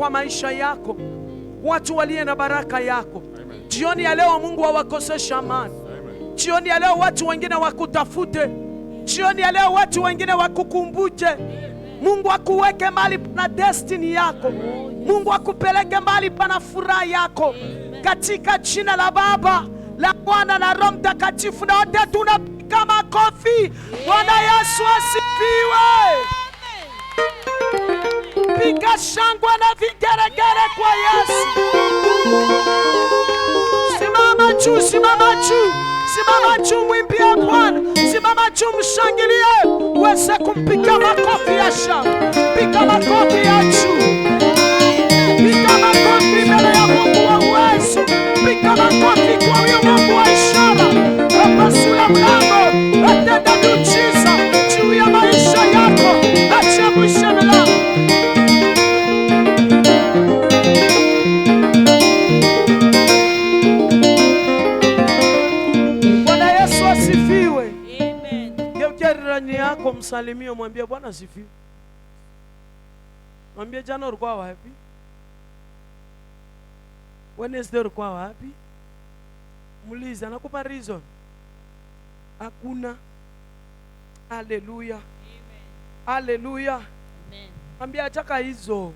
kwa maisha yako, watu waliye na baraka yako. Jioni ya leo Mungu hawakosesha amani. Jioni ya leo watu wengine wakutafute. Jioni ya leo watu wengine wakukumbuke. Mungu akuweke mahali pana destiny yako. Mungu akupeleke mahali pana furaha yako. Katika jina la Baba, la Mwana na Roho Mtakatifu, na wote tunapiga makofi. Bwana Yesu asifiwe. Piga shangwe na vigeregere kwa Yesu. Simama juu, simama juu, simama juu, mwimbie Bwana. Simama juu, mshangilie. Uweze kumpiga makofi ya shangwe. Piga makofi ya juu. Piga makofi mbele ya Mungu wa uwezo. Piga makofi kwa huyo Mungu wa ishara. Apasua mlango, atenda miujiza juu ya maisha yako. Achemshe milango. Bwana Yesu asifiwe. Amen. Geukia jirani yako, msalimie, mwambie Bwana asifiwe. Mwambie jana ulikuwa wapi? Wednesday ulikuwa wapi? Muulize, anakupa reason? Hakuna. Haleluya. Amen. Haleluya. Amen. Mwambie achaka hizo.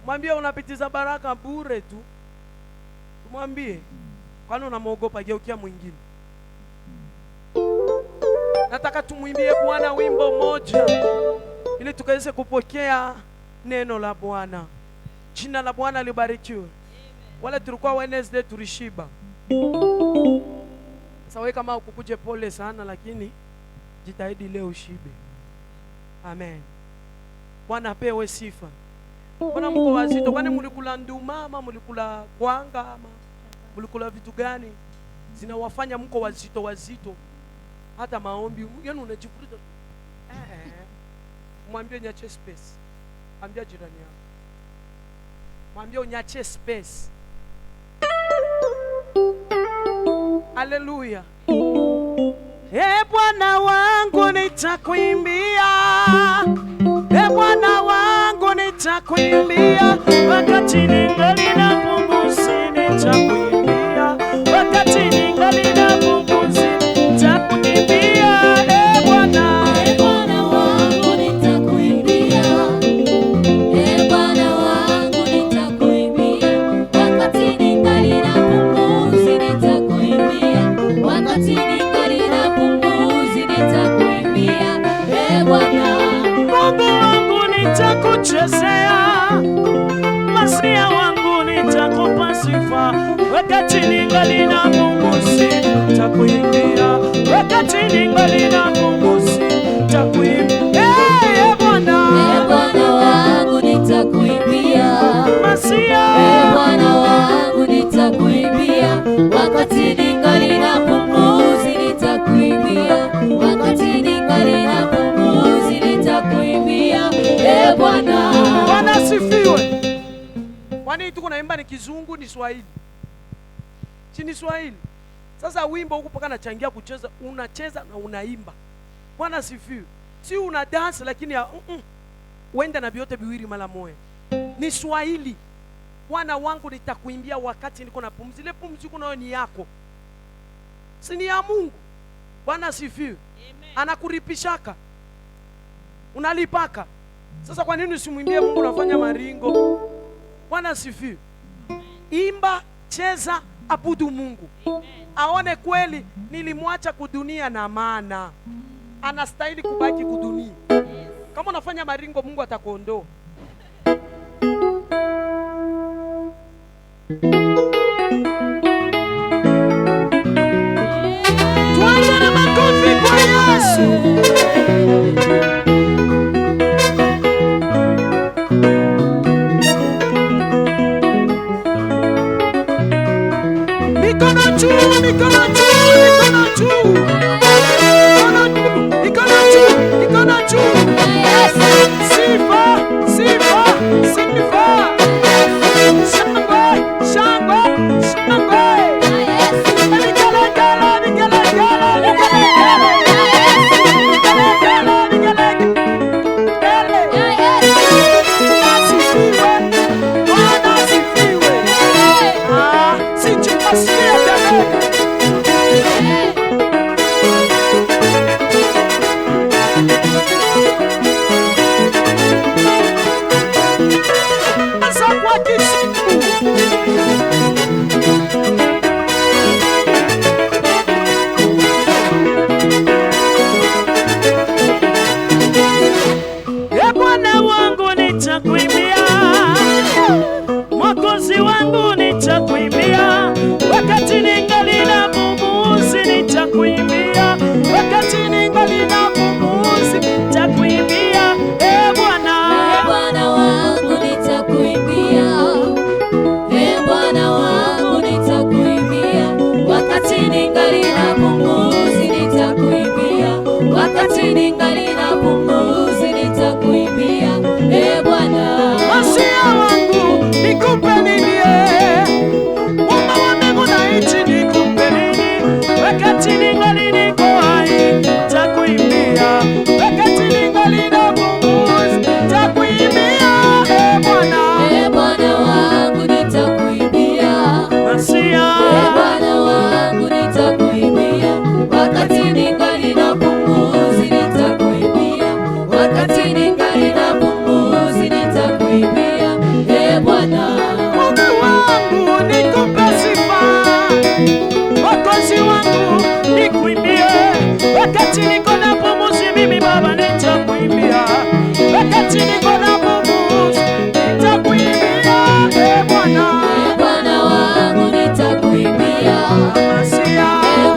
Mwambie unapitiza baraka bure tu. Mwambie, kwani unamwogopa? Geukia mwingine. Nataka tumwimbie Bwana wimbo moja ili tukaweze kupokea neno la Bwana. Jina la Bwana libarikiwe. Wale tulikuwa Wednesday tulishiba. Sasa wewe kama ukukuje pole sana, lakini jitahidi leo ushibe. Amen. Bwana apewe sifa. Bwana mko wazito, kwani mlikula nduma ama mlikula kwanga ama mlikula vitu gani zinawafanya mko wazito wazito? Hata maombi yenu unajifuruta. Mwambie nyache space. Ambia jirani yako. Mwambie unyache space. Haleluya. Bwana wangu nitakuimbia. Bwana wangu nitakuimbia. Wakati ningali na pumzi nitakuimbia. Wakati ningali na pumzi nitakuimbia. Bwana. Bwana wangu nitakuimbia. Bwana wangu nitakuimbia. Wakati ningali na pumzi nitakuimbia. Wakati ningali na pumzi nitakuimbia. Bwana. Mungu wangu nitakuchezea. Masia wangu nitakupa sifa. Wakati ningali na pumzi nitakuimbia. Wakati ningali na pumzi nitakuimbia. Bwana. Bwana wangu nitakuimbia. Masia. Bwana wangu nitakuimbia. Wakati ningali na pumzi nitakuimbia. Wakati ningali na pumzi nitakuimbia. Bwana. Bwana asifiwe. Kwani tuko naimba ni Kizungu ni Swahili? Si ni Swahili. Sasa wimbo huko paka nachangia kucheza, unacheza na unaimba. Bwana asifiwe. Si una dance lakini wenda na vyote viwili mara moja. Ni Swahili. Bwana wangu nitakuimbia wakati niko na pumzi. Ile pumzi uko nayo ni yako. Si ni ya Mungu. Bwana asifiwe. Anakuripishaka. Unalipaka. Sasa kwa nini usimwimbie Mungu unafanya maringo? Bwana asifiwe. Imba, cheza, abudu Mungu. Aone kweli nilimwacha kudunia na maana anastahili kubaki kudunia. Kama unafanya maringo Mungu atakuondoa. Tuanze na makofi kwa Yesu. Mikono juu, mikono juu, mikono juu. Mikono juu, mikono juu. Sifa, sifa, sifa. Shangwe, shangwe, shangwe. Vigelegele, vigelegele, vigelegele. Vigelegele, vigelegele. Mwokozi wangu nitakuimbia, wakati ningali na pumzi nitakuimbia, wakati ningali na pumzi nitakuimbia. Bwana wangu nitakuimbia, Bwana wangu nitakuimbia, wakati ningali na pumzi nitakuimbia, wakati ningali na pumzi nitakuimbia. Bwana Masia wangu nikupe nini? Muumba wa mbingu na nchi nikupe nini? Wakati ningali niko hai nitakuimbia, wakati ningali na pumzi nitakuimbia. Bwana wangu nitakuimbia, Masia Bwana wangu nitakuimbia, wakati ningali na pumzi nitakuimbia, wakati ningali na pumzi nitakuimbia. Bwana Mungu wangu nikupe sifa, Mwokozi wangu nikuimbie, wakati niko na pumzi mimi Baba nitakuimbia, wakati niko na pumzi nitakuimbia. Bwana wangu nitakuimbia, Masia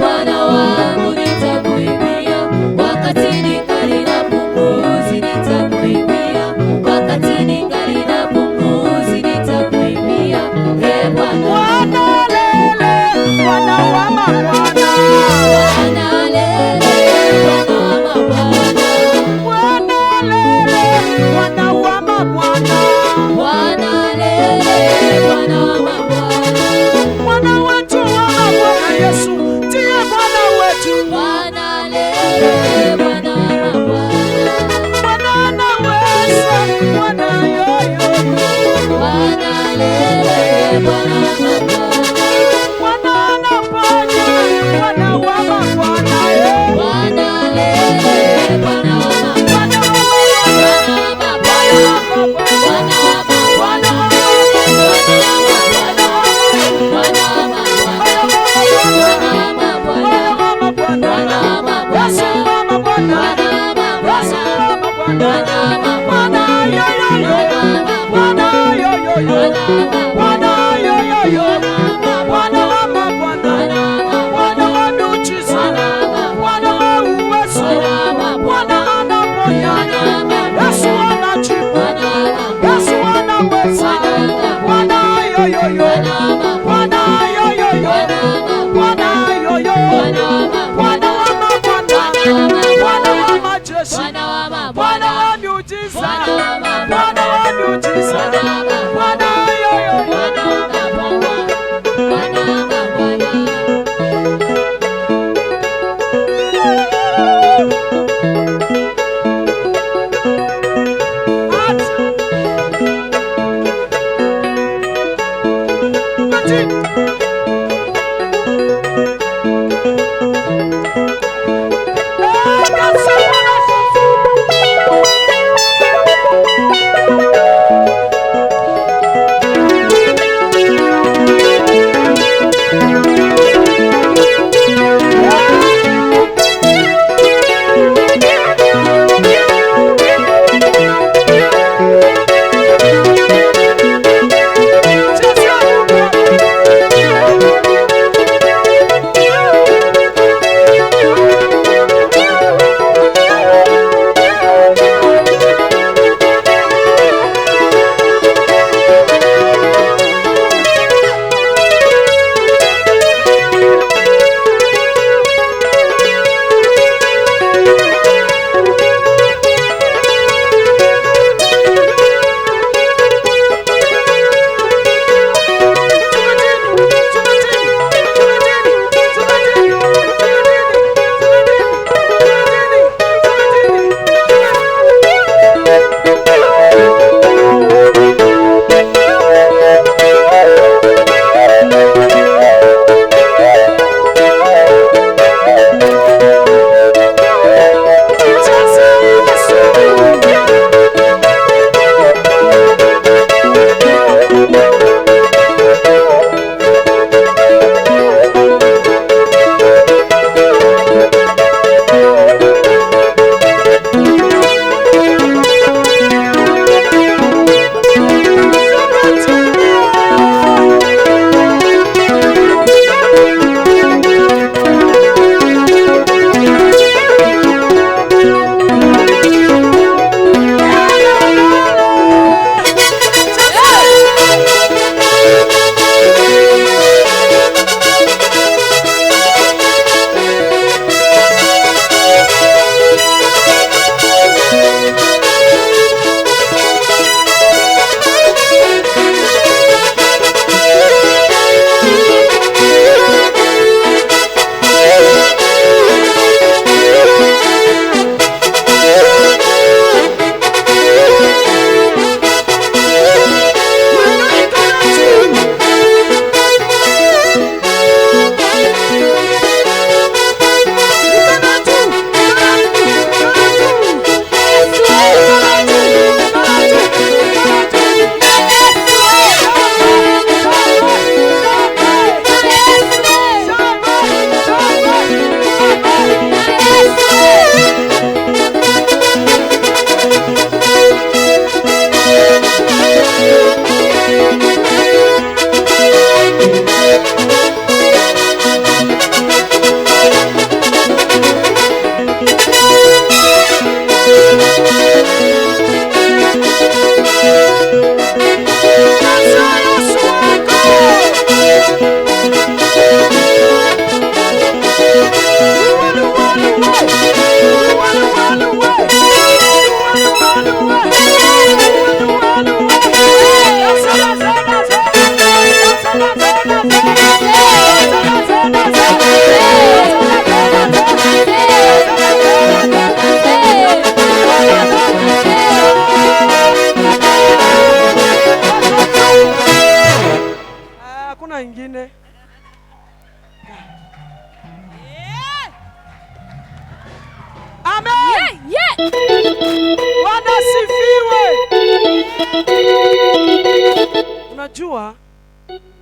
Bwana wangu nitakuimbia, wakati ningali na pumzi nitakuimbia, wakati ningali na pumzi nitakuimbia. Bwana lele, Bwana wa mabwana, Bwana lele, Bwana wa mabwana, Bwana lele, Bwana wa mabwana, Bwana lele, Bwana wa mabwana, Bwana wetu wa mabwana, Yesu ndiye Bwana wetu. Bwana lele, Bwana wa mabwana, Bwana anaweza, Bwana yoyo, Bwana lele, Bwana wa mabwana, Bwana anaponya, Bwana wa mabwana, Bwana lele, Bwana wa mabwana, Bwana wa mabwana, Bwana wa mabwana, Bwana wa hakuna ingine. Amen. Bwana sifiwe. Unajua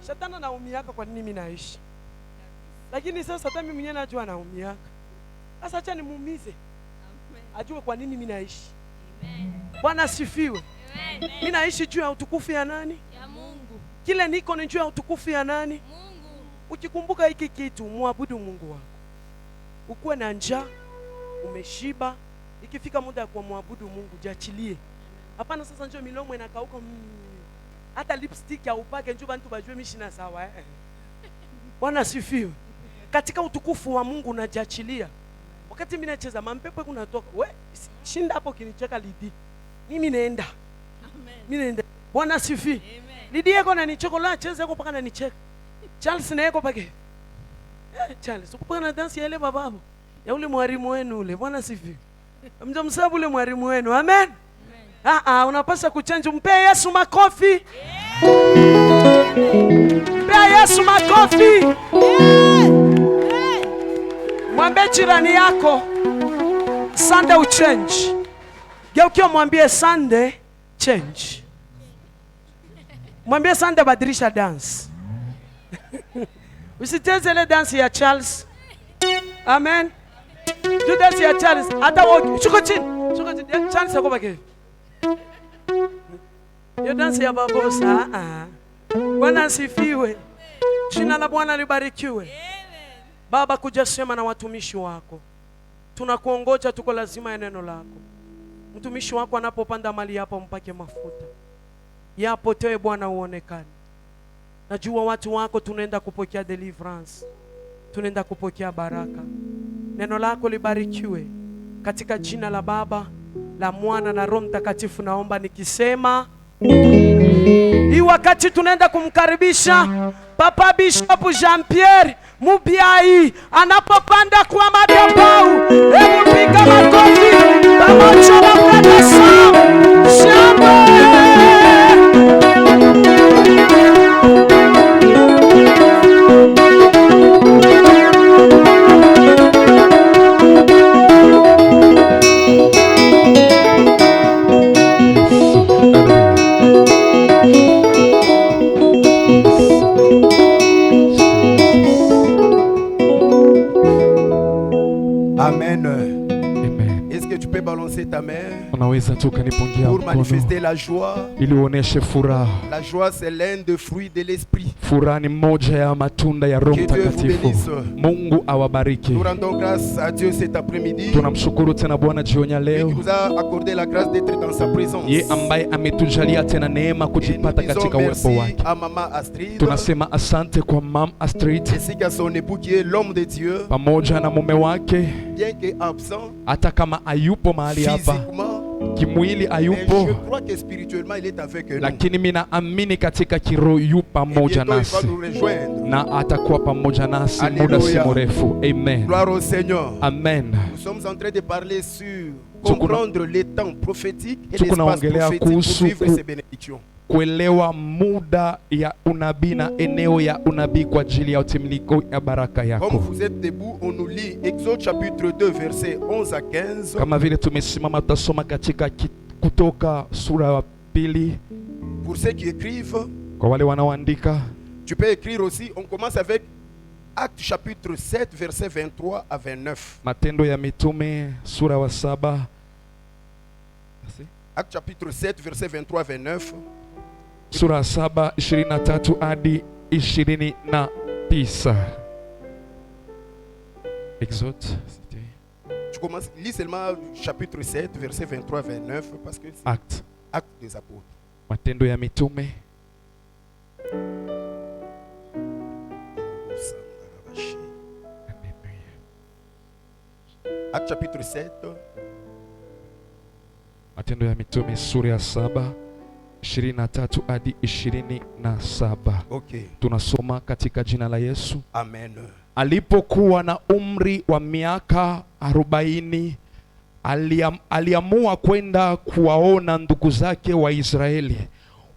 Shetani anaumiaka kwa nini mimi naishi, lakini sasa hata mimi mwenyewe najua anaumiaka. Sasa acha nimuumize ajue kwa nini mimi naishi. Bwana sifiwe. Mimi naishi juu ya utukufu ya nani? Ya Mungu. Kile niko ni juu ya utukufu ya nani? Mungu. Ukikumbuka hiki kitu, muabudu Mungu wako. Ukuwe na njaa, umeshiba, ikifika muda ya kumwabudu Mungu jiachilie. Hapana sasa njoo milomo inakauka. Hata lipstick haupake njoo bantu bajue mimi sina sawa. Bwana sifiwe. Katika utukufu wa Mungu unajiachilia. Wakati mimi nacheza mampepo kunatoka. We shinda hapo kinicheka Lidi. Mimi naenda. Amen. Mimi naenda. Bwana sifiwe. Amen. Lidi yako na nichokola cheza yako paka na nicheka. Charles na yako pake. Charles ukupaka na dance ya ile bababu. Ya ule mwalimu wenu ule. Bwana sifiwe. Mjamsabu ule mwalimu wenu. Amen. Unapaswa kuchange. Mpe Yesu makofi. Mpe Yesu makofi. Mwambie jirani yako Sunday uchange. Geukia mwambie Sunday change. Mwambie Sunday badilisha dance. Usicheze ile dance ya Charles. Amen. Do dance ya Charles. Hata shuko chini. Shuko chini. Charles yako baki. Yo dance ya babosa. Bwana asifiwe. Jina la Bwana libarikiwe. Baba, kuja sema na watumishi wako. Tunakuongoja, tuko lazima ya neno lako. Mtumishi wako anapopanda mali hapo mpake mafuta. Yapotoe Bwana uonekane. Najua watu wako tunaenda kupokea deliverance. Tunaenda kupokea baraka. Neno lako libarikiwe. Katika jina la Baba, la Mwana na Roho Mtakatifu naomba nikisema. Hii wakati tunaenda kumkaribisha Papa Bishop Jean-Pierre Mubiai anapopanda kwa madhabahu. Hebu piga makofi pamoja na Brother Sam. Shangwe. Ta main unaweza tu kanipungia pour mkono manifester la joie. ili uoneshe furaha. La joie c'est l'un des fruits de l'esprit. Furaha ni moja ya matunda ya Roho Que Dieu vous Mtakatifu. bénisse. Mungu awabariki. Nous rendons grâce à Dieu cet après-midi. Tunamshukuru tena Bwana jioni ya Lui qui leo, nous a accordé la grâce d'être dans sa présence. ye ambaye ametujalia tena neema Et nous kujipata disons katika uwepo merci wake. à Maman Astrid Tunasema asante kwa Mam Astrid ainsi qu'à son époux qui est l'homme de Dieu, pamoja na mume wake, bien qu'absent hata kama ayupo mahali hapa physiquement, kimwili mais je ayupo, crois que spirituellement il est avec nous. lakini mimi naamini katika kiroho yu Et pamoja bientôt il va nasi nous rejoindre. na atakuwa pamoja nasi muda si Alléluia. mrefu. Amen. Gloire au Seigneur. Amen. Nous sommes en train de parler sur comprendre les temps prophétiques et Tuko l'espace naongelea prophétique pour kuhusu vivre ces bénédictions. Kuelewa muda ya unabii na eneo ya unabii kwa ajili ya utimilifu ya baraka Comme yako. vous êtes debout, on nous lit Exode chapitre 2 versets 11 à 15. Kama vile tumesimama, tutasoma katika Kutoka sura ya 2. Pour ceux qui écrivent, Kwa wale wanaoandika, tu peux écrire aussi. On commence avec Actes chapitre 7 versets 23 à 29. Matendo ya Mitume sura wa 7. Actes chapitre 7 versets 23 à 29. Sura 7 23 hadi 29. Exode. Tu commences, lis seulement chapitre 7 versets 23 à 29 parce que c'est Acte. Actes des apôtres. Matendo ya Mitume Actes chapitre 7. Matendo ya Mitume sura ya 7 23 hadi 27. Ok. Tunasoma katika jina la Yesu. Amen. Alipokuwa na umri wa miaka 40, aliamua kwenda kuwaona ndugu zake wa Israeli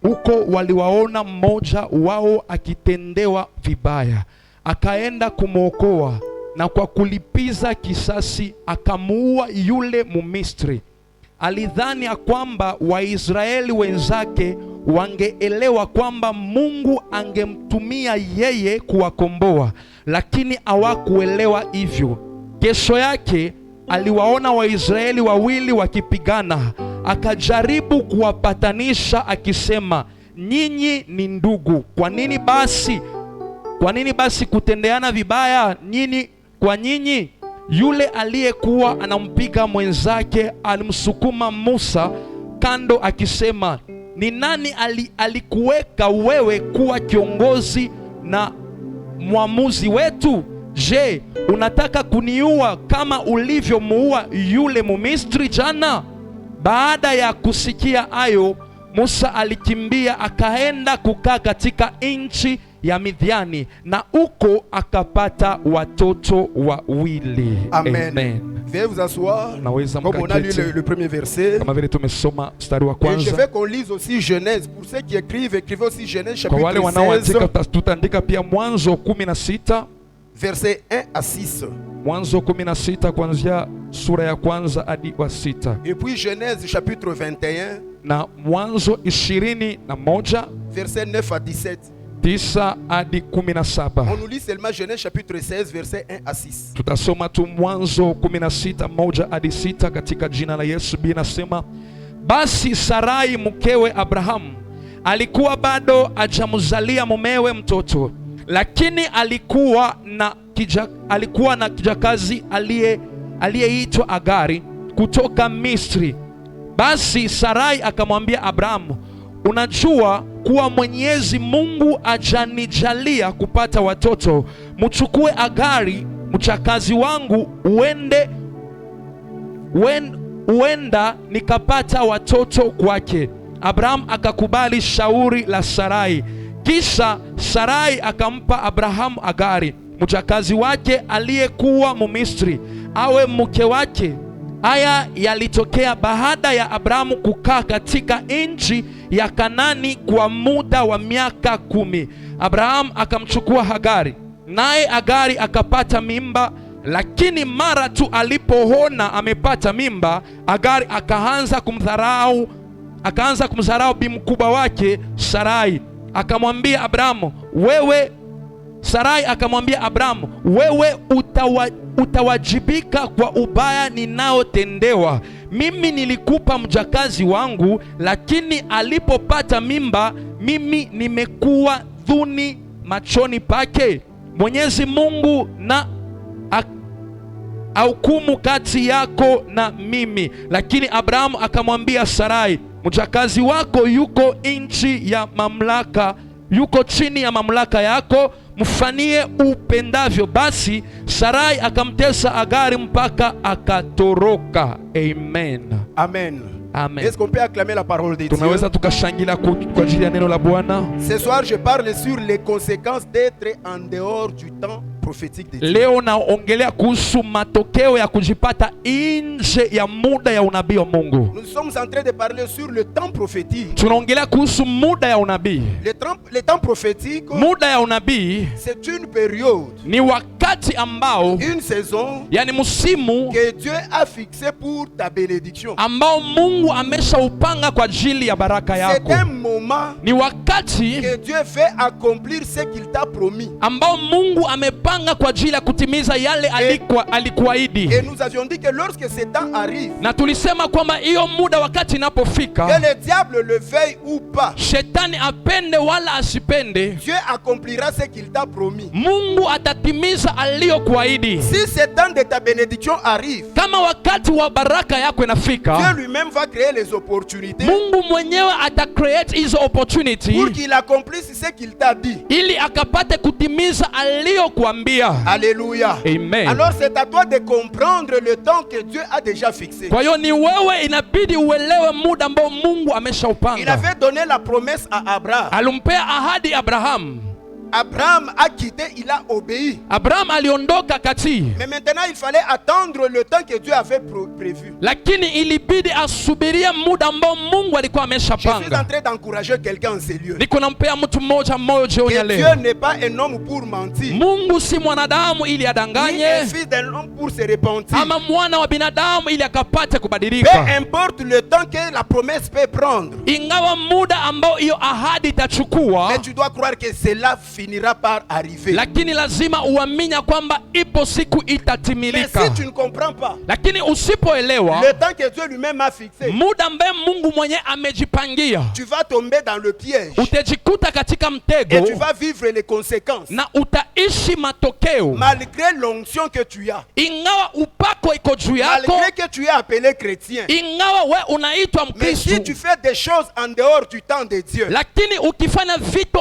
huko waliwaona mmoja wao akitendewa vibaya, akaenda kumwokoa, na kwa kulipiza kisasi akamuua yule Mumisri. Alidhani ya kwamba Waisraeli wenzake wangeelewa kwamba Mungu angemtumia yeye kuwakomboa, lakini hawakuelewa hivyo. Kesho yake aliwaona Waisraeli wawili wakipigana, akajaribu kuwapatanisha akisema, nyinyi ni ndugu, kwa nini basi kutendeana vibaya nyinyi kwa nyinyi? Yule aliyekuwa anampiga mwenzake alimsukuma Musa kando akisema, ni nani alikuweka wewe kuwa kiongozi na mwamuzi wetu? Je, unataka kuniua kama ulivyomuua yule Mumisri jana? Baada ya kusikia hayo, Musa alikimbia akaenda kukaa katika nchi ya Midiani, na huko akapata watoto wawili. Amen. Veuillez vous asseoir. Comme on a lu le premier verset. Kama vile tumesoma mstari wa Et je kwanza. veux qu'on lise aussi Genèse. Pour ceux qui écrivez aussi Genèse Kwa wale chapitre wanaoandika 16, tutaandika pia Mwanzo 16, verset 1 à 6. Mwanzo 16 kuanzia sura ya kwanza hadi wa 6. Et puis Genèse chapitre 21, Na Mwanzo 21 verset 9 à 17. 9 hadi 17. On nous lit seulement Genèse chapitre 16, verset 1 à 6. Tutasoma tu Mwanzo 16 1 hadi 6 katika jina la Yesu. Biblia inasema, basi Sarai mkewe Abrahamu alikuwa bado hajamzalia mumewe mtoto, lakini alikuwa na kijakazi aliyeitwa Agari kutoka Misri. Basi Sarai akamwambia Abrahamu, unajua kuwa Mwenyezi Mungu ajanijalia kupata watoto. Mchukue Agari mchakazi wangu, uenda nikapata watoto kwake. Abrahamu akakubali shauri la Sarai. Kisha Sarai akampa Abrahamu Agari mchakazi wake aliyekuwa Mumisri awe mke wake. Haya yalitokea baada ya Abrahamu kukaa katika nchi ya Kanani kwa muda wa miaka 10. Abrahamu akamchukua Hagari, naye Hagari akapata mimba, lakini mara tu alipoona amepata mimba, Hagari akaanza kumdharau bi mkubwa wake Sarai. Akamwambia Abrahamu, Sarai akamwambia Abrahamu, wewe utawajibika kwa ubaya ninaotendewa. Mimi nilikupa mjakazi wangu, lakini alipopata mimba, mimi nimekuwa dhuni machoni pake. Mwenyezi Mungu na ahukumu kati yako na mimi. Lakini Abrahamu akamwambia Sarai, mjakazi wako yuko chini ya mamlaka yako, mfanyie upendavyo. Basi Sarai akamtesa Agari mpaka akatoroka. Amen. Amen. Amen. Est-ce qu'on peut acclamer la parole de Dieu? Tunaweza tukashangilia kwa ajili ya neno la Bwana. Ce soir, je parle sur les conséquences d'être en dehors du temps prophétique de Dieu. Leo naongelea kuhusu matokeo ya kujipata nje ya muda ya unabii wa Mungu. Nous sommes en train de parler sur le temps prophétique. Tunaongelea kuhusu muda ya unabii. Le temps prophétique, muda ya unabii c'est une période, ni wakati ambao, une saison, yani msimu que Dieu a fixé pour ta bénédiction. Ambao Mungu ameshaupanga kwa ajili ya baraka yako. C'est un moment, ni wakati que Dieu fait accomplir ce qu'il t'a promis. Ambao Mungu amepanga kwa ajili ya kutimiza yale alikuahidi. Et nous avions dit que lorsque ce temps arrive, na tulisema kwamba hiyo muda wakati inapofika, que le diable le veuille ou pas, shetani apende wala asipende, Dieu accomplira ce qu'il t'a promis. Mungu atatimiza aliyokuahidi. Si ce temps de ta bénédiction arrive, kama wakati wa baraka yako inafika, Dieu lui-même va créer les opportunités. Mungu mwenyewe atacreate hizo opportunity pour qu'il accomplisse ce qu'il t'a dit, ili akapate kutimiza aliyokuambia. Alléluia. Amen. Alors c'est à toi de comprendre le temps que Dieu a déjà fixé. Kwa hiyo ni wewe inabidi uelewe muda ambao Mungu ameshaupanga. Il avait donné la promesse à Abraham. Alimpea ahadi Abraham. Abraham a quitté, il a obéi. Abraham aliondoka katii, Mais maintenant, il fallait attendre le temps que Dieu avait prévu. lakini ilibidi asubirie muda ambao Mungu alikuwa Je suis en ameshapanga. train d'encourager quelqu'un en ces lieux. Niko nampea mtu mmoja moyo jioni ya Que leo. Dieu n'est pas un homme pour mentir, Mungu si mwanadamu ili ni un adanganye, fils d'un homme pour se repentir. ama mwana wa binadamu ili akapate Peu kubadilika. importe le temps que la promesse peut prendre, Ingawa muda ambao hiyo ahadi itachukua, mais tu dois croire que cela finira par arriver. lakini lazima uamini ya kwamba ipo siku Mais itatimilika. si tu ne comprends pas, Lakini usipoelewa le temps que Dieu lui-même a fixé, muda ambaye Mungu mwenye amejipangia, tu vas tomber dans le piège utajikuta katika et mtego tu vas vivre les conséquences. na utaishi matokeo. Malgré l'onction que tu as, Ingawa upako iko juu yako, malgré que tu es appelé chrétien, ingawa we unaitwa mais si tu Mkristu, fais des choses en dehors du temps de Dieu, lakini ukifanya vitu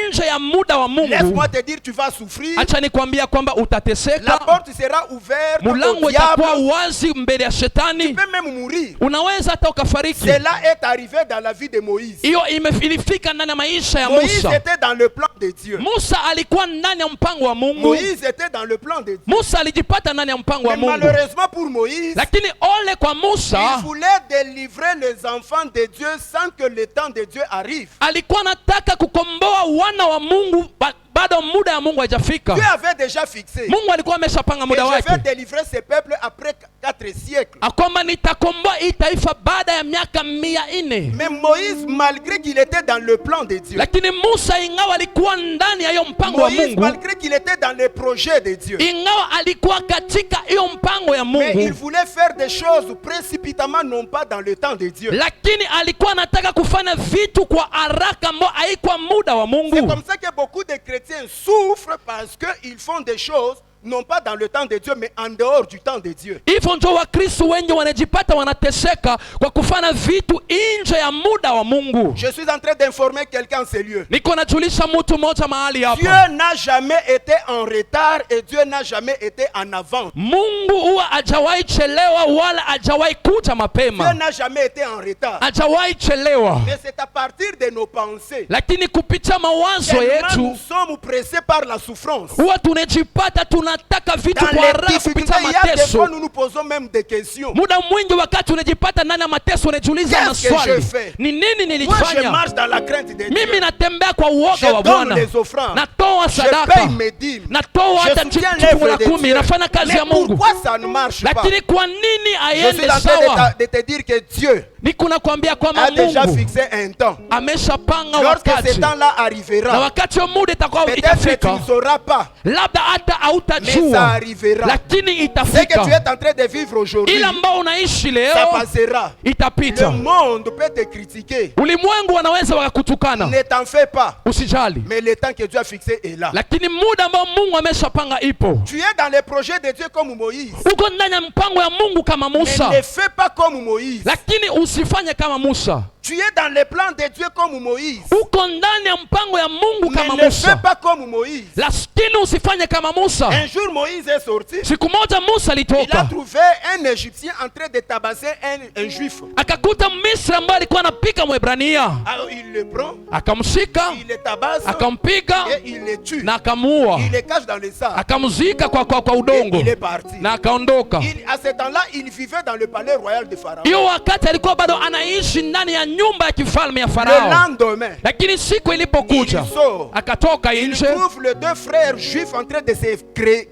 nje ya muda wa Mungu, laisse-moi te dire, tu vas souffrir. acha nikwambia kwamba La utateseka, porte sera ouverte mulango au itakuwa diable. wazi mbele ya Tu shetani, peux même mourir. unaweza hata ukafariki. Cela est arrivé dans la vie de Moïse. Hiyo ilifika ndani ya maisha ya Moïse Musa. était dans le plan de Dieu. Musa alikuwa ndani ya mpango wa Mungu. Moïse était dans le plan de Dieu. Musa alijipata ndani ya mpango wa Mais Mungu, malheureusement pour Moïse, lakini ole kwa il Musa, voulait délivrer les enfants de Dieu sans que le temps de Dieu arrive. alikuwa anataka kukomboa wana wa Mungu bado muda ya Mungu haijafika. Dieu avait déjà fixé. Mungu alikuwa ameshapanga Et muda je wake, vais délivrer ce peuple après 4 siècles. akwamba nitakomboa hii taifa baada ya miaka 400. Mais Moïse, malgré qu'il était dans le plan de Dieu, Lakini Musa ingawa alikuwa ndani ya hiyo mpango wa Moïse, Mungu, malgré qu'il était dans les projets de Dieu, ingawa alikuwa katika hiyo mpango ya mais il Mungu, voulait faire des choses précipitamment, non pas dans le temps de Dieu. lakini alikuwa anataka kufanya vitu kwa haraka ambao haikuwa muda wa C'est Mungu. comme ça que beaucoup de chrétiens souffrent parce qu'ils font des choses non pas dans le temps de Dieu, mais en dehors du temps de Dieu. Hivyo ndio Wakristo wengi wanajipata wanateseka kwa kufanya vitu nje ya muda wa Mungu. Je suis en train d'informer quelqu'un en ces lieux. Niko najulisha mtu mmoja mahali Dieu hapa, n'a jamais été en retard et Dieu n'a jamais été en avant. Mungu huwa hajawahi chelewa wala hajawahi kuja Dieu mapema, n'a jamais été en retard. hajawahi chelewa, Mais c'est à partir de nos pensées lakini kupitia mawazo tellement nous yetu sommes pressés par la souffrance. huwa tunajipata tunataka vitu Dans kwa les haraka difficultés, kupitia il y a des fois mateso. nous nous posons même des questions. Muda mwingi wakati unajipata ndani ya mateso unajiuliza Qu'est-ce que maswali, je fais? ni nini Moi je nilifanya? marche dans la crainte de Mimi Dieu. natembea kwa uoga Je wa donne Bwana, les offrandes. natoa Je sadaka, paye mes dîmes. natoa Je hata soutiens fungu la l'œuvre de kumi, Dieu. nafanya kazi Mais ya Mungu. pourquoi ça ne marche pas? Lakini kwa nini Je suis aiende en train sawa? de te dire que Dieu Niko nakwambia kwamba a déjà Mungu fixé un temps. ameshapanga Lorsque ce wakati, temps-là na arrivera, wakati wa muda itakuwa peut-être que tu itafika, ne sauras pas, labda hata mais ça hautajua, arrivera. lakini Ce que tu itafika. es en train de vivre aujourd'hui, Ile ambao unaishi ça leo passera. Le itapita. monde peut te critiquer. Ulimwengu wanaweza wakakutukana, Ne t'en fais pas. usijali, Mais le temps que Dieu a fixé est là. lakini muda ambao Mungu ameshapanga ipo. Tu es dans les projets de Dieu comme Moïse. Uko ndani ya mpango ya Mungu kama Mais Musa, ne fais pas comme Moïse. lakini usifanye kama Musa. Tu es dans les plans de Dieu comme Moïse. Uko ndani ya mpango ya Mungu Mais kama ne fais Musa, pas comme Moïse. lakini usifanye kama Musa. Un jour, Moïse est sorti. Siku moja Musa Il a alitoka trouvé un Égyptien en train de tabasser un Juif. akakuta Misri ambaye alikuwa anapika Mwebrania, Alors il le prend, akamshika il le tabasse akampiga et il le tue. na akamuua, Il le cache dans le sable. akamzika kwa Et udongo il est parti. na akaondoka. À ce temps-là, il vivait dans le palais royal de Pharaon. Hiyo wakati alikuwa bado anaishi ndani ya nyumba ya kifalme ya Le Farao, lendemain, lakini siku ilipokuja il sort. akatoka Il nje, trouve les deux frères juifs en train de se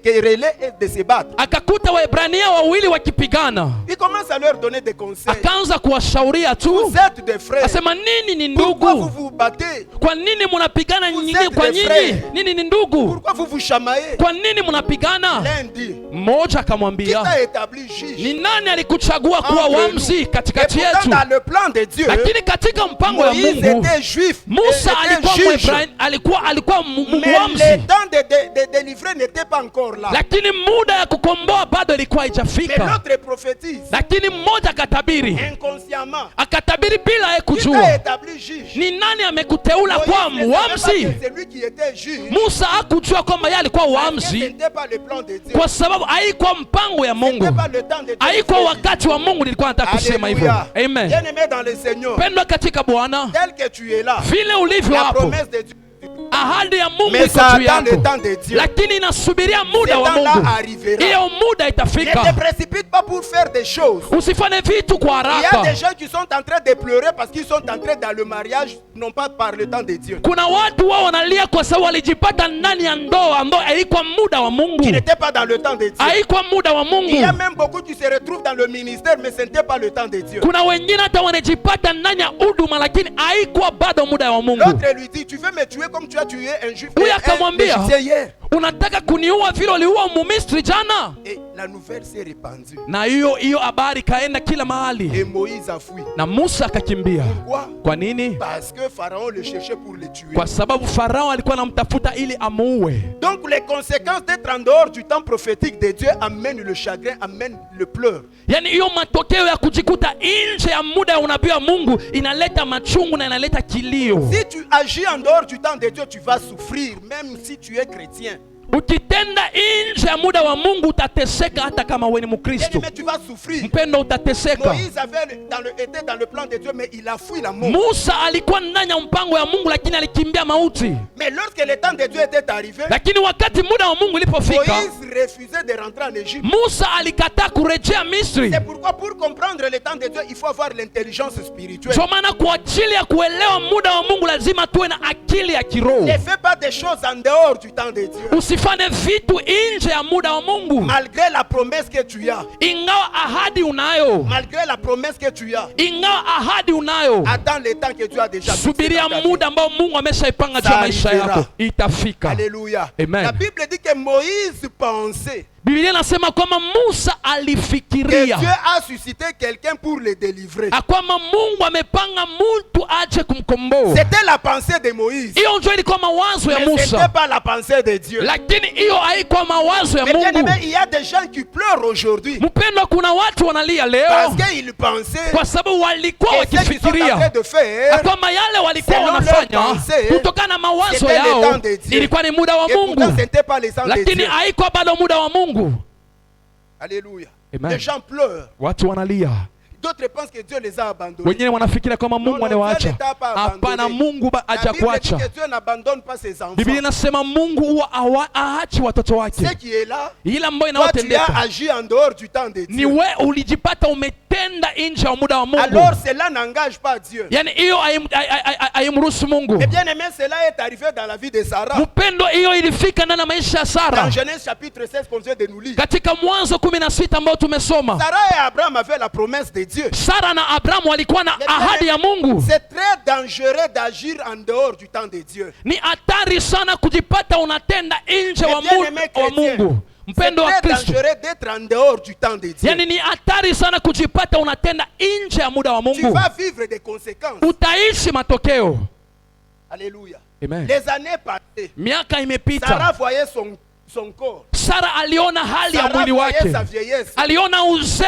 quereller et de se battre. akakuta Waebrania wawili wakipigana, Il commence à leur donner des conseils. akaanza kuwashauria tu, Vous êtes des frères. asema nini ni Pourquoi vous ndugu, vous battez? kwa nini munapigana Vous nyinyi êtes kwa des nyinyi, frères. nini ni ndugu, Pourquoi vous vous chamaillez? kwa nini munapigana? L'un dit, Mmoja qui akamwambia, t'a établi juge? ni nani alikuchagua kuwa Entre wamzi nous. Et katikati pourtant, yetu? dans le plan de Dieu, Lakini katika mpango ya Moïse Mungu, était juif. Musa et alikuwa était juge. Mwebrania, alikuwa Mais wamzi, le temps de délivrer n'était pas encore là. lakini muda ya kukomboa bado ilikuwa Mais haijafika. l'autre prophétise Lakini mmoja akatabiri, inconsciemment. akatabiri bila yeye Qui t'a kujua. établi juge? Ni nani amekuteula kuwa Moïse ne savait pas wamzi? que c'est lui qui était juge. Musa hakujua kwamba yeye alikuwa Parce que ce wamzi, n'était pas le plan de Dieu. kwa sababu haikuwa mpango ya Ce n'était Mungu, pas le temps de Dieu. haikuwa wakati wa Mungu. Nilikuwa nataka kusema hivyo. Alléluia. Amen. Bien-aimé dans le Seigneur, Pendwa katika Bwana, tel que tu es là, vile ulivyo la hapo, promesse de Dieu ahadi ya Mungu Mais iko ça juu attend le yako, temps de Dieu. lakini inasubiria Ce muda wa temps-là Mungu. arrivera. Hiyo muda Ne itafika. te précipite pas pour faire des choses. Usifanye vitu kwa Il y a haraka. des gens qui sont en train de pleurer parce qu'ils sont entrés dans le mariage, non pas par le temps de Dieu. Kuna watu wao wanalia kwa sababu walijipata ndani ya ndoa ambayo haikuwa muda wa Mungu, Qui n'étaient pas dans le temps de Dieu. haikuwa muda wa Il y a Mungu. même beaucoup qui se retrouvent dans le ministère, mais ce n'était pas le temps de Dieu. Kuna wengine hata wanajipata ndani ya huduma, lakini haikuwa bado muda wa Mungu. L'autre lui dit, tu veux me tuer comme tu as tué un juif Huyu et un akamwambia, Égyptien hier. unataka kuniua vile uliua Mumisri jana? Et la nouvelle s'est répandue. Na hiyo habari kaenda kila mahali, Et Moïse a fui. na Musa akakimbia. Pourquoi? Kwa nini? Parce que Pharaon le cherchait pour le tuer. Kwa sababu Farao alikuwa anamtafuta ili amuue. Donc les conséquences d'être en dehors du temps prophétique de Dieu amènent le chagrin, amènent le pleur. Yaani hiyo matokeo ya kujikuta nje ya muda ya unabii wa Mungu inaleta machungu na inaleta kilio. Si tu agis en dehors du temps de Dieu, tu vas souffrir, même si tu es chrétien. Ukitenda nje ya muda wa Mungu utateseka, hata kama wewe ni Mkristo. Mais tu vas souffrir. Mpendo, utateseka. Moïse était dans le plan de Dieu, mais il a fui la mort. Musa alikuwa ndani ya mpango ya Mungu, lakini alikimbia mauti. Mais lorsque le temps de Dieu était arrivé, Lakini wakati muda wa Mungu ulipofika, Moïse refusait de rentrer en Égypte. Musa alikataa kurejea Misri. C'est pourquoi pour comprendre le temps de Dieu, il faut avoir l'intelligence spirituelle. Kwa maana kwa ajili ya kuelewa muda wa Mungu lazima tuwe na akili ya kiroho. Ne fais pas des choses en dehors du temps de Dieu. Usifanye vitu nje ya muda wa Mungu. Malgré la promesse que tu as, Ingawa ahadi unayo, malgré la promesse que tu as, ingawa ahadi unayo, attends le temps que tu as déjà fixé subiria dans ta vie. muda ambao Mungu ameshaipanga juu ya maisha yako, itafika. Alléluia. Amen. La Bible dit que Moïse pensait Biblia inasema kwamba Musa que alifikiria Dieu a suscité quelqu'un pour le délivrer. kwamba Mungu amepanga mtu aje kumkomboa. C'était la pensée de Moïse. Hiyo ndio ilikuwa mawazo ya Mais ce n'était Musa, pas la pensée de Dieu. lakini hiyo haikuwa mawazo ya Mais bien Mungu. aimé, il y a des gens qui pleurent aujourd'hui Mpendwa, kuna watu wanalia leo parce qu'ils pensaient kwa sababu walikuwa que ce qu'ils sont en train wakifikiria de faire, kwamba yale walikuwa selon wanafanya leur pensée, kutokana na mawazo c'était le yao temps de Dieu. ilikuwa ni muda wa et pourtant Mungu, ce n'était pas le temps de lakini Dieu. haikuwa bado muda wa Mungu. Alléluia. Amen. Les gens pleurent. Watu wanalia, D'autres pensent que Dieu les a abandonnés. wengine wanafikiria kwamba Mungu Non, anawaacha. Dieu ne t'a pas Hapana, abandonné. Mungu La Bible dit hajakuacha. que Dieu n'abandonne pas ses enfants. Biblia inasema Mungu huwa haachi watoto Ce wake. qui est là, Ile ambayo toi tu as inayotendeka agi en dehors du temps de ni Dieu. we ulijipata umetenda nje ya muda wa Mungu, Alors cela n'engage pas Dieu. yaani hiyo haimruhusu Mungu. Mais bien aimé, cela est arrivé dans la vie de Sarah. Mpendo, hiyo ilifika ndani ya maisha ya Dans Sara Genèse chapitre 16 qu'on vient de nous lire. katika Mwanzo 16 ambao tumesoma. Sarah et Abraham avaient la promesse de Dieu. Sara na Abrahamu walikuwa na ahadi ya Mungu. C'est très dangereux d'agir en dehors du temps de Dieu. Ni hatari sana kujipata unatenda nje wa bien muda aimé wa chrétien, Mungu. C'est Mpendo wa très Kristo, dangereux d'être en dehors du temps de Dieu. yaani ni hatari sana kujipata unatenda nje ya muda wa Tu Mungu. vas vivre des conséquences. Utaishi matokeo. Alléluia. Amen. Les années passées, Miaka Sarah imepita, voyait son corps. Sara aliona hali ya Sarah mwili voyait wake, sa vieillesse. aliona uzee.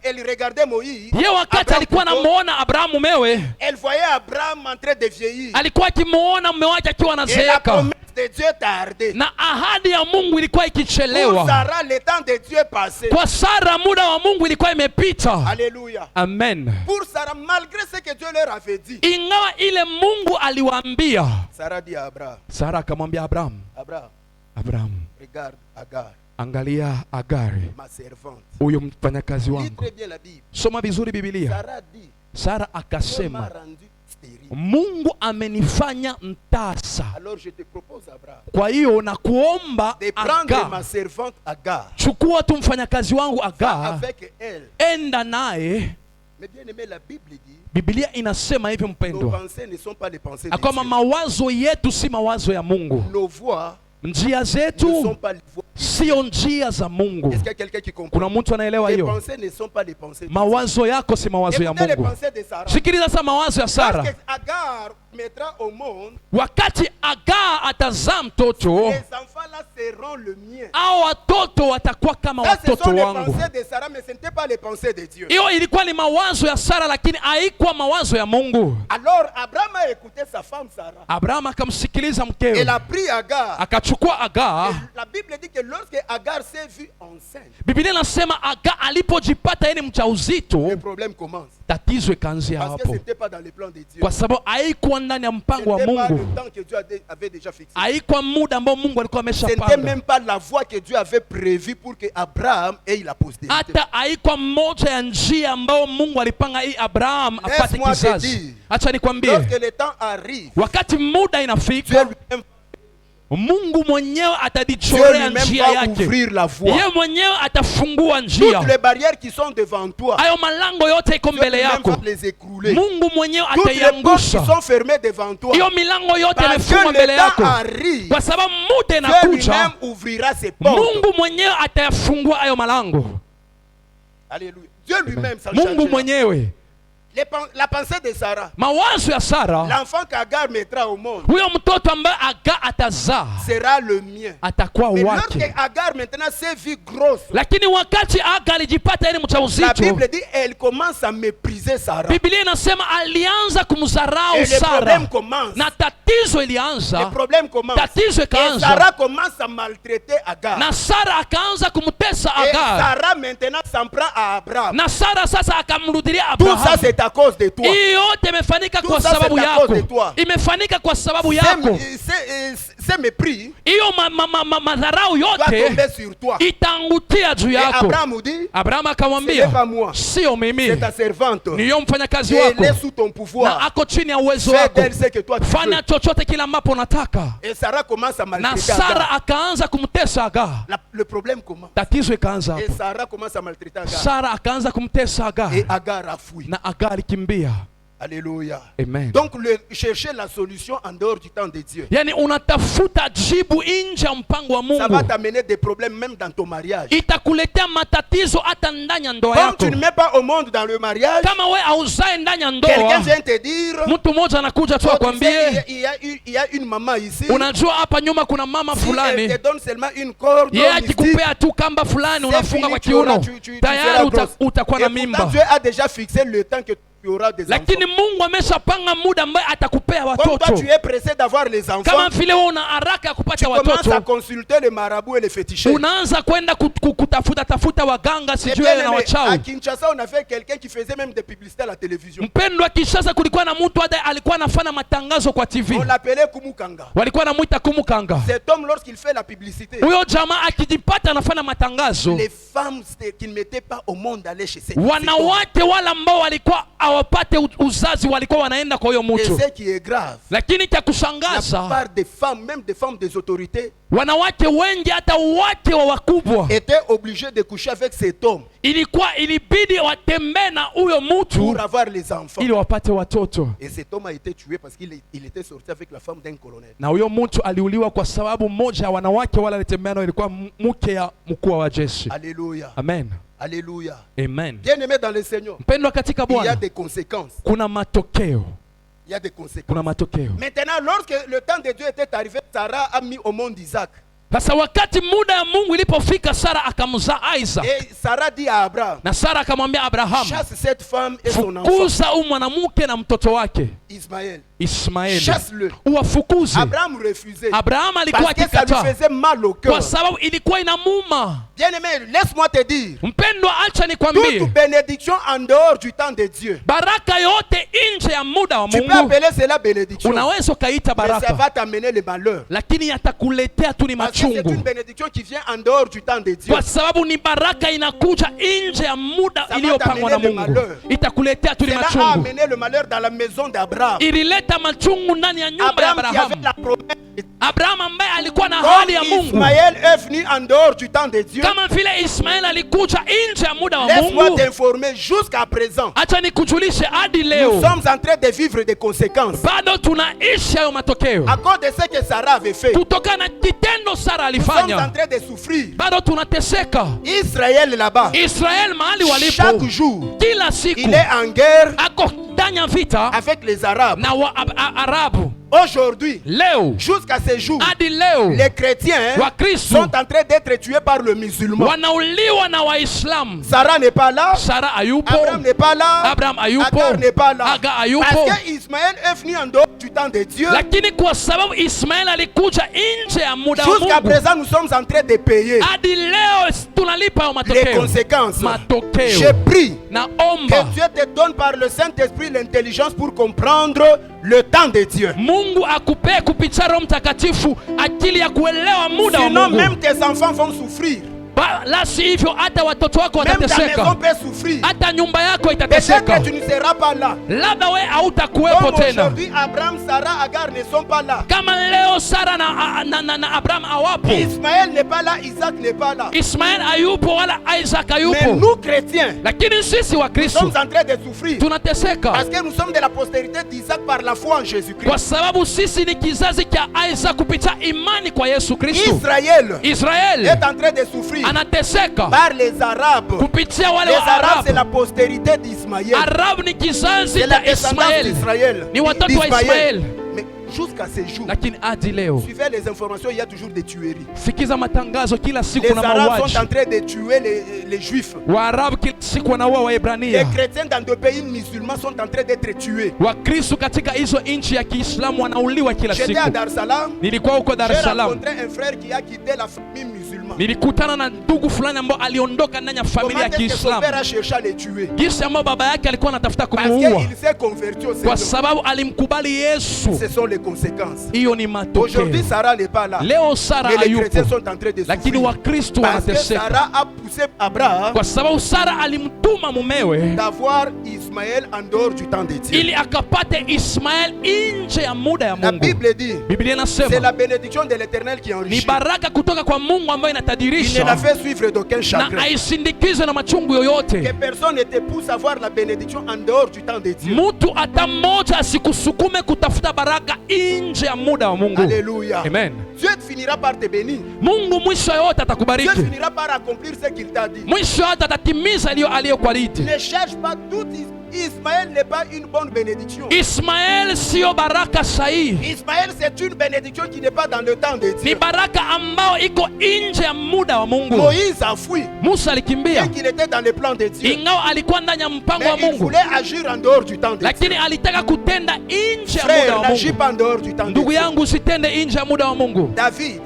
Elle regardait Moïse. Ye wakati Abraham alikuwa plutôt, anamuona Abrahamu mumewe, elle voyait Abraham en train de vieillir. alikuwa akimuona mume wake akiwa Et la anazeeka, promesse de Dieu tardait. na ahadi ya Mungu ilikuwa Pour ikichelewa. Sarah, le temps de Dieu passait. Kwa Sara muda wa Mungu ilikuwa imepita. Alléluia. Amen. Pour Sarah, malgré ce que Dieu leur avait dit, Ingawa ile Mungu aliwaambia, Sarah dit à Abraham, Sara akamwambia Abrahamu, Abraham, Abrahamu, regarde Agar, angalia Agari, ma servante. huyo mfanyakazi Lis wangu. très bien la Bible. Soma vizuri Biblia. Sarah dit, Sara Dieu m'a akasema, rendu stérile. Mungu amenifanya mtasa, Alors je te propose, Abraham, kwa hiyo na kuomba de prendre ma Agar, servante Agar, chukua tu mfanyakazi wangu va Agar, avec elle. enda naye. Mais bien aimé, la Bible dit, Biblia inasema hivyo nos mpendwa, pensées ne sont pas les pensées de kwamba Dieu. mawazo yetu si mawazo ya Mungu, Nos voix njia ne sont zetu pas les voix. sio njia za Mungu. Est-ce qu'il y a quelqu'un qui comprend? Kuna mtu anaelewa Les hiyo? pensées ne sont pas les pensées de Dieu. Mawazo yako si mawazo ya Écoutez les Mungu. pensées de Sarah. Sikiliza sasa mawazo ya Sara. Lorsque Agar mettra au monde, Wakati Agar atazaa mtoto, les enfants là seront le mien. au watoto watakuwa kama Ça, ce sont watoto les wangu. pensées de Sarah, mais ce n'était pas les pensées de Dieu. Hiyo ilikuwa ni mawazo ya Sara, lakini haikuwa mawazo ya Mungu. Alors Abraham a écouté sa femme Sarah. Abrahamu akamsikiliza Elle mkewe, a pris Agar. akachukua Agar. La Bible dit que lorsque Agar s'est vue enceinte, Biblia inasema Agar alipojipata yeye ni le mjauzito, problème commence. tatizo ikaanzia Parce que ce hapo, n'était pas dans les plans de Dieu. kwa sababu haikuwa ndani ya Ce mpango wa n'était pas Mungu, le temps que Dieu avait déjà fixé. haikuwa muda ambao Mungu alikuwa Ce n'était ameshapanga, même pas la voie que Dieu avait prévue pour que Abraham ait la postérité. hata haikuwa moja ya njia ambayo Mungu alipanga ili Abraham apate Laisse-moi te kizazi. dire, Acha nikwambie, lorsque le temps arrive, wakati muda Dieu inafika, lui-même Mungu mwenyewe Dieu atadichorea lui-même njia va yake, ouvrir la voie. yeye mwenyewe atafungua njia. Toutes les barrières qui sont devant toi, Hayo malango yote iko Dieu mbele lui-même yako, va les écrouler. Mungu mwenyewe Toutes les portes qui ataiangusha. sont fermées devant toi, Hiyo milango yote parce imefungwa que mbele le temps yako, arrive, kwa sababu muda Dieu inakuja, lui-même ouvrira ses portes. Mungu mwenyewe atayafungua hayo malango. Alléluia. Dieu lui-même s'en Mungu chargera. mwenyewe. La pensée de Sarah, Mawazo ya Sara, l'enfant qu'Agar mettra au monde, huyo mtoto ambaye Aga atazaa sera le mien. atakuwa Mais lorsque wake. Agar maintenant s'est vue grosse, Lakini wakati Aga alijipata yeye la mjamzito, Bible dit elle commence à mépriser Sarah. Biblia inasema alianza Et kumdharau le Sara, problème commence. na tatizo Le ilianza, problème commence. tatizo Et ikaanza, Sarah commence à maltraiter Agar. na Sara akaanza kumtesa Et Agar, Sarah maintenant s'en prend à Abraham. na Sara sasa akamrudilia Tout ça Abraham. c'est à cause de toi. Hii yote imefanyika Tout kwa ça, sababu c'est à yako, cause de toi. imefanyika kwa sababu yako. Ces mépris Hiyo madharau doit yote tomber sur toi. itaangutia juu Et yako. Abraham dit, Abrahamu ce n'est akamwambia, pas moi, sio mimi, c'est ta servante. ni yo mfanyakazi Et wako, elle est sous ton na pouvoir. ako chini ya uwezo Fais wako, d'elle ce que toi tu veux. fanya chochote kila ambapo unataka. Et Sarah commence à Na maltraiter Sara Agar. akaanza kumtesa Agar, Le problème commence. tatizo ikaanza Et hapo. Sarah commence à maltraiter Agar. Sara akaanza kumtesa Agar, Et Agar a fui. na Agar alikimbia. Alléluia. Amen. Donc chercher la solution en dehors du temps de Dieu, Yani unatafuta jibu nje ya mpango wa ça va Mungu, t'amener des problèmes même dans ton mariage. itakuletea matatizo hata ndani ya ndoa Comme yako. tu ne mets pas au monde dans le mariage, Kama we auzae ndani ya quelqu'un ndoa, vient te dire, mtu mmoja anakuja tu oh, tu akwambie, sais, il y a une maman ici, unajua hapa nyuma kuna mama si elle fulani, te donne seulement une corde yeye mystique, akikupea tu kamba fulani c'est unafunga fini, kwa tu auras- kiuno, tu tayari seras grosse. utakuwa Et na pourtant, mimba. Dieu a déjà fixé le temps que tu auras des Lakini enfants. Mungu ameshapanga muda ambaye atakupea Comme toi, watoto. tu es pressé d'avoir les enfants, Kama vile wewe una haraka ya tu kupata commences à watoto, consulter les marabouts et les féticheurs. unaanza kwenda kutafuta tafuta waganga Et sijui bien na aimé, à wachawi. Kinshasa, on avait quelqu'un qui faisait même des publicités à la télévision. Mpendwa, Kinshasa kulikuwa na mtu hata alikuwa anafanya matangazo kwa TV, On l'appelait Kumukanga. walikuwa anamuita Kumukanga. Cet homme, lorsqu'il fait la publicité, Huyo jamaa akijipata anafanya matangazo, les femmes qui ne mettaient pas au monde allaient chez cet homme. wanawake wale ambao walikuwa hawapate uzazi walikuwa wanaenda kwa huyo Et mtu. ce qui est grave, Lakini cha la kushangaza, plupart des femmes, même des femmes des autorités, wanawake wengi hata wake wa wakubwa étaient obligées de coucher avec cet homme ilibidi watembee na huyo mtu pour avoir les enfants. ili wapate watoto, Et cet homme a été tué parce qu'il était sorti avec la femme d'un colonel. na huyo mtu aliuliwa kwa sababu mmoja ya wanawake wale alitembea nao ilikuwa mke ya mkuu wa jeshi. Alléluia. Amen. Alléluia. Amen. Bien-aimé dans le Seigneur, Mpendwa katika il y a Bwana, des conséquences. kuna matokeo, Il y a des conséquences. kuna matokeo. Maintenant, lorsque le temps de Dieu était arrivé, Sarah a mis au monde Isaac. Sasa wakati muda ya Mungu ilipofika, Sara akamzaa Isaac, Et Sarah dit à Abraham, na Sara akamwambia Abrahamu, chasse cette femme et son enfant, fukuza huyu mwanamke na mtoto wake Ismaël. Ismaeli, Chasse-le. uwafukuze. Abraham refusait. Abrahamu alikuwa Parce que ça lui akikataa faisait mal au cœur. kwa sababu ilikuwa inamuma. Bien-aimé, laisse-moi te dire, Mpendwa, acha toute nikwambie, bénédiction en dehors du temps de Dieu, baraka yote nje ya muda wa tu peux Mungu appeler cela bénédiction, unaweza ukaita mais ça baraka, va t'amener le malheur. lakini yatakuletea tu ni Parce que c'est une machungu, bénédiction qui vient en dehors du temps de Dieu. kwa sababu ni baraka inakuja nje ya muda Ça va iliyopangwa na t'amener le Mungu, malheur. itakuletea tu ni Cela a machungu. amené le malheur dans la maison d'Abraham. Ilileta machungu ndani ya nyumba ya Abraham qui avait Abrahamu. la promesse. Abrahamu ambaye alikuwa na Comme ahadi ya Mungu, Ismaël est venu en dehors du temps de Dieu, kama vile Ismaeli alikuja nje ya muda wa laisse-moi Mungu. t'informer, jusqu'à présent, Acha nikujulishe, hadi nous leo sommes en train de vivre des conséquences. bado tunaishi hayo matokeo À cause de ce que Sarah avait fait, nous kutokana na kitendo Sara sommes en alifanya. train de souffrir. Bado tunateseka. Israël là-bas, Israel mahali chaque walipo, jour, kila siku il est en guerre ako ndani ya vita avec les Arabes. na Arabu. Aujourd'hui, Leo jusqu'à ce jour, hadi leo les chrétiens Wakristo sont en train d'être tués par le musulman. wanauliwa na Waislamu. Sarah n'est pas là, Sara hayupo, Abraham n'est pas là, Abraham hayupo, Agar n'est pas là. Aga Parce hayupo, que Ismaël est venu en dehors du temps temps de Dieu, lakini kwa sababu Ismaeli alikuja nje ya muda wa jusqu'à Mungu, présent, nous sommes en train de payer hadi leo tunalipa hayo les matokeo. conséquences. J'ai Matokeo pris naomba que Dieu te donne par le Saint-Esprit l'intelligence pour comprendre le temps de Dieu. Mungu akupee kupitia Roho Mtakatifu akili ya kuelewa muda wa Sinon, Mungu. même tes enfants vont souffrir. La si hivyo hata watoto wako Même ta maison watateseka, peut souffrir. hata nyumba yako Peut-être itateseka, que tu ne seras pas là. labda we hautakuwepo Comme tena. aujourd'hui, Abraham, Sarah, Agar ne sont pas là. Kama leo Sara na Abraham hawapo, Ismaël n'est pas là, Isaac n'est pas là. Ismael hayupo wala Isaac Mais hayupo, nous, chrétiens, lakini sisi wa nous Kristo sommes en train de souffrir. tunateseka Parce que nous sommes de la postérité d'Isaac par la foi en Jésus-Christ. kwa sababu sisi ni kizazi cha Isaac kupitia imani kwa Yesu Kristo. Israël Israeli est en train de souffrir anateseka par les Arabes. kupitia wale Les wa Arabes, c'est Arabu. la postérité d'Ismaël. Arabu ni kizazi C'est la cha descendance Ismaeli, d'Israël. ni watoto wa Ismaeli. Mais jusqu'à ces jours, Lakini hadi leo suivez les informations, il y a toujours des tueries. sikiza matangazo kila siku Les na Arabes mauaji. sont en train de tuer les Juifs. Waarabu kila siku wanaua Les Waebrania. chrétiens dans deux pays musulmans sont en train d'être tués. Wakristo katika hizo nchi ya Kiislamu wanauliwa kila J'étais siku. à Dar es Salaam. Nilikuwa huko Dar es J'ai Salaam, rencontré un frère qui a quitté la famille musulmane. nilikutana na ndugu fulani ambao aliondoka ndani ya familia Comment ya est-ce que son Kiislamu, père a cherché à les tuer? jinsi ambao baba yake alikuwa anatafuta Parce kumuua qu'il s'est converti au kwa Seigneur. sababu alimkubali Yesu. Ce sont les conséquences. Hiyo ni matokeo. Aujourd'hui, Sarah n'est pas là. Leo Sara Mais les hayupo, chrétiens sont en train de lakini souffrir. Wakristo Parce que wanateseka Sarah a poussé Abraham kwa sababu Sara alimtuma mumewe d'avoir Ismaël en dehors du temps de Dieu. ili akapate Ismael nje ya muda ya La Mungu. Bible dit, Biblia c'est inasema la bénédiction de l'Éternel qui ni enrichit. baraka kutoka kwa Mungu ambayo Il ne inatadirisha la fait suivre d'aucun na chagrin. aisindikize na machungu Que yoyote. personne ne te pousse à voir la bénédiction en dehors du temps de Dieu. Mtu hata mmoja asikusukume kutafuta baraka nje ya muda wa Mungu. Alléluia. Amen. Dieu finira par te bénir. Mungu mwisho yote Dieu atakubariki, finira par accomplir ce qu'il t'a dit. mwisho yote atatimiza aliyokuahidi. Ne cherche pas tout. Ismaël n'est pas une bonne bénédiction. Ismael siyo baraka sahihi, Ismaël, c'est une bénédiction qui n'est pas dans le temps de ni Dieu. baraka ambao iko nje ya muda wa Mungu. Moïse a fui. Musa alikimbia Bien qu'il était dans le plan de Dieu. ingawa alikuwa ndani ya mpango wa Mais il Mungu, voulait agir en dehors du temps de Dieu. lakini alitaka kutenda nje ya muda Frère, wa n'agis Mungu. pas en dehors du temps de Ndugu Dieu. yangu, usitende nje ya muda wa Mungu. David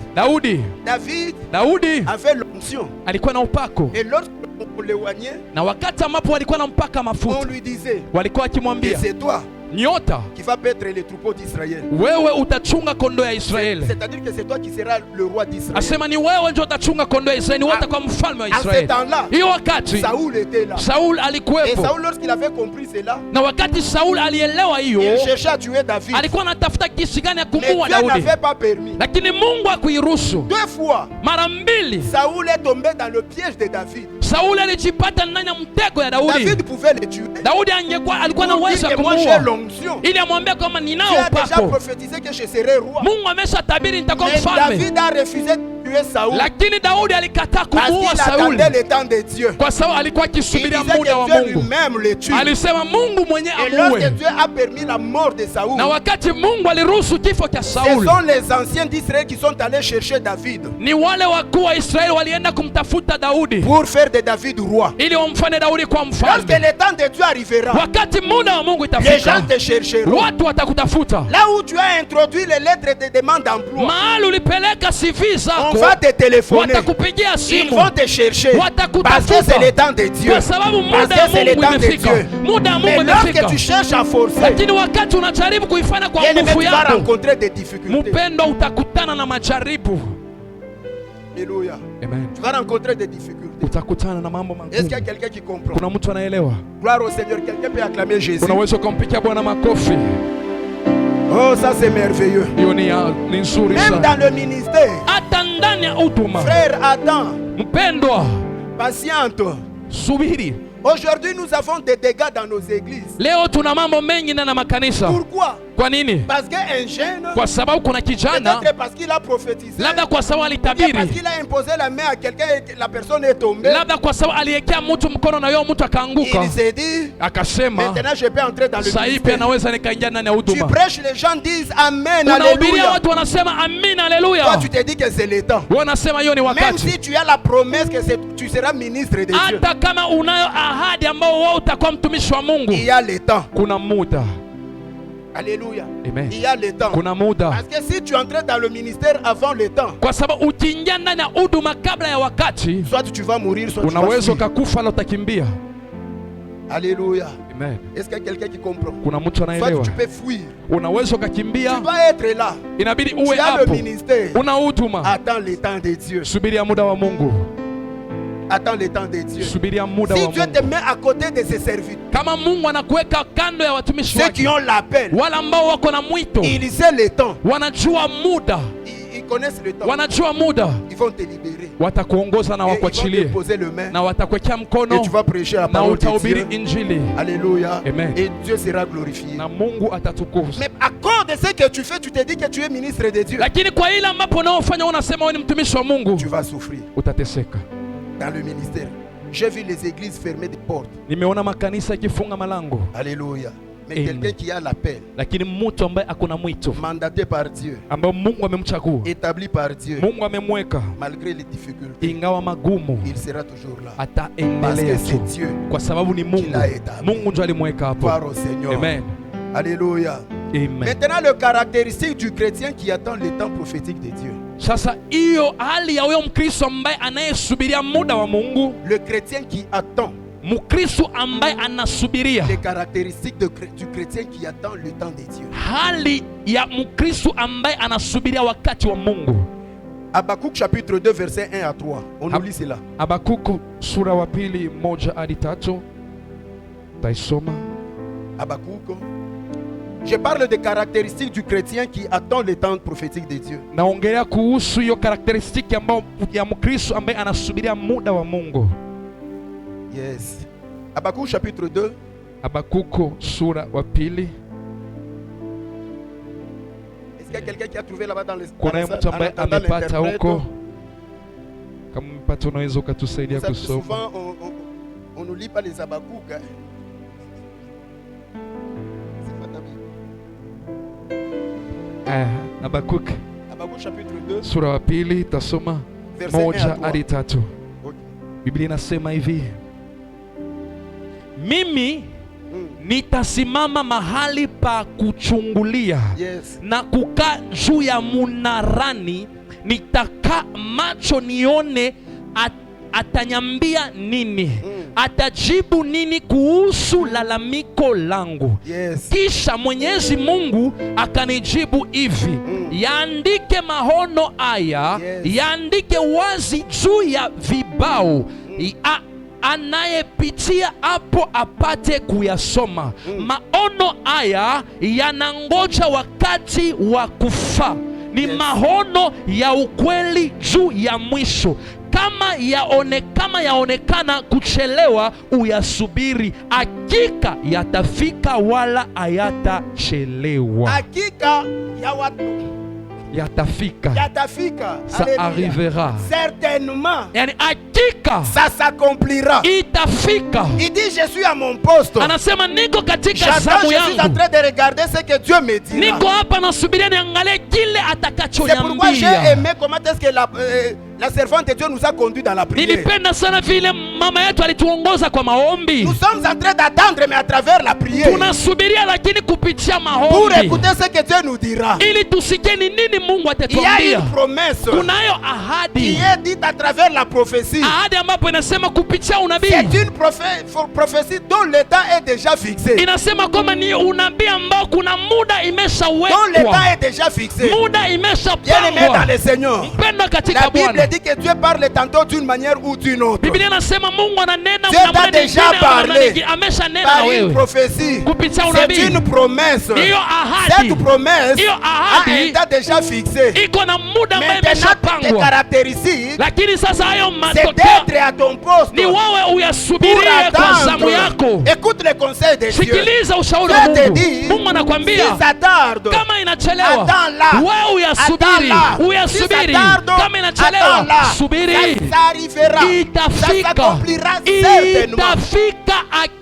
Daudi avait l'onction. alikuwa na upako, Et lorsqu'on l'éloignait, na wakati ambapo walikuwa na mpaka on mafuta, lui disait walikuwa que wakimwambia, c'est toi nyota, qui vas paître les troupeaux d'Israël. wewe utachunga kondoo ya Israeli. C'est-à-dire que c'est toi qui seras le roi d'Israël. Asema ni wewe ndio utachunga kondoo ya Israeli, wote kwa mfalme wa À ce Israeli. temps-là, Hiyo wakati Saoul était là. Saul Et alikuwepo, Saoul, lorsqu'il avait compris cela, na wakati Saul alielewa hiyo, il cherchait à tuer David. alikuwa anatafuta kisi gani ya Mais kumuua Dieu Daudi, n'avait pas permis. lakini Mungu hakuiruhusu. 2 fois, Mara mbili Saoul est tombé dans le piège de David. Sauli alijipata ndani ya mtego ya Daudi. David pouvait le tuer. Daudi alikuwa na Pour dire uwezo wa que moi j'ai kumuua l'onction. ili amwambie kwamba ninao Dieu a déjà upako. prophétisé que je serai roi. Mungu ameshatabiri nitakuwa Mais mfalme, David a refusé de tuer Saoul. lakini Daudi alikataa Parce kumuua qu'il Sauli attendait le temps de Dieu. kwa sababu alikuwa Il akisubiria disait muda wa que Dieu Mungu. lui-même le tue. Alisema Mungu mwenye Et lorsque amuue, Dieu a permis la mort de Saoul, na wakati Mungu aliruhusu kifo cha ce Sauli, sont les anciens d'Israël qui sont allés chercher David ni wale wakuu wa Israeli walienda kumtafuta Daudi pour faire de David roi. ili wamfanye Daudi kwa Lorsque mfalme. le temps de Dieu arrivera, Wakati muda wa Mungu les gens itafika, te chercheront. watu watakutafuta. Là où tu as introduit les lettres de demande d'emploi, Mahali ulipeleka CV on zako, va te téléphoner. watakupigia Ils simu vont te chercher. Watakutafuta. Parce que c'est le temps de Dieu. kwa sababu Parce muda que wa c'est le Mungu temps de imefika. Dieu. Muda wa Mais Mungu lorsque imefika, tu cherches à forcer, lakini wakati unajaribu kuifanya kwa bien-aimé, nguvu tu vas yako, rencontrer des difficultés. mpendo, utakutana na majaribu. Alléluia. Amen. Tu vas rencontrer des difficultés. Utakutana na mambo Est-ce qu'il y a magumu. quelqu'un qui comprend? Kuna mtu anaelewa? Gloire au Seigneur. Quelqu'un peut acclamer Jésus. Unaweza kumpigia Bwana makofi. Oh, ça c'est merveilleux. Hiyo ni nzuri Même sana. dans le ministère, Hata ndani ya huduma, frère, attends, mpendwa, patiente. subiri. Aujourd'hui, nous avons des dégâts dans nos églises. Leo tuna mambo mengi ndani ya makanisa. Pourquoi? Kwa nini? Parce qu'un jeune, Kwa sababu kuna kijana, peut-être parce qu'il a prophétisé, labda kwa sababu ou bien parce alitabiri, qu'il a imposé la main à quelqu'un et que la personne est tombée. labda kwa sababu aliwekea mtu mkono na yeye mtu akaanguka, Il s'est dit, akasema maintenant je peux entrer dans le sasa hivi pia ministère. naweza nikaingia ndani ya Tu huduma. prêches, les gens disent Amen, Unahubiria Alléluia. watu wanasema amina, Toi, haleluya. tu te dis que c'est le temps. Wewe unasema hiyo ni Même wakati, si tu as la promesse que tu seras ministre de Dieu, hata kama unayo ahadi ambao wewe utakuwa mtumishi wa Mungu, il y a le temps. kuna muda. Alléluia. Amen. Il y a le temps. Kuna muda. Parce que si tu entres dans le ministère avant le temps, Kwa sababu ukiingia ndani ya huduma kabla ya wakati, soit tu vas mourir, soit tu vas unaweza fuir. ukakufa au utakimbia. Alléluia. Amen. Est-ce qu'il y a quelqu'un qui comprend? Kuna mtu Soit anaelewa. tu peux fuir. Unaweza ukakimbia, Tu dois être là. inabidi Tu uwe as le hapo. ministère. Una huduma. Attends le temps de Dieu. Subiria muda wa Mungu. Attends le temps de Dieu. Subiria muda Si wa Dieu te Mungu. met à côté de ses serviteurs, Kama Mungu anakuweka kando ya watumishi ceux qui wake, ont l'appel, wale ambao wako na mwito, ils savent le temps. wanajua muda, Ils connaissent le temps. wanajua muda, Ils vont te libérer. watakuongoza na Et ils vont te wakuachilie poser le main. na watakuwekea Et mkono tu vas prêcher la na parole de utahubiri Dieu. injili Alléluia. Amen. Et Dieu sera glorifié. na Mungu atatukuzwa. Mais à cause de ce que tu fais, tu te dis que tu es ministre de Dieu. Lakini kwa ile ambapo unaofanya unasema wewe ni mtumishi wa Mungu, Tu vas souffrir utateseka. dans le ministère. J'ai vu les églises fermer des portes. Nimeona makanisa yakifunga malango, Alléluia. Mais Amen. quelqu'un qui a l'appel, lakini mtu ambaye akuna mwito mandaté par Dieu, ambao Mungu amemchagua, établi par Dieu, Mungu amemweka, malgré les difficultés, ingawa magumu, il sera toujours là. Parce ataendelea que tu, c'est Dieu. kwa sababu ni Mungu. l'a établi. Mungu ndiye alimweka hapo. Gloire au Seigneur. Amen. Alléluia. Amen. Maintenant, le caractéristique du chrétien qui attend le temps prophétique de Dieu. Sasa hiyo hali ya huyo Mkristo ambaye anayesubiria muda wa Mungu, Le chrétien qui attend, Mkristo ambaye anasubiria, les caractéristiques du chrétien qui attend le temps de Dieu. hali ya Mkristo ambaye anasubiria wakati wa Mungu. Habakkuk chapitre 2 verset 1 à 3. On nous lit cela. Habakuku sura wa pili 1 hadi 3. Taisoma. Habakkuk. Je parle des caractéristiques du chrétien qui attend le temps prophétique de Dieu. Naongelea kuhusu hiyo karakteristiki ambayo ya Mkristo ambaye anasubiria muda wa Mungu. Yes. Habakkuk chapitre 2. Habakuku sura wa pili. Est-ce qu'il y a quelqu'un qui a trouvé là-bas dans les Kuna mtu ambaye amepata huko? Kama umepata unaweza ukatusaidia kusoma. Souvent on ne lit pas les Habakkuk. Hein. C'est pas ta Bible. Habakuku Habakkuk chapitre 2 sura wa pili tasoma verset 1 1 à hadi 3. 3. Okay. Biblia inasema hivi: mimi nitasimama mahali pa kuchungulia, Yes. na kukaa juu ya munarani, nitakaa macho nione atanyambia nini, atajibu nini kuhusu lalamiko langu. Yes. Kisha Mwenyezi Mungu akanijibu hivi, yaandike maono haya, Yes. yaandike wazi juu ya vibao, anayepitia hapo apate kuyasoma. Maono haya yanangoja wakati wa kufa. Ni Yes. maono ya ukweli juu ya mwisho. Kama yaonekana kuchelewa, uyasubiri, hakika yatafika wala hayatachelewa. Hakika ya watu Yatafika, yatafika. ça Alléluia. arrivera. Certainement. Yani hakika Ça s'accomplira. itafika. Il dit je suis à mon poste. Anasema niko katika J'attends, zamu je suis en yangu, train de regarder ce que Dieu me dit. niko hapa nasubiria niangalie kile C'est pourquoi j'ai atakachoniambia. aimé comment est-ce que la servante de Dieu nous a conduits dans la prière. Nilipenda sana vile mama yetu alituongoza kwa maombi. Nous sommes en train d'attendre, mais à travers la prière, Tunasubiria lakini kupitia pour maombi, écouter ce que Dieu nous dira. ili tusikie ni nini Mungu Il y a atatuambia. une promesse Kunayo qui ahadi, est dite à travers la prophétie. ahadi ambapo inasema kupitia C'est unabii, une prophétie dont le temps est déjà fixé. inasema kwamba ni unabii ambao kuna muda Dont le imeshawekwa, temps est déjà fixé. muda Bien-aimé dans imeshapangwa. le Seigneur. Mpendwa katika La Bible Bwana, dit que Dieu parle tantôt d'une manière ou d'une autre. Biblia inasema Mungu ananena Dieu namna t'a déjà nyingine ama namna parlé nyingine. Ameshanena par na une wewe prophétie. kupitia C'est unabii. une promesse. Hiyo ahadi Cette promesse hiyo a un ahadi temps déjà fixé. iko na muda ambayo Maintenant, tes imeshapangwa, caractéristiques, lakini sasa hayo c'est matokeo d'être à ton poste ni wewe pour uyasubirie kwa zamu yako. attendre. Écoute les conseils de Dieu. Sikiliza ushauri wa Dieu te Mungu. dit, Mungu anakwambia si ça tarde, kama inachelewa, attends là, wewe uyasubiri, attends là. Si ça subiri, tarde, kama inachelewa, attends-la. subiri, Ça arrivera. Ça itafika, s'accomplira certainement. itafika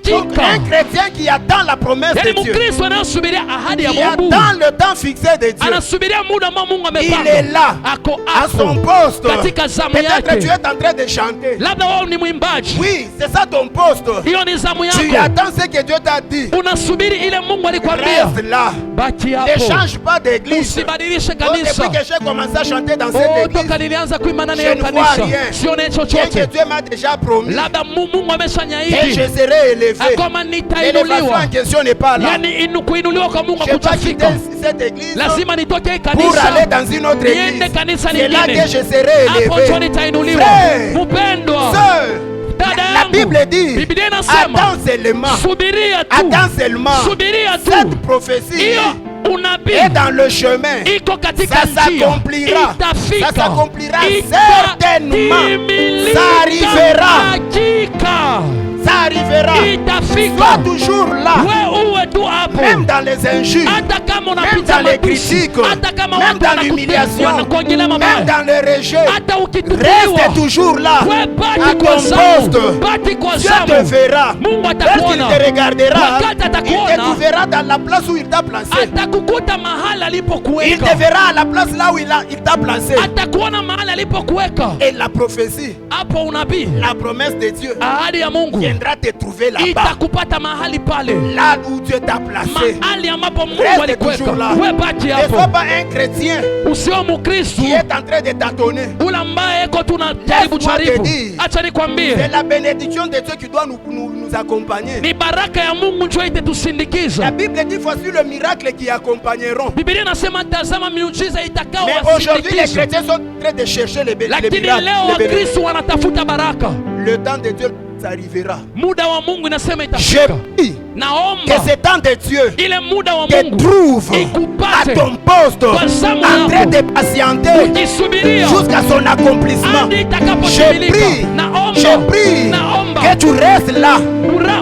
Donc un hakika. chrétien qui attend la promesse Yani de Dieu, Mkristo anayosubiria ahadi ya qui Mungu, attend le temps fixé de Dieu, anasubiria muda ambao Mungu il est amepanga, là, ako à son hapo poste. katika zamu Peut-être que tu yake. es en train de chanter. Labda wewe ni mwimbaji, Oui, c'est ça ton poste. hiyo ni zamu Tu yako, attends ce que Dieu t'a dit. unasubiri ile Mungu alikwambia. Reste là. Baki Ne hapo, change pas d'église. usibadilishe Oh, depuis kanisa. que j'ai commencé à chanter dans cette Oh, église, toka nilianza kuimba ndani je ya ne vois kanisa rien. sione bien que chochote, Dieu m'a déjà promis labda Mungu et je ameshanyaidi serai élevé. akoma L'élévation nitainuliwa. en question n'est pas là. Yani kuinuliwa kwa Mungu Je vais pas quitter hakutafika, cette église lazima nitoke hii pour aller kanisa dans une autre niende église. kanisa C'est là que lingine, je serai hapo ndio élevé. nitainuliwa. Frère, Mpendwa Sœur, dada la Bible yangu, dit, Biblia inasema attends seulement, subiria tu, attends seulement. subiria tu, Cette prophétie hiyo est unabii dans le chemin. iko katika Ça njia, s'accomplira. itafika, Ça s'accomplira certainement. itatimilika Ça arrivera. hakika, Ça arrivera. itafika. Sois toujours là. We uwe tu hapo, Même dans les injures, hata kama même unapita dans les matusi, critiques, hata kama même watu dans l'humiliation, wanakuongelea même mabaya, dans le rejet. hata ukitupiwa, Reste toujours là. we baki À kwa ton zamu, poste. baki kwa Dieu te zamu. verra. Mungu Lorsqu'il atakuona, te regardera, wakati il te atakuona, trouvera dans la place où il t'a placé. atakukuta mahali Il alipokuweka, te verra à la place là où il t'a placé. atakuona mahali alipokuweka. Et la prophétie, Hapo unabii, la promesse de Dieu ahadi ya Mungu viendra te trouver là-bas. itakupata mahali pale, Là où Dieu t'a placé. mahali ambapo Mungu Reste alikuweka. toujours là. We baki Ne sois hapo, pas un chrétien usio Mkristo qui est en train de tâtonner. ule ambaye eko tunajaribu Laisse-moi te jaribu. dire. Acha nikwambie, C'est la bénédiction de Dieu qui doit nous accompagner. ni baraka ya Mungu njoo La itetusindikiza. Bible dit voici le miracle qui accompagneront. Biblia inasema tazama miujiza itakao Mais aujourd'hui, les wasindikiza. chrétiens sont en train de chercher les Lakini miracles. leo les bénédictions. Wakristo wanatafuta baraka, Le temps de Dieu arrivera. muda wa Mungu inasema Je itafika. prie que Naomba ce temps de Dieu ile muda wa te Mungu trouve à ikupate ton poste kwa zamu en train yako, de patienter ukisubiria jusqu'à son accomplissement. hadi Je itakapotimilika. prie, Naomba, je prie naomba que tu restes là.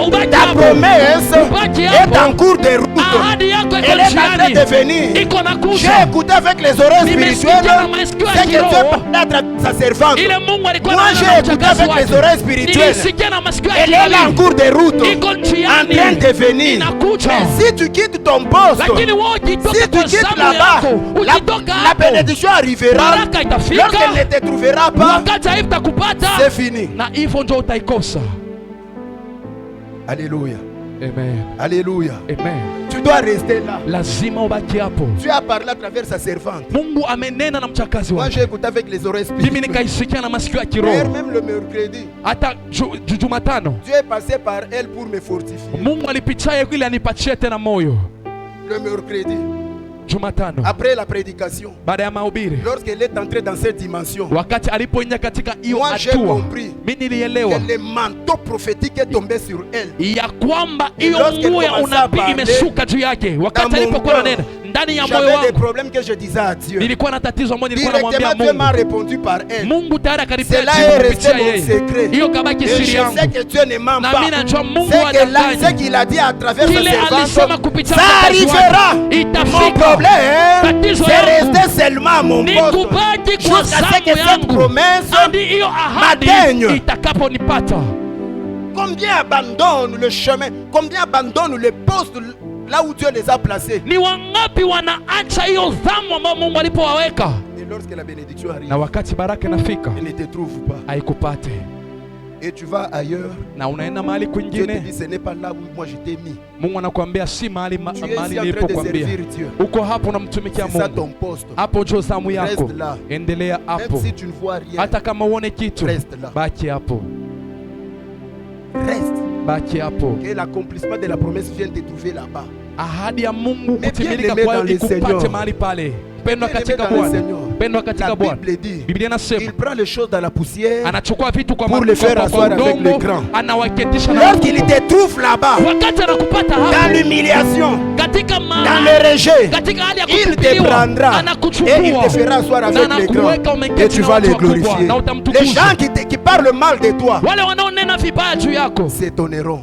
ubaki Ta hapo, promesse ubaki est hapo. en cours de route. Ahadi yako iko Elle est en train njiani, de venir. iko na J'ai kuja. écouté avec les oreilles Nimesikia spirituelles na masikio ya ce que Dieu kiroho. parlait à travers sa servante. Ile Mungu alikuwa Moi, anaona j'ai na écouté mchakazi avec les wake. oreilles spirituelles. Nilisikia na masikio ya Elle est là en kiroho, cours de route, iko en njiani, train de venir. inakuja. Mais si tu quittes ton poste, Lakini wewe ukitoka si tu kwa quittes zamu là-bas, yako, ukitoka la hapo, bénédiction arrivera. baraka itafika. Lorsqu'elle ne te trouvera pas, Wakati haitakupata, c'est fini. na hivyo ndio utaikosa. Alléluia. Amen. Alléluia. Amen. Tu dois rester là. Lazima ubaki hapo. Dieu a parlé à travers sa servante. Mungu amenena na mchakazi Moi, wake. j'ai écouté avec les oreilles Mimi spirituelles. nikaisikia na masikio ya D'ailleurs, kiroho. même le mercredi, Hata Jumatano Dieu est passé par elle pour me fortifier. Mungu alipitia ili anipatie tena moyo. Le mercredi, Jumatano après la prédication, baada ya mahubiri, lorsqu'elle est entrée dans cette dimension, wakati alipoingia katika hiyo moi j'ai hatua, compris mimi nilielewa que le manteau prophétique est tombé sur elle. ya kwamba hiyo lorsqu'elle nguo ya commença à unabii parler, imeshuka juu yake. Wakati dans mon alipokuwa cœur, nanena ndani ya moyo J'avais des wangu, problèmes que je disais à Dieu. nilikuwa na tatizo moja, nilikuwa namwambia Directement, Dieu m'a Mungu. répondu par elle. Mungu tayari akanipea Cela jibu est kupitia resté mon yeye. secret. Hiyo kabaki Et siri je yangu. sais que Dieu ne ment Na pas. mimi najua Mungu Ce hadanganyi. qu'il a dit à travers sa Kile alisema servante, kupitia ça mchakazi wake, arrivera. Mon itafika. problème, Tatizo c'est yangu rester seulement à mon ni poste. kubaki kwa Jusqu'à ce zamu que cette yangu promesse hadi hiyo ahadi m'atteigne. itakaponipata. Combien abandonnent le chemin, combien abandonnent le poste là où Dieu les a placés. Ni wangapi wanaacha hiyo zamu ambayo Mungu alipowaweka, Et lorsque la bénédiction arrive, na wakati baraka inafika elle ne te trouve pas. haikupate, Et tu vas ailleurs, na unaenda mahali Dieu te kwingine, dit ce n'est pas là où moi je t'ai mis. Mungu anakuambia si mahali Tu es ici mahali en train de nilipokuambia. servir Dieu. Uko hapo unamtumikia C'est ça Mungu, ton poste. hapo ndio zamu yako. Reste là. Endelea Même hapo, si tu ne vois rien, hata kama uone kitu, reste là. baki hapo, Reste. baki hapo. Que l'accomplissement de la promesse vienne te trouver là-bas. Ahadi ya Mungu Mais kutimilika bien-aimé kwayo dans le ikupate Seigneur. mahali pale. Pendwa Bien-aimé katika dans le Bwana, Seigneur. pendwa katika La Bwana. Bible dit, Biblia inasema il prend les choses dans la poussière. anachukua vitu kwa Pour le faire kwa asseoir avec udongo, les grands. anawaketisha na Lorsqu'il wakubwa. te trouve là-bas, Wakati anakupata dans hapo l'humiliation, katika dans mahali, le rejet, katika hali ya il te kutupiliwa, prendra et il anakuchukua te fera asseoir na avec les anakuweka grands. Et umeketi tu na vas watu les wakubwa glorifier. na Les utamtukuza. gens qui parlent mal de toi Wale wanaonena vibaya juu yako s'étonneront.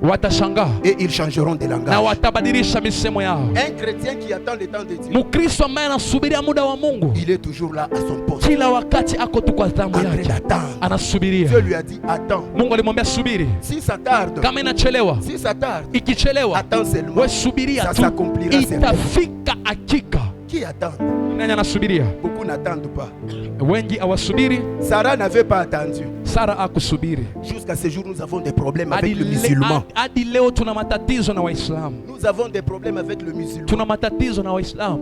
watashangaa et ils changeront de na langage. watabadilisha misemo yao. Un chrétien qui attend le temps de Dieu, Mkristo ambaye anasubiria muda wa Mungu il est toujours là à son poste. kila wakati ako tu kwa zamu En train yake, d'attendre. anasubiria. Dieu lui a dit attends. Mungu alimwambia subiri, Si ça tarde, kama inachelewa, si ça tarde, ikichelewa, attends seulement. we subiria Ça tu, s'accomplira certainement. itafika hakika. Qui attend? Nani anasubiria? Beaucoup n'attendent pas. Wengi awasubiri. Sarah n'avait pas attendu. Sara akusubiri. Jusqu'à ce jour, nous avons des problèmes Hadi avec le le- musulman. hadi leo tuna matatizo na Waislamu, Nous avons des problèmes avec le musulman. tuna matatizo na Waislamu.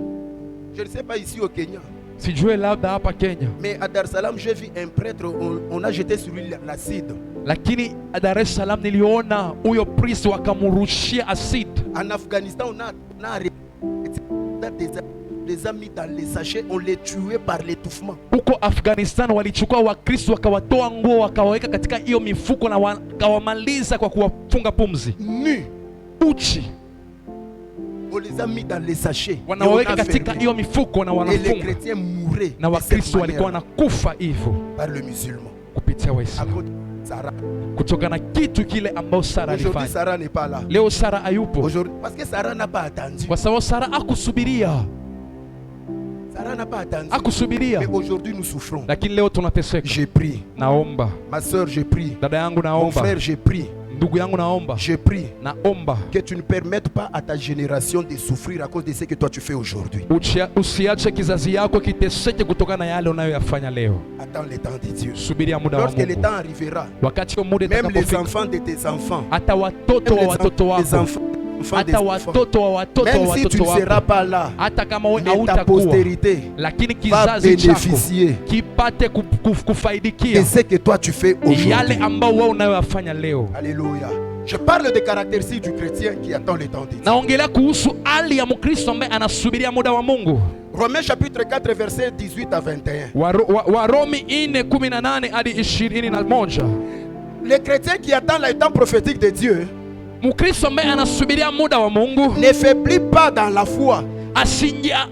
Je ne sais pas ici au Kenya, Sijue labda hapa Kenya, mais à Dar es Salaam, j'ai vu un prêtre, on a jeté sur lui l'acide. lakini Dar es Salaam niliona huyo priest wakamurushia acid. En Afghanistan, on a arrêté des amis dans les sachets, on les tuait par l'étouffement. Huko Afghanistan walichukua Wakristo wakawatoa nguo wakawaweka katika hiyo mifuko na wakawamaliza kwa kuwafunga pumzi, Nus, uchi on les a mis dans les sachets. Et on wanaweka a katika fermé. hiyo mifuko na Et les wanafunga, chrétiens mouraient na de cette Wakristo walikuwa manière wanakufa hivyo par le musulman. kupitia À Waislamu cause de Sarah. kutokana na kitu kile ambao Sara Aujourd'hui, alifanya. Sarah n'est pas là. Leo Sara hayupo Aujourd'hui, parce que Sarah n'a pas attendu. kwa sababu Sara akusubiria, Sarah n'a pas attendu. akusubiria, Mais aujourd'hui, nous souffrons. lakini leo tunateseka. J'ai pris. Naomba Ma soeur, j'ai pris. dada yangu, Mon naomba frère, j'ai pris. ndugu yangu, naomba J'ai pris. naomba Que tu ne permettes pas à ta génération de souffrir à cause de ce que toi tu fais aujourd'hui. usiache kizazi yako kiteseke kutokana na yale unayoyafanya leo. Attends le temps de Dieu. Subiria muda wa Lorsque le Mungu, temps arrivera, wakati wa muda même les itakapofika, enfants de tes enfants, hata watoto wa watoto les wako, enfants des hata enfants, watoto wa watoto wa même si tu watoto ne seras wako, pas là, hata kama wewe mais ta hautakuwa, postérité lakini va kizazi chako bénéficier kipate de kufaidikia ce que toi tu fais yale aujourd'hui. ambao wewe unayoyafanya leo. Alléluia. Je parle des caractéristiques du chrétien qui attend le temps de Dieu. Naongelea kuhusu hali ya Mkristo ambaye anasubiria muda wa Mungu. Romains chapitre 4 verset 18 à 21. Warumi 4:18 hadi 21. Le chrétien qui attend le temps prophétique de Dieu Mkristo ambaye anasubiria muda wa Mungu ne faiblit pas dans la foi. asinja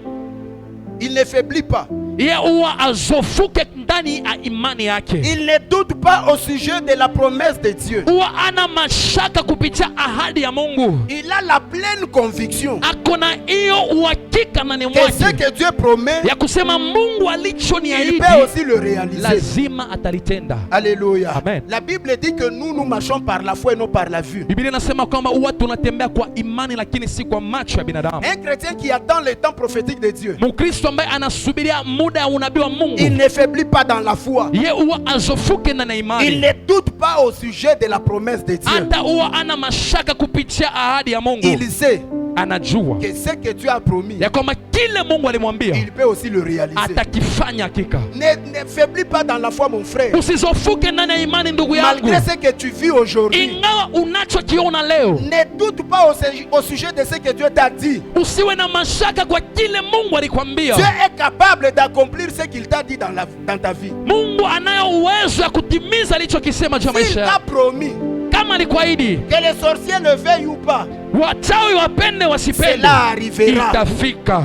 Il ne faiblit pas. ye huwa azofuke ndani ya imani yake, Il ne doute pas au sujet de la promesse de Dieu. huwa ana mashaka kupitia ahadi ya Mungu, Il a la pleine conviction ako na hiyo uhakika ndani que ce mwake que Dieu promet, ya kusema Mungu il alichoniahidi peut aussi le réaliser. lazima atalitenda. Alléluia. Amen. La Bible dit que nous marchons par la foi et non par la vue. Biblia inasema kwamba huwa tunatembea kwa imani lakini si kwa macho ya binadamu. Un chrétien qui attend le temps prophétique de Dieu, Mkristo ambaye anasubiria muda wa unabii wa Mungu, il ne faiblit pas dans la foi. ye huwa azofuke ndani ya Il imani, ne doute pas au sujet de la promesse de Dieu. hata huwa ana mashaka kupitia ahadi ya Mungu. Il sait Anajua que ce que Dieu a promis, ya kwamba kile Mungu alimwambia il peut aussi le réaliser. atakifanya hakika. Ne faiblis pas dans la foi, mon frère. Usizofuke ndani ya imani ndugu yangu, Malgré ce que tu vis aujourd'hui, ingawa unachokiona leo, ne doute pas au sujet de ce que Dieu t'a dit. usiwe na mashaka kwa kile Mungu alikwambia. Dieu est capable d'accomplir ce qu'il t'a dit dans ta vie. Mungu anayo uwezo ya kutimiza alichokisema juu ya S'il maisha t'a yako. promis, Kama alikuahidi, que les sorciers le veuillent ou pas, wachawi wapende wasipende, cela arrivera. itafika.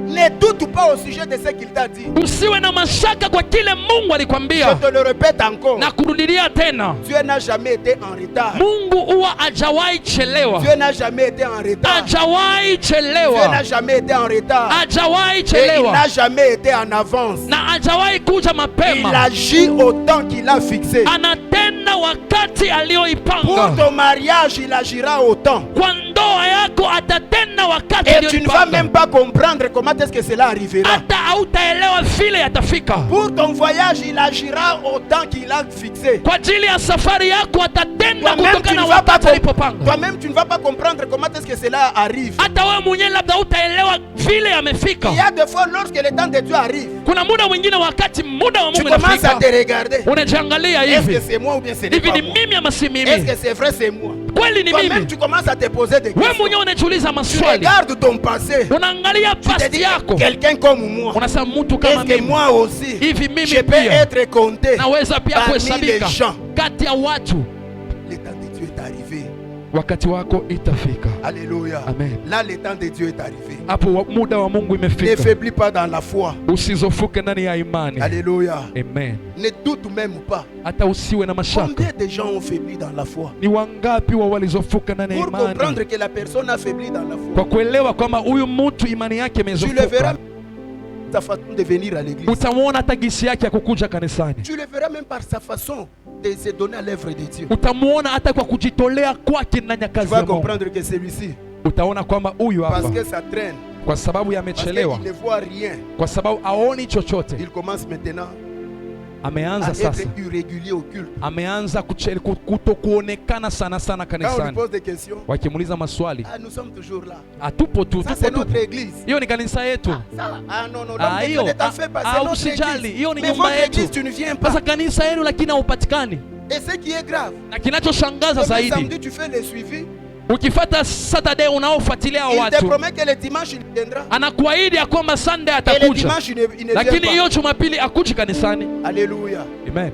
Ne doute pas au sujet de ce qu'il t'a dit. Usiwe na mashaka kwa kile Mungu Je alikwambia. te le répète encore. Na kurudilia tena, Dieu n'a jamais été en retard. Mungu huwa hajawahi chelewa, Dieu n'a jamais été en retard. hajawahi Dieu n'a chelewa, jamais été en retard. hajawahi Et il chelewa, n'a jamais été en avance. na hajawahi kuja Il mapema. agit au temps qu'il a fixé. Anatenda wakati Pour alioipanga. ton mariage, il agira au temps. Kwa ndoa yako atatenda wakati Et tu ne vas même alioipanga, pas comprendre comment est-ce que cela arrivera. hata hautaelewa vile yatafika. Pour ton voyage, il agira au temps qu'il a fixé. Kwa ajili ya safari yako atatenda Toi-même, tu kutokana ne na vas pas wakati alipopanga. toi-même, tu ne vas pas comprendre comment est-ce que cela arrive. Hata wewe mwenyewe labda utaelewa vile yamefika. Il y a des fois, lorsque le temps de Dieu arrive, Kuna muda mwingine wakati muda wa tu Mungu commences à unafika, te regarder. unajiangalia Est-ce que hivi, c'est moi ou bien ce n'est hivi pas ni moi? mimi ama si Est-ce mimi? que c'est vrai, c'est moi? Kweli ni Toi-même, mimi? tu commences à te poser des Wewe questions. mwenyewe unajiuliza Tu maswali, regardes ton passé. unaangalia Tu te past dis, yako, quelqu'un comme moi, unasema mtu est-ce kama que mimi moi aussi, hivi mimi je peux pia être compté naweza pia parmi les kuhesabika gens? kati ya watu. Le temps de Dieu est arrivé. wakati wako itafika. Alléluia. Amen. Là, le temps de Dieu est arrivé. Hapo muda wa Mungu Ne imefika. faiblis pas dans la foi. Usizofuke ndani ya imani. Alléluia. Amen. Ne doute même pas. Hata usiwe na mashaka. Combien de gens ont faibli dans la foi? Ni wangapi wa walizofuka ndani ya Pour comprendre imani? que la personne a faibli dans la foi, Kwa kuelewa kwamba huyu mtu imani yake tu le imezofuka. verras sa façon de venir à l'église. Utamwona hata gisi yake ya kukuja kanisani. Tu le verras même par sa façon de se donner à l'œuvre de Dieu. Utamwona hata kwa kujitolea kwake ndani ya Tu kazi vas ya Mungu. comprendre que celui-ci, Utaona kwamba huyu parce hapa que ça traîne, kwa sababu parce yamechelewa, qu'il ne voit rien, kwa sababu aoni chochote, il commence maintenant à ameanza être sasa, irrégulier au culte. ameanza kutokuonekana sana sana Quand on lui kanisani. pose des questions, Wakimuuliza maswali, ah, nous sommes toujours là. hatupo tu, Ça, tupo c'est tu. notre église. Hiyo ni kanisa yetu. Ah non, non, Ah, l'homme de Dieu hiyo, ne t'en fait pas, ah, c'est notre usijali, église. hiyo ni Mais nyumba votre église, yetu. tu ne viens pas. Sasa kanisa yenu lakini haupatikani, Et ce qui est grave, na kinachoshangaza le zaidi, samedi, tu fais le suivi. ukifata Saturday unaofuatilia Il te watu, promet que le dimanche, il viendra. anakuahidi ya kwamba Sunday Et le atakuja, dimanche, il ne lakini vient hiyo Jumapili akuji kanisani. pas. Alléluia. Amen.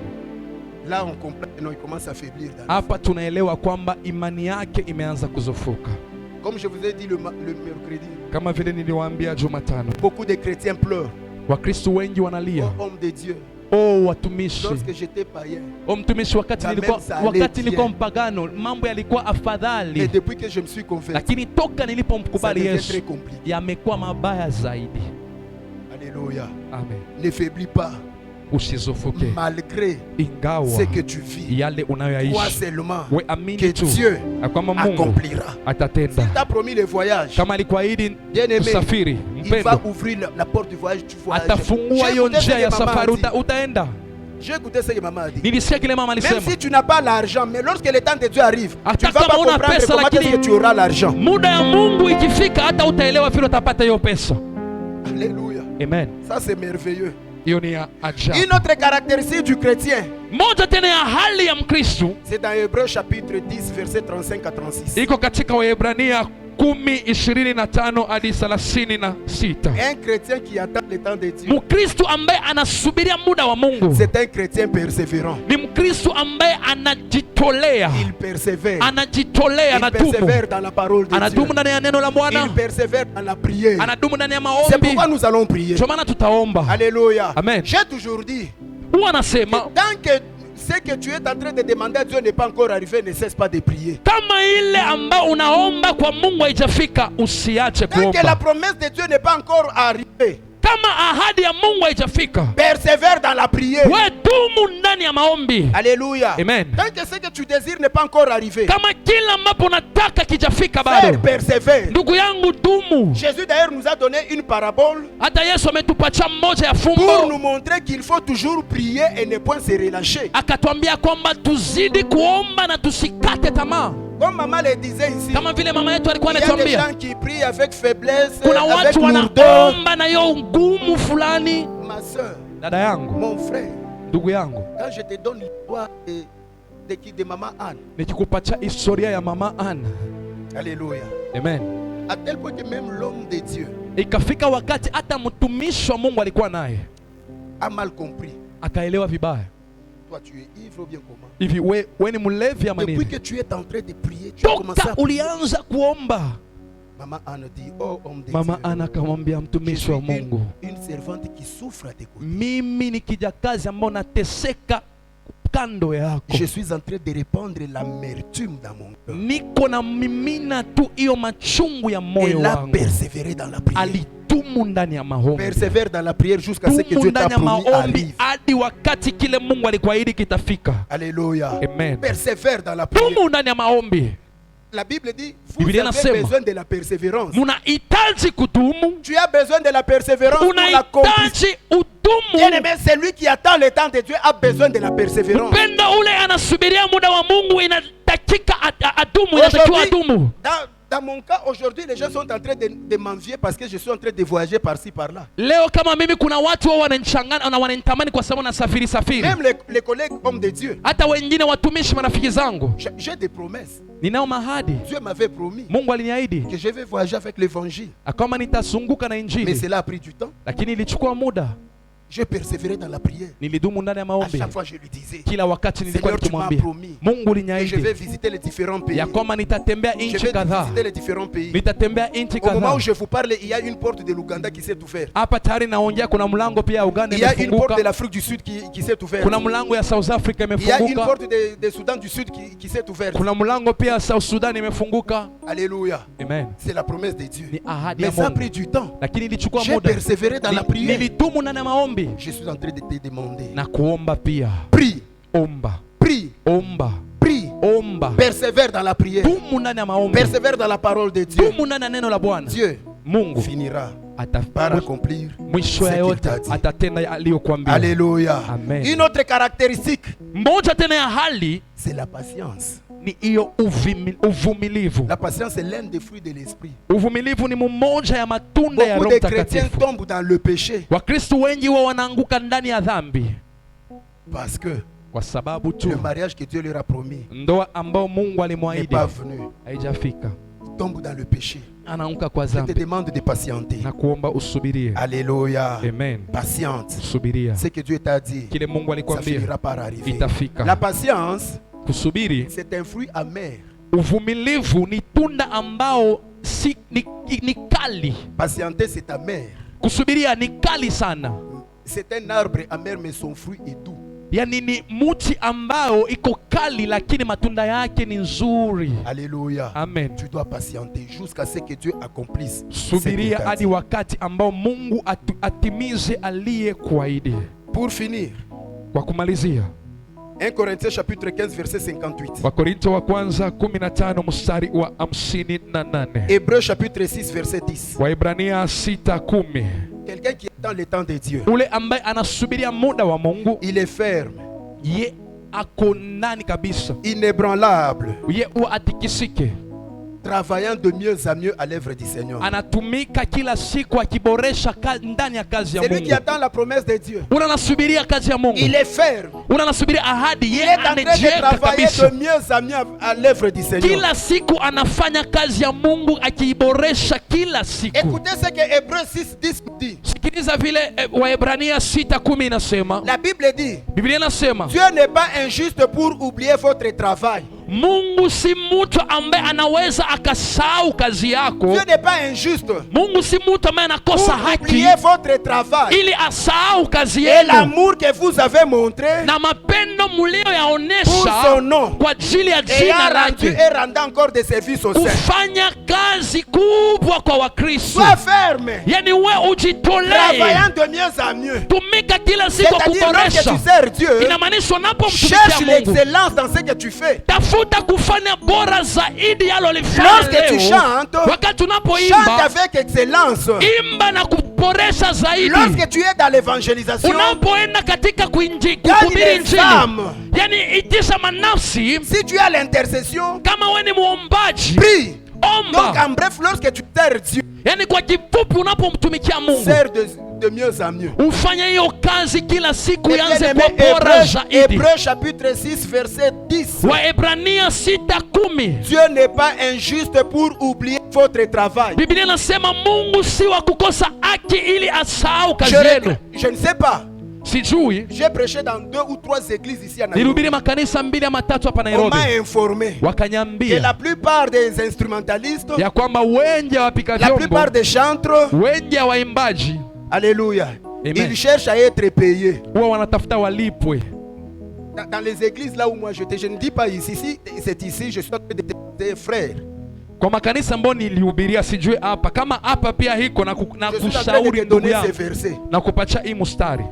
Là, on comprend que non, il commence à faiblir. Hapa tunaelewa kwamba imani yake imeanza kuzofuka. Comme je vous ai dit le mercredi, Kama vile niliwaambia Jumatano, beaucoup de chrétiens pleurent. Wakristo wengi wanalia, Oh, homme de Dieu, oh watumishi, lorsque j'étais païen, oh mtumishi, wakati Na nilikuwa même ça allait nilikuwa bien. mpagano mambo yalikuwa et afadhali, depuis que je me suis converti, lakini toka ça nilipomkubali devient Yesu très compliqué. yamekuwa mabaya zaidi. Alléluia. Amen. Ne faiblis pas, Usizofuke malgré ingawa ce que tu vis. yale Crois unayoyaishi, seulement we que amini tu Dieu ya kwamba Mungu accomplira. atatenda. S'il t'a promis le voyage, Kama alikuahidi bien-aimé, usafiri, il va mpendo, ouvrir la porte du voyage. Tu voyages. atafungua J'ai hiyo écouté ce njia que ya maman a safari, dit. utaenda. J'ai écouté ce que maman a dit. Nilisikia kile mama Même alisema, si tu n'as pas l'argent, mais lorsque le temps de Dieu arrive, tu Hata ne vas pas kama una comprendre pesa, comment est-ce que lakini- tu auras l'argent. muda ya Mungu ikifika, hata utaelewa vile utapata hiyo pesa. Alléluia. Amen. Ça, c'est merveilleux. Hiyo ni ya ajabu. Une autre caractéristique du chrétien, Moja tena ya hali ya Mkristo c'est dans Hébreux chapitre 10, verset 35 à 36. iko katika Waebrania 10:25 hadi 36. Un chrétien qui attend le temps de Dieu, Mkristo ambaye anasubiria muda wa Mungu c'est un chrétien persévérant. ni Mkristo ambaye anajitolea, Il persévère. anajitolea, Il anadumu, persévère dans la parole de Dieu. anadumu ndani ya neno la Bwana, Il persévère dans la prière. anadumu ndani ya C'est maombi. pourquoi nous allons prier. Ndio maana tutaomba. Alléluia. Amen. J'ai toujours dit, Huwa anasema tant que ce que tu es en train de demander à Dieu n'est pas encore arrivé, ne cesse pas de prier. kama ile ambao unaomba kwa Mungu haijafika, usiache Tant que la kuomba. promesse de Dieu n'est pas encore arrivée, Kama ahadi ya Mungu haijafika, persévère dans la prière. we dumu ndani ya maombi. Alléluia. Amen. Tant que ce que tu désires n'est pas encore arrivé, Kama kila ambapo unataka kijafika frère, bado, persévère. ndugu yangu, dumu. Jésus d'ailleurs nous a donné une parabole Hata Yesu ametupatia mmoja ya pour fumbo, nous montrer qu'il faut toujours prier et ne point se relâcher. akatwambia kwamba tuzidi kuomba na tusikate tamaa, Comme maman le disait ici, kama vile mama yetu alikuwa il y a des anatuambia. gens qui prient avec faiblesse, Kuna avec watu lourdeur. wanaomba na hiyo ngumu fulani. Ma soeur, Dada yangu, mon frère, ndugu yangu, quand je te donne l'histoire de maman Anne, nikikupatia historia ya mama Ana, alléluia, amen, à tel point que même l'homme de Dieu ikafika wakati hata mtumishi wa Mungu alikuwa naye a mal compris. akaelewa vibaya. Toi, tu es ivre ou bien comment? Hivi we ni mlevi ama Depuis nini? que tu es en train de prier, tu as commencé Toka à prier. ulianza kuomba, Maman Anne dit, oh homme de mama Dieu, Ana akamwambia je mtumishi suis wa Mungu, une servante qui souffre à tes côtés. mimi ni kijakazi ambao nateseka kando yako, Je suis en train de répandre l'amertume dans mon cœur. niko na mimina tu hiyo machungu ya moyo Elle a wangu. persévéré dans la prière. Alidumu ndani ya maombi, Persévère dans la prière jusqu'à ce que dumu Dieu t'a ndani ya promis maombi arrive. hadi wakati kile Mungu alikuahidi kitafika. Alléluia. Amen. Persévère dans la prière. Dumu ndani ya maombi. La Bible dit, vous Biblia avez inasema, besoin de la persévérance. Munahitaji kudumu, Tu as besoin de la persévérance pour l'accomplir. unahitaji udumu. Bien-aimé, celui qui attend le temps de Dieu a besoin de la persévérance. Mpenda ule anasubiria muda wa Mungu, inatakika adumu, inatakiwa adumu. Dans mon cas, aujourd'hui, les gens sont en train de m'envier parce que je suis en train de voyager par-ci, par-là. Leo kama mimi, kuna watu wao wananichangana na wananitamani kwa sababu nasafiri safiri. Même les collègues hommes de Dieu. Hata wengine watumishi, marafiki zangu, J'ai des promesses. ninao mahadi. Dieu m'avait promis Mungu aliniahidi que je vais voyager avec l'évangile. akama nitazunguka na Mais Injili, cela a pris du temps. lakini ilichukua muda. Je persévérais dans la prière. nilidumu ndani ya À maombi. chaque fois, je lui disais, Kila wakati nilikuwa Seigneur, tu m'as nikimwambia, promis Mungu que je uliniahidi vais visiter les différents pays. ya kwamba nitatembea Je nchi vais kadhaa, visiter les différents pays. nitatembea nchi Au moment kadhaa. où je vous parle, il y a une porte de l'Ouganda qui s'est ouverte. Hapa tayari naongea, kuna mlango pia ya Uganda Il y a une porte de imefunguka, l'Afrique du Sud qui s'est ouverte. kuna mlango ya South Africa Il y a une imefunguka, porte de Soudan du Sud qui s'est ouverte. kuna mlango pia ya South Sudan imefunguka. Alléluia. Amen. C'est la promesse de Dieu. Ni ahadi ya Mais ça a Mungu, pris du temps. lakini ilichukua J'ai muda. persévéré dans la prière. Nilidumu ndani ya maombi Je suis en train de te demander. na kuomba pia. Prie, Omba, prie, omba, prie. omba, Persévère dans la prière. dumu ndani ya maombi, Persévère dans la parole de Dieu. dumu ndani ya neno la Bwana. Dieu Mungu finira par accomplir mwisho ya ce qu'il yote t'a dit. atatenda aliyokuambia. Alléluia. Amen. Une autre caractéristique, Moja tena ya hali c'est la patience. ni hiyo uvumilivu. La patience est l'un des fruits de l'esprit. Uvumilivu ni mmoja ya matunda ya Beaucoup Roho de chrétiens Mtakatifu. tombent dans le péché Wakristo wengi wao wanaanguka ndani ya dhambi parce que kwa sababu tu le mariage que Dieu leur a promis ndoa ambao Mungu n'est alimwahidi pas venu. haijafika, Ils tombent dans le péché. anaanguka kwa Je te dhambi. demande de patienter. Na kuomba usubirie. Alléluia. Amen. Patiente. Subiria Ce que Dieu t'a dit, kile Mungu ça alikwambia finira par arriver. itafika. La patience, Kusubiri, c'est un fruit amer. uvumilivu ni tunda ambao ni kali. Patienter, c'est amer. Kusubiria ni kali sana. C'est un arbre amer, mais son fruit est doux. Yani ni muti ambao iko kali lakini matunda yake ni nzuri. Alléluia. Amen. Tu dois patienter jusqu'à ce que Dieu accomplisse. Subiria hadi wakati ambao Mungu atimize aliyekuahidi. Pour finir, Kwa kumalizia, 1 Corinthiens chapitre 15 verset 58. Wakorinto wa kwanza 15 mstari wa 58. Hébreux chapitre 6 verset 10. Waebrania 6:10. Quelqu'un qui attend le temps de Dieu, Ule ambaye anasubiria muda wa Mungu, il est ferme, ye ako ndani kabisa, inébranlable, ye huwa atikisike, travaillant de mieux en mieux à l'œuvre du Seigneur. anatumika kila siku akiboresha ndani ya kazi ya Celui qui Mungu. attend la promesse de Dieu, Unanasubiria kazi ya Mungu, il est ferme. unanasubiria ahadi, Il ye est en train de anajenga travailler kabisa. de mieux en mieux à l'œuvre du Seigneur. Kila siku anafanya kazi ya Mungu akiiboresha kila siku. Écoutez ce que Hébreux 6:10 dit. Sikiliza vile Waebrania 6:10 inasema. La Bible dit, Biblia inasema Dieu n'est pas injuste pour oublier votre travail. Mungu si mtu ambaye anaweza akasahau kazi yako. Dieu n'est pas injuste Mungu si mtu ambaye anakosa pour haki oublier votre travail ili asahau kazi et yenu l'amour que vous avez montré na mapendo pour mlioyaonesha son nom, kwa ajili ya et jina a rendu lake, et rendant encore des services au sein. kufanya kazi kubwa kwa Wakristo. Sois ferme, Yani we ujitolee, travaillant de mieux en mieux. tumika kila siku C'est-à-dire, lorsque kuboresha. tu sers Dieu, Inamaanisha unapomtumikia cherche Mungu, l'excellence dans ce que tu fais. tafuta kufanya bora zaidi yalolifanya Lorsque tu leo. chantes, Wakati chante unapoimba, avec excellence. imba na kuboresha zaidi. Lorsque tu es dans l'évangélisation, Unapoenda katika gagne kuhubiri les Injili, âmes. yani itisha manafsi. Si tu as l'intercession, Kama we ni muombaji, prie. Donc omba. en bref, lorsque tu sers Dieu, Yani kwa kifupi, unapomtumikia Mungu, sers de mieux en mieux. ufanye hiyo kazi kila siku, Et ianze bien-aimé, kwa bora zaidi. Hébreux chapitre 6 verset 10. Waebrania 6:10. Dieu n'est pas injuste pour oublier votre travail. Biblia inasema Mungu si wa kukosa haki ili asahau kazi Je yenu. ne sais pas. Sijui, J'ai prêché dans 2 ou 3 églises ici à Nairobi. nilihubiri makanisa 2 ama 3 hapa On Nairobi, m'a informé que wakanyambia la plupart des instrumentalistes, ya kwamba wengi wapika la vyombo, plupart des chantres, wengi ya waimbaji alléluia, Amen, ils cherchent à être payés. huwa wanatafuta walipwe. Dans les églises là où moi j'étais, je ne dis pas ici, si c'est ici, je suis des frères. Kwa makanisa ambayo nilihubiria, sijui hapa kama hapa pia hiko na Je suis en train de kushauri te ndugu donner ces yangu versets. na kupacha hii mustari.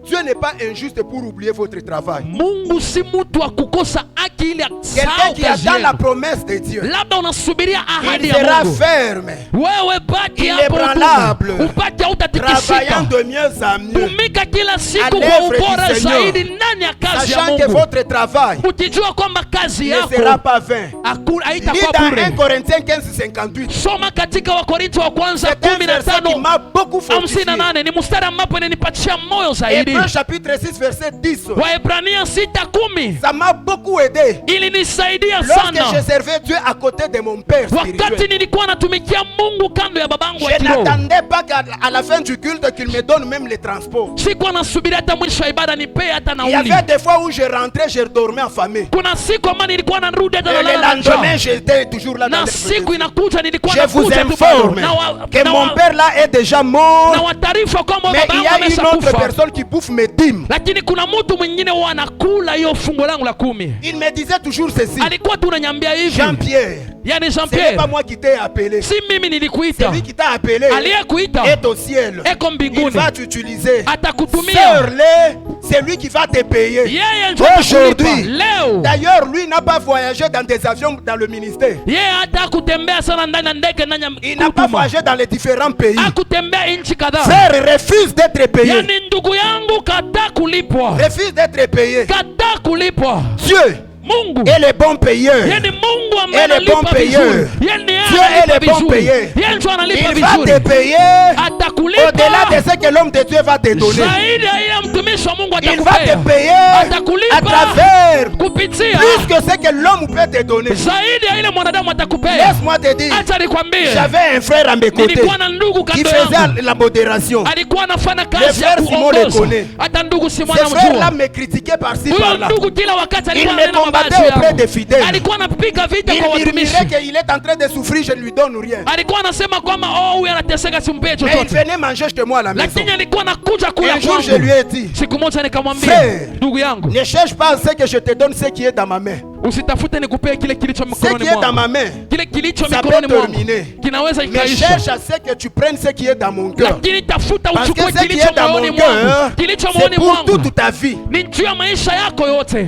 Dieu n'est pas injuste pour oublier votre travail. Mungu si mtu wa kukosa haki ili Quelqu'un asahau qui kazi attend la yenu. promesse de Dieu, Labda unasubiria ahadi il ya sera Mungu, ferme, wewe baki hapo inébranlable, udumu, upate hautatikisika. travaillant de mieux en mieux Tumika kila à siku kwa l'œuvre ubora du Seigneur. zaidi ndani ya kazi kazi ya sachant que Mungu, votre travail ukijua kwamba kazi ne yako sera pas vain. Lis haitakuwa dans 1 bure. Corinthiens 15:58. Soma katika Wakorintho wa kwanza C'est un verset qui 15 m'a beaucoup fortifié. 58. Ni mstari ambapo inanipatia moyo zaidi. Hébreux chapitre 6 verset 10. Waebrania 6:10 Ça m'a beaucoup aidé. ilinisaidia Lorsque je sana servais Dieu à côté de mon père wakati spirituel. nilikuwa natumikia Mungu kando ya babangu wa Je kiroho. n'attendais pas qu'à à la fin du culte qu'il me donne même les transports. Sikuwa nasubiri hata mwisho wa ibada nipee hata Il y nauli. avait des fois où je rentrais, je dormais affamé. Kuna siku ambayo nilikuwa narudi hata Et le nalala na lendemain, njaa. j'étais toujours là dans Na les siku inakuja nilikuwa Je vous nakuja tu bado. informe que Na mon wa- père là est déjà mort. na wataarifa kwamba Mais il babangu y a une autre ameshakufa. personne qui bouffe mes dîmes. Lakini kuna mtu mwingine huwa anakula hiyo fungo langu la 10. Il me disait toujours ceci. Alikuwa tu ananiambia hivi. Jean-Pierre, Yani ce n'est pas Jean-Pierre, moi qui t'ai appelé. si mimi nilikuita. Celui qui t'a appelé Aliyekuita est au ciel. eko Il mbinguni. va t'utiliser. Atakutumia. Sors-le, c'est lui qui va te payer. Yeye ndio Aujourd'hui. atakulipa. Leo. D'ailleurs, lui n'a pas voyagé dans des avions dans le ministère. Yeye hata kutembea sana ndani ya ndege ndani ya Il n'a pas kutuma. voyagé dans les différents pays. Akutembea nchi kadhaa. Frère, refuse d'être payé. Yani ndugu yangu kataa kulipwa. Refuse d'être payé. Kataa kulipwa. Dieu Mungu. est le bon payeur. Yeye ni Mungu ambaye Elle est bon analipa payeur. vizuri. Yeye ni Dieu est analipa le bon vizuri. payeur. Yeye ndio analipa Il va vizuri. te payer Atakulipa. au-delà de ce que l'homme de Dieu va te donner. Zaidi ya ile mtumishi wa Mungu Il va atakupea. te payer Atakulipa. à travers Kupitia. plus que ce que l'homme peut te donner. Zaidi ya ile mwanadamu atakupea. Laisse-moi te dire, Acha nikwambie. j'avais un frère à mes côtés Nilikuwa na ndugu qui kando faisait yangu. la modération. Alikuwa anafanya Le kazi ya frère Simon le kuongoza. connaît. Hata ndugu Simon Ce frère-là anamjua. me critiquait par-ci Huyo par-là. ndugu kila wakati Il alikuwa me ananena mabaya combattait juu auprès yangu. des fidèles. Alikuwa anapiga vita Il kwa watumishi. murmurait qu'il est en train de souffrir, je ne lui donne rien. Alikuwa anasema kwamba oh, huyu anateseka simpee Mais il chochote. venait manger chez moi à la maison. Lakini alikuwa anakuja kula Un jour, je lui kwangu. ai dit, Siku moja nikamwambia, Frère, ndugu yangu, ne cherche pas ce que je te donne, ce qui est dans ma main. usitafute nikupee kile kilicho Ce mikononi qui est dans mwangu. ma main, Kile kilicho ça mikononi peut mwangu terminer. kinaweza Mais ikaisha. cherche à ce que tu prennes ce qui est dans mon cœur. Lakini tafuta Parce que uchukue ce qui kilicho est dans moyoni mon mwangu. cœur, Kilicho c'est moyoni pour mwangu toute ta vie. ni juu ya maisha yako yote.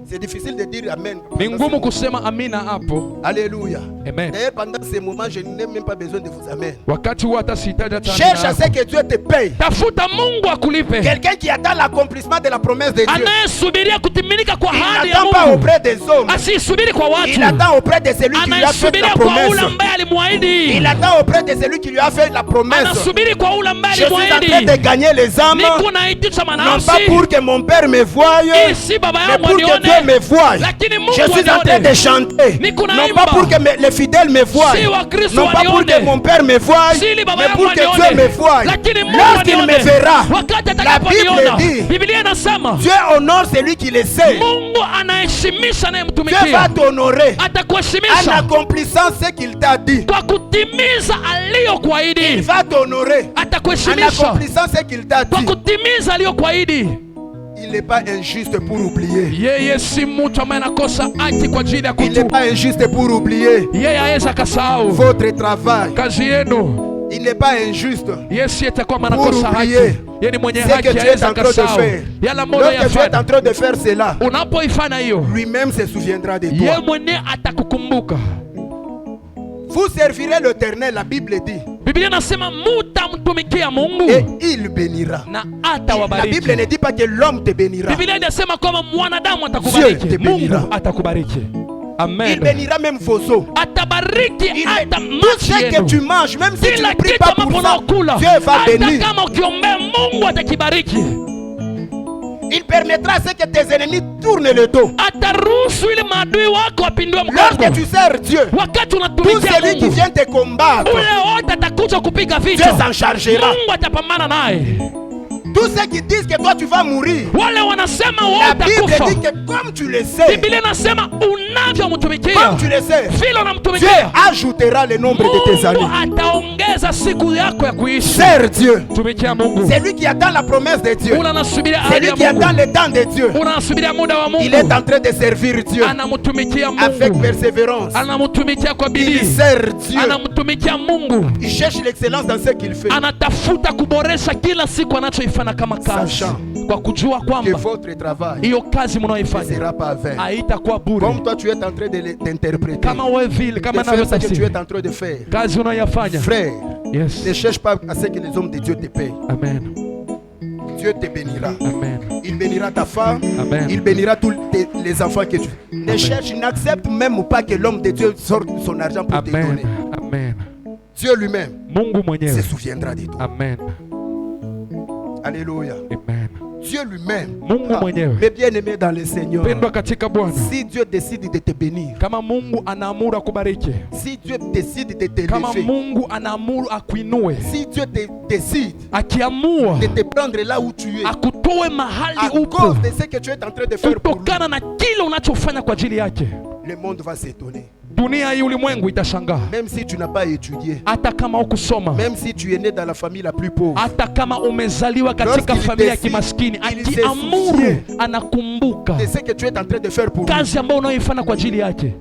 C'est difficile de dire Amen. Ni ngumu kusema amina hapo. Alléluia. Amen. D'ailleurs, pendant ces moments, je n'ai même pas besoin de vous amener. Wakati huo hata sihitaji hata Cherche amina à ce yako. que Dieu te paye. Tafuta Mungu akulipe. Quelqu'un qui attend l'accomplissement de la promesse de Dieu. Anayesubiria kutimilika kwa Il ahadi ya n'attend pas Mungu. auprès des hommes. Asisubiri kwa Il watu. attend auprès de celui qui lui a fait la Anasubiria kwa promesse. ule ambaye alimwahidi. Il attend auprès de celui qui lui a fait la promesse. Anasubiri kwa ule ambaye Je suis en train de alimwahidi. gagner les âmes, Niko naitisha non manafsi. pas pour que mon père me voie, Ili si baba mais yangu pour que Dieu anione. me voie. Lakini Mungu Je suis en train de anione. chanter, Niko non naimba. pas pour que les fidèles me voient, Si Wakristo non pas pour wanione. que mon père me voie, Si li baba mais yangu pour que anione. Dieu me voie. Lakini Mungu Lorsqu'il me anione. verra, Wakati la atakaponiona. Bible dit, Biblia inasema Dieu honore celui qui le sait. Mungu anaheshimisha Dieu anayemtumikia. va t'honorer en Atakuheshimisha accomplissant ce qu'il t'a dit. kwa kutimiza Il aliyokuahidi. va t'honorer en Atakuheshimisha accomplissant ce qu'il t'a kwa dit. kutimiza aliyokuahidi. Il n'est pas injuste pour oublier. Yeye si mtu ambaye anakosa haki kwa ajili ya Il n'est kutu. pas injuste pour oublier Yeye hawezi akasahau votre travail. kazi yenu. Il n'est pas injuste Yeye si atakuwa pour anakosa haki. oublier Yeye ni mwenye ce que haki, tu es hawezi en train de akasahau faire. yale ambayo Lorsque tu es en unayafanya. train de faire cela, Unapoifanya hiyo, lui-même se souviendra de yeye toi. mwenyewe atakukumbuka. Vous servirez l'Éternel, la Bible dit, Biblia inasema mutamtumikia et Mungu il bénira. na La atawabariki. Bible ne dit pas que l'homme te bénira. Biblia inasema kwamba mwanadamu Dieu atakubariki, te bénira. Mungu atakubariki. Il Amen. bénira même vos os. Atabariki Il hata tout machi ce que yenu. tu manges, même si tu Kila ne pries kitu pas ambapo pour ça, unaokula, Dieu va hata bénir. kama ukiombea Mungu atakibariki. Il permettra à ce que tes ennemis tournent le dos. Ataruhusu ile maadui wako wapindue Lorsque mgongo. tu sers Dieu, Wakati tout unatumikia celui qui Mungu, vient te combattre, ule wote atakuja kupiga Dieu vita. s'en chargera. Mungu atapambana naye. Tous ceux qui disent que toi tu vas mourir, Wale wanasema la wewe Bible utakufa. dit que comme tu le sais, Biblia inasema unavyomtumikia, comme tu le sais, vile Dieu unamtumikia, ajoutera le nombre de tes Mungu années. ataongeza siku yako ya kuishi. Sers Dieu. Tumikia Mungu. C'est lui qui attend la promesse de Dieu. Ule anasubiria C'est ahadi lui ya qui attend Mungu. le temps de Dieu. Ule anasubiria muda wa Il est Mungu. en train de servir Dieu Anamtumikia avec Mungu. persévérance. Anamtumikia kwa Il bidii. sert Dieu. Anamtumikia Mungu. Il cherche l'excellence dans ce qu'il fait. Anatafuta kuboresha kila siku anachoifanya kama kazi, Sachant kwa kujua Que kwamba votre travail hiyo kazi ne mnaoifanya sera pas vain. haitakuwa bure. Comme toi tu es en train de t'interpréter, Kama wewe vile, de kama faire ce que tu navyotafsiri es en train de faire. kazi unayoifanya. Frère, Yes. ne cherche pas à ce que les hommes de Dieu te payent. Amen. Dieu Dieu te bénira. Amen. Il bénira ta femme. Amen. Il bénira tous les enfants que tu... Ne cherche, n'accepte même pas que l'homme de Dieu sorte son argent pour te Amen. donner. Amen. Dieu lui-même Mungu se mwenyewe. souviendra de toi. Amen. Alléluia. Amen. Dieu lui-même. Mungu mwenyewe. Mes bien-aimés dans le Seigneur, Pendwa katika Bwana. si Dieu décide de te bénir, Kama Mungu anaamuru akubariki, si Dieu décide de te kama lever, Mungu anaamuru akuinue, si Dieu décide akiamua de te prendre là où tu es, akutoe mahali à upo cause de ce que tu es en train de faire pour lui, kutokana na kile unachofanya kwa ajili yake, le monde va s'étonner. dunia hii, ulimwengu itashangaa. Même si tu n'as pas étudié, Hata kama ukusoma, même si tu es né dans la famille la plus pauvre, hata kama umezaliwa katika Lorsqu'il familia ya décide, kimaskini, il se akiamuru souvient anakumbuka de ce que tu es en train de faire pour lui, kazi ambayo unayoifanya kwa ajili yake,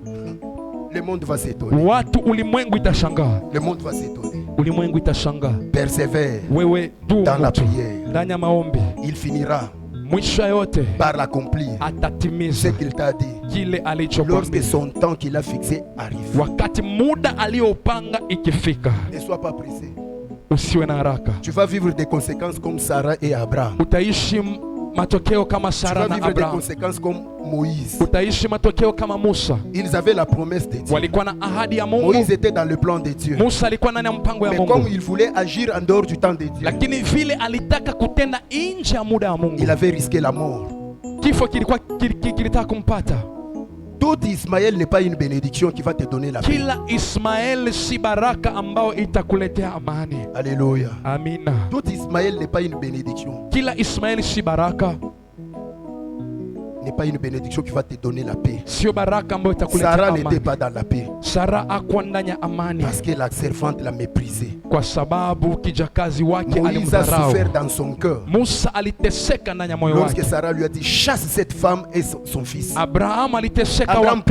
le monde va s'étonner. watu, ulimwengu itashangaa. Le monde va s'étonner. Ulimwengu itashangaa. Persévère Wewe dumu dans la tu prière. ndani ya maombi, Il finira mwisho yote par l'accomplir ce atatimiza qu'il t'a dit. kile Lorsque alichokwambia, son temps qu'il a fixé arrive. wakati muda aliyopanga ikifika. Ne sois pas pressé. Usiwe na haraka. Tu vas vivre des conséquences comme Sarah et Abraham. Utaishi matokeo kama Tu vas Sara na vivre des Abraham. conséquences comme Moïse. Utaishi matokeo kama Musa. Ils avaient la promesse de Dieu. Walikuwa na ahadi ya Mungu. Moïse était dans le plan de Dieu. Musa alikuwa ndani ya mpango ya Mais comme Mungu, il voulait agir en dehors du temps de Dieu, lakini vile alitaka kutenda nje ya muda wa Mungu, il avait risqué la mort. kifo kilitaka kumpata. Tout Ismaël n'est pas une bénédiction qui va te donner la paix. Kila Ismaeli si baraka ambao itakuletea amani. Alléluia. Amina. Tout Ismaël n'est pas une bénédiction. Kila Ismaeli si baraka, N'est pas une bénédiction qui va te donner la paix. sio baraka ambayo itakuletea Sarah n'était amani. pas dans la paix Sara hakuwa ndani ya amani parce que la servante l'a méprisé. kwa sababu kijakazi wake Moïse a alimdharau. souffert dans son cœur Musa aliteseka ndani ya moyo lorsque wake. Sarah lui a dit chasse cette femme et son fils. Abraham aliteseka Abraham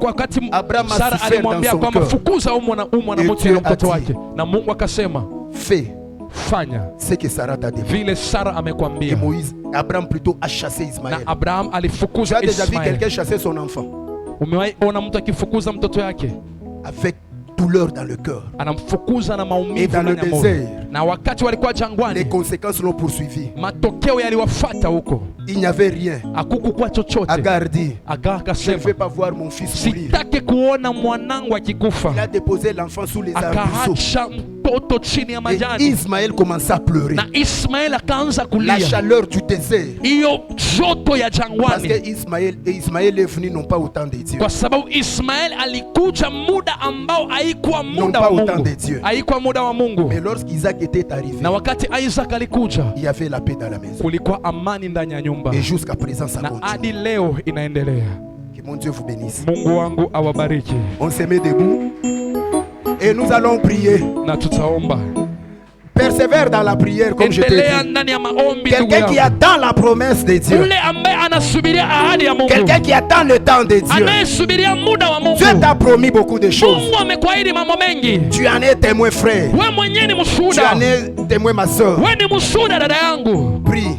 wakati Abraham a Sara souffert alimwambia dans son kwamba cœur. fukuza huyu mwanamke Dieu na a mtoto dit, wake, na Mungu akasema Fais fanya ce que Sarah t'a dit. vile Sara Et amekwambia. Abraham plutôt a chassé Na Ismaël. Abraham Tu alifukuza as déjà vu Ismaeli. quelqu'un chasser son enfant Umewahi ona mtu akifukuza mtoto yake? avec douleur dans le cœur. Anamfukuza na Et maumivu dans le ndani ya moyo. désert, Na wakati walikuwa les jangwani, conséquences l'ont poursuivi. matokeo yaliwafuata huko, Il n'y avait rien. hakukukuwa chochote. Agar dit, Agar je ne akasema vais pas voir mon fils mourir. sitaki kuona mwanangu akikufa. Il a déposé l'enfant sous les arbrisseaux. Akaacha mtoto chini ya Et majani, Ismaël commença à pleurer. na Ismaeli akaanza La kulia chaleur du désert. hiyo joto ya Parce jangwani, que Ismaël est venu non pas au temps de Dieu. kwa sababu Ismaeli alikuja muda ambao haikuwa muda pas wa au temps Mungu, de Dieu. haikuwa muda wa Mungu. Mais lorsqu'Isaac était arrivé, Na wakati Isaac alikuja, il y avait la paix dans la maison. kulikuwa amani ndani ya nyumba, Et jusqu'à présent, ça na continue. hadi leo inaendelea. Que mon Dieu vous bénisse. Mungu wangu awabariki, On se met debout et nous allons prier. na tutaomba. Persévère dans la prière comme je t'ai Endelea dit. ndani ya maombi, ndugu Quelqu'un qui yangu. attend la promesse de Dieu. Yule ambaye anasubiria ahadi ya Mungu, Quelqu'un qui attend le temps de Dieu. anayesubiria muda wa Mungu. Dieu t'a promis beaucoup de choses. Mungu amekuahidi mambo mengi. Tu en es témoin, frère. We mwenyewe ni Tu mshuhuda, en es témoin, ma soeur. we ni mshuhuda dada yangu. Prie.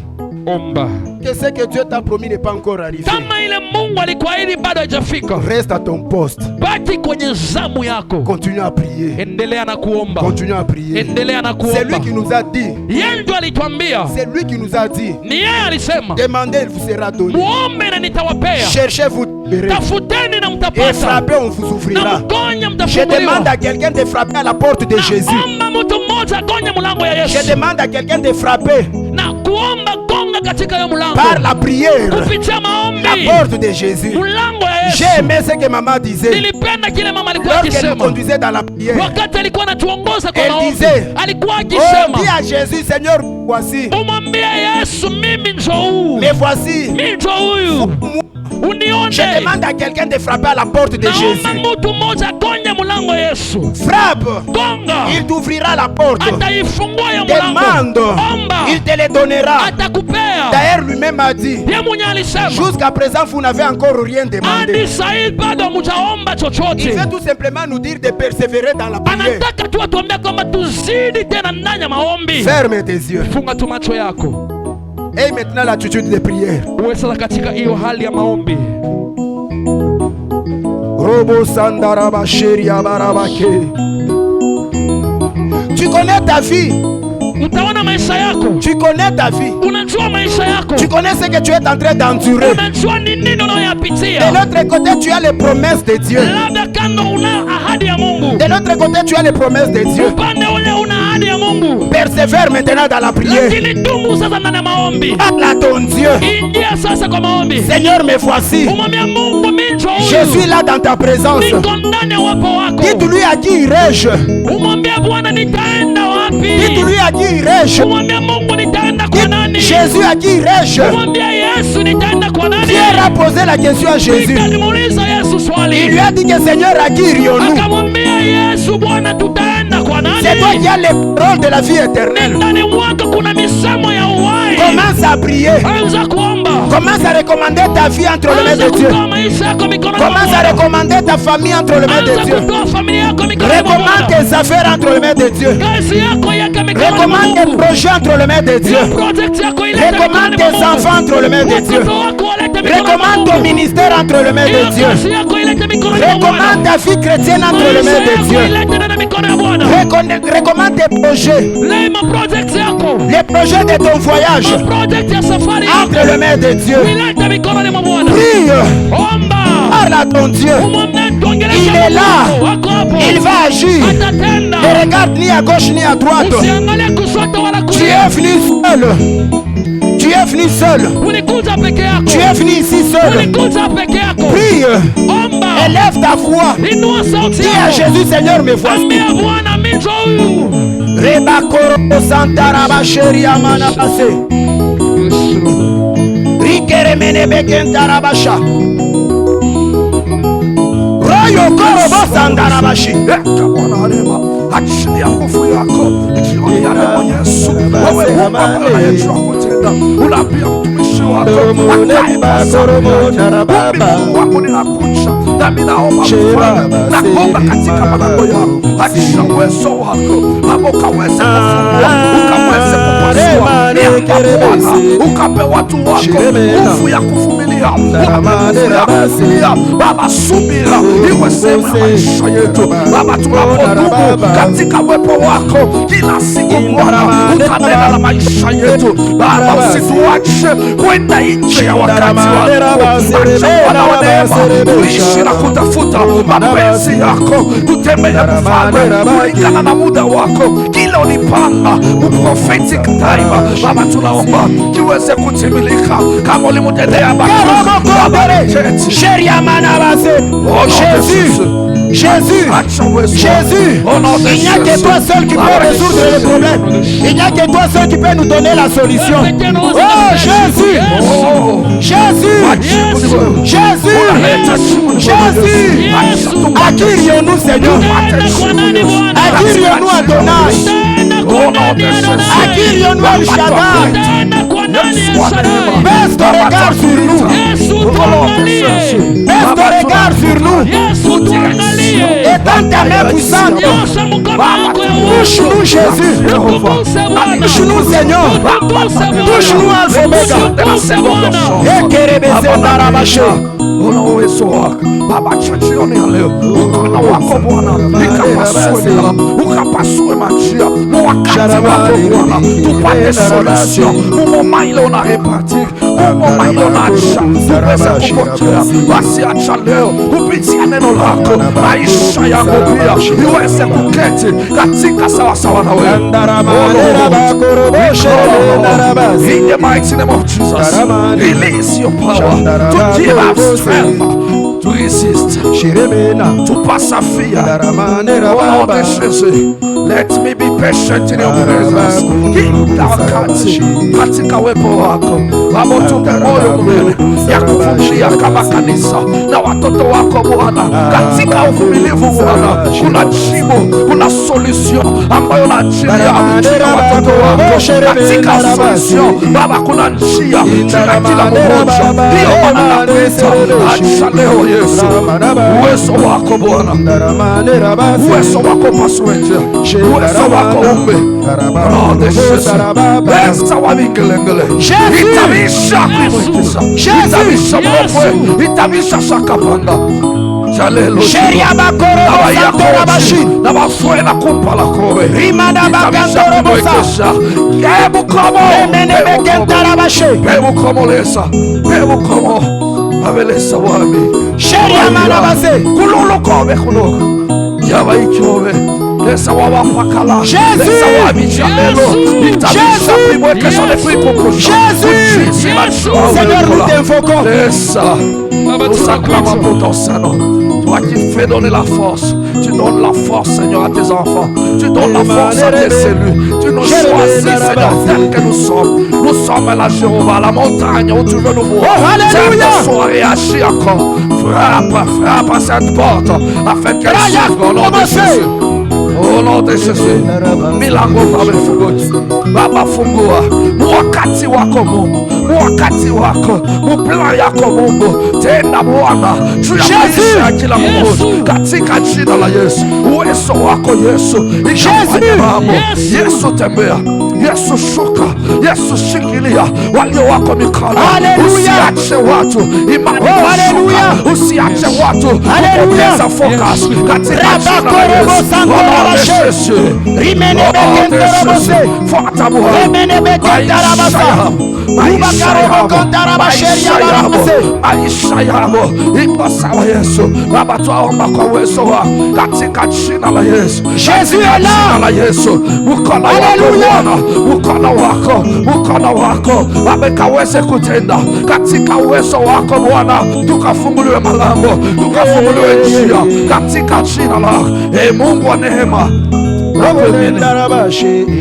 Omba Que ce que Dieu t'a promis n'est pas encore arrivé. kama ile Mungu alikuahidi bado haijafika. Reste à ton poste. Baki kwenye zamu yako, Continue à prier. endelea na kuomba, Continue à prier. endelea na C'est lui kuomba. qui nous a dit. Yeye ndo alituambia, C'est lui qui nous a dit. ni yeye alisema, Demandez, il vous sera donné. muombe na nitawapea, Cherchez, vous verrez. tafuteni na Et mtapata, frappez, on vous na ouvrira. mgonye Je mtafunguliwa. demande à quelqu'un de frapper à la porte de Jésus. Naomba mtu mmoja agonye mlango ya Je Yesu, demande à quelqu'un de frapper na kuomba gonga katika hiyo mlango par la prière kupitia maombi, la porte de Jésus. mlango ya Yesu. J'ai aimé ce que maman disait. Nilipenda kile mama alikuwa Lorsqu'elle nous akisema conduisait dans la prière, wakati alikuwa anatuongoza kwa Elle maombi, disait, alikuwa oh, dis akisema à Jésus, Seigneur, voici. umwambie Yesu, mimi njo huu, Mais voici. mimi njo huyu, Je unione. demande à quelqu'un de frapper à la porte de Naomba Jésus. mtu mmoja agonye mlango ya Yesu, Frappe. gonga, Il t'ouvrira la porte. ataifungua hiyo mlango. Demande. Omba, Il te le donnera. atakupea. D'ailleurs, lui-même a dit, Yeye mwenyewe alisema jusqu'à présent, vous n'avez encore rien demandé. hadi sahii bado hamjaomba Il chochote. veut tout simplement nous dire de persévérer dans la prière. Anataka tu atuambia kwamba tuzidi tena ndani ya maombi. Ferme tes yeux. Funga tu macho yako, Et maintenant l'attitude de prière. uwe sasa katika hiyo hali ya maombi. Robo sandaraba sheria barabake. Tu connais ta vie. utaona maisha yako. Tu connais ta vie. Unajua maisha yako. Tu connais ce que tu es en train d'endurer. Unajua ni nini unayopitia. De l'autre côté, tu as les promesses de Dieu. Labda kando una ahadi ya Mungu. De l'autre côté, tu as les promesses de Dieu. Upande ule una ahadi ya Mungu. Persévère maintenant dans la prière. Lakini dumu sasa ndani ya maombi. Parle à ton Dieu. Ingia sasa kwa maombi. Seigneur, me voici. Umwambia Mungu mimi njoo huyu. Je suis là dans ta présence. Niko ndani ya uwepo wako. Dites-lui à qui irai-je. Umwambia Bwana nitaenda wapi? Dites-lui à qui irai-je. Umwambia Mungu nitaenda kwa nani? Jésus, à qui irai-je. Umwambia Yesu nitaenda kwa nani? Pierre a posé la question à Jésus. Nikamuuliza Yesu swali. Il lui a dit que Seigneur, à qui irions-nous? Akamwambia Yesu, Bwana tutaenda kwa nani? C'est toi qui as les paroles de la vie éternelle. Ndani mwako kuna misemo ya uhai. Commence à prier. Anza kuomba. Commence à recommander ta vie entre les mains Anza de Dieu. kutoa maisha yako mikononi mwa Commence à Bwana. recommander ta famille entre les mains de Anza Dieu. kutoa familia yako mikononi mwa Recommande Bwana. tes affaires entre les mains de Dieu. Kazi yako yake mikononi mwa Recommande tes Mungu. projets entre les mains de Dieu. Project yako ilete Recommande mikononi tes mwa Mungu. enfants entre les mains de Dieu. Watoto wako walete mikononi mwa Recommande ton Mungu. ministère entre les mains de Hiyo Dieu. kazi yako ilete mikononi mwa Bwana. Recommande ta vie chrétienne entre les mains de Maisha Dieu. yako ilete ndani ya mikono ya Bwana. Recommande tes projets. Lema project yako. Les projets de ton voyage Project ya safari entre yako. les mains de Dieu. Ilete mikononi mwa Bwana. Prie. Omba. Parle à ton Dieu. Il est là. Il va agir. Atatenda. Ne regarde ni à gauche ni à droite. Usiangalie kushoto wala Tu kulia. es venu seul. Tu es venu seul. Ulikuja peke yako. Tu es venu ici seul. Ulikuja peke yako. Prie. Omba. Élève ta voix. Inua sauti Dis à yako. Jésus, Seigneur, me voici. Ambia Bwana mimi njoo huyu. Rebakoro Santaraba Sheria Manabase. Rikere Menebeken Tarabasha. Royo Korobo Sandarabashi. Achini ya nguvu yako ikioni ya damu Yesu. Wewe Mungu anayejua kutenda, unaambia mtumishi wako akae masoro moja. Mungu wako ninakuja nami naomba Bwana, naomba katika malango yako, achia uwezo wako hapo ukaweze kufungua, ukaweze kupasua Bwana, ukape watu wako nguvu ya kuvumilia, nguvu ya kuvumilia Baba. Subira iwe sehemu ya maisha yetu Baba, tunapodumu katika uwepo wako kila siku Bwana, utanena na maisha yetu Baba, usituache kwenda nje ya wakati wako. Acha Bwana wa neema tuishi na kutafuta mapenzi yako, tutembee Mfalme kulingana na muda wako, kila ulipanga prophetic time Baba, tunaomba kiweze kutimilika kama ulimtendea Jésus, il n'y a que toi seul qui peut résoudre les problèmes. Il n'y a que toi seul qui peut nous donner la solution. Oh Jésus, Jésus, Jésus, Jésus. À qui irions-nous, Seigneur? À qui irions-nous, Adonai? À qui irions-nous, El Shaddai? Baisse ton regard sur nous. Baisse ton regard sur nous. Étends ta main puissante. Touche-nous, Jésus. Touche-nous, Seigneur. Touche-nous, Alpha Omega. Una uwezo wako Baba, jioni ya leo ukana wako Bwana ukapasue majia mu wakati wako Bwana, tupate solution mumoma ile unareparti, mumoma ile unaacha tuweze kupotea. Basi acha leo kupitia neno lako maisha yangu pia iweze kuketi katika sawasawa na wewe. In the mighty name of Jesus, release your power to give us strength to resist, to persevere. Oh Lord Jesus, let me be patient in your presence. Kila wakati katika uwepo wako Baba, tupe moyo mwema ya kuvumilia kama kanisa na watoto wako Bwana. Katika uvumilivu Bwana kuna jibu, kuna solution ambayo unaachilia kila watoto wako. Katika solution Baba kuna njia kila mmoja. Ndio maana nakuita acha leo Yesu, uwezo wako Bwana, uwezo wako pasuete, uwezo wako umbe Lord Jesus, besta wa vingelengele, itabisha kuimuitisha, itabisha mwopwe, itabisha sakapanda. Jalelo Sheria bakorobo santora bashi. na bafwena kumpala kobe Rimanda bakandoro bosa. Kebu komo Emene bekentara bashi. Kebu komo lesa Kebu komo Abelesa wami Sheria mana base. Kululu kobe kululu Yaba ichobe Lesa wawa pakala Jésus. Lesa wami jalelo Itabisa primweke son esprit kukusha Jésus. Seigneur, nous t'invoquons. Lesa Nous acclamons pour ton Seigneur. Toi qui fais donner la force. Tu donnes la force, Seigneur, à tes enfants. Tu donnes la force à tes cellules. Tu nous choisis, Seigneur, tel que nous sommes. Nous sommes à la Jéhovah, la montagne où tu veux nous voir. Cette soirée, agis encore. Frappe à cette porte, afin qu'elle s'ouvre au nom de Jésus. Au nom de Jésus. Milango Baba Fungo. Baba Fungua. Wakati wako Mungu. Wakati wako. Mplan yako Mungu. Tenda Bwana. Juu ya maisha ya kila mmoja. Katika jina la Yesu. Uwezo wako Yesu. Ikafanya mambo. Yesu tembea. Yesu shuka. Yesu shikilia walio wako mikono. Usiache watu imani kushuka. Usiache watu kupoteza focus. Katika jina la Yesu. Yesu. Rimene bekentarabase. Fuata Bwana. Rimene bekentarabasa. Ubakarobo kontarabasheria barabase. Maisha yako iko sawa Yesu. Baba twaomba kwa uwezo wako katika jina la Yesu. Jésus est là. La Yesu. Mkono wako Bwana. Mkono wako amekaweze kutenda katika uwezo wako Bwana, tukafunguliwe malango, tukafunguliwe njia katika jina lako. Mungu wa neema,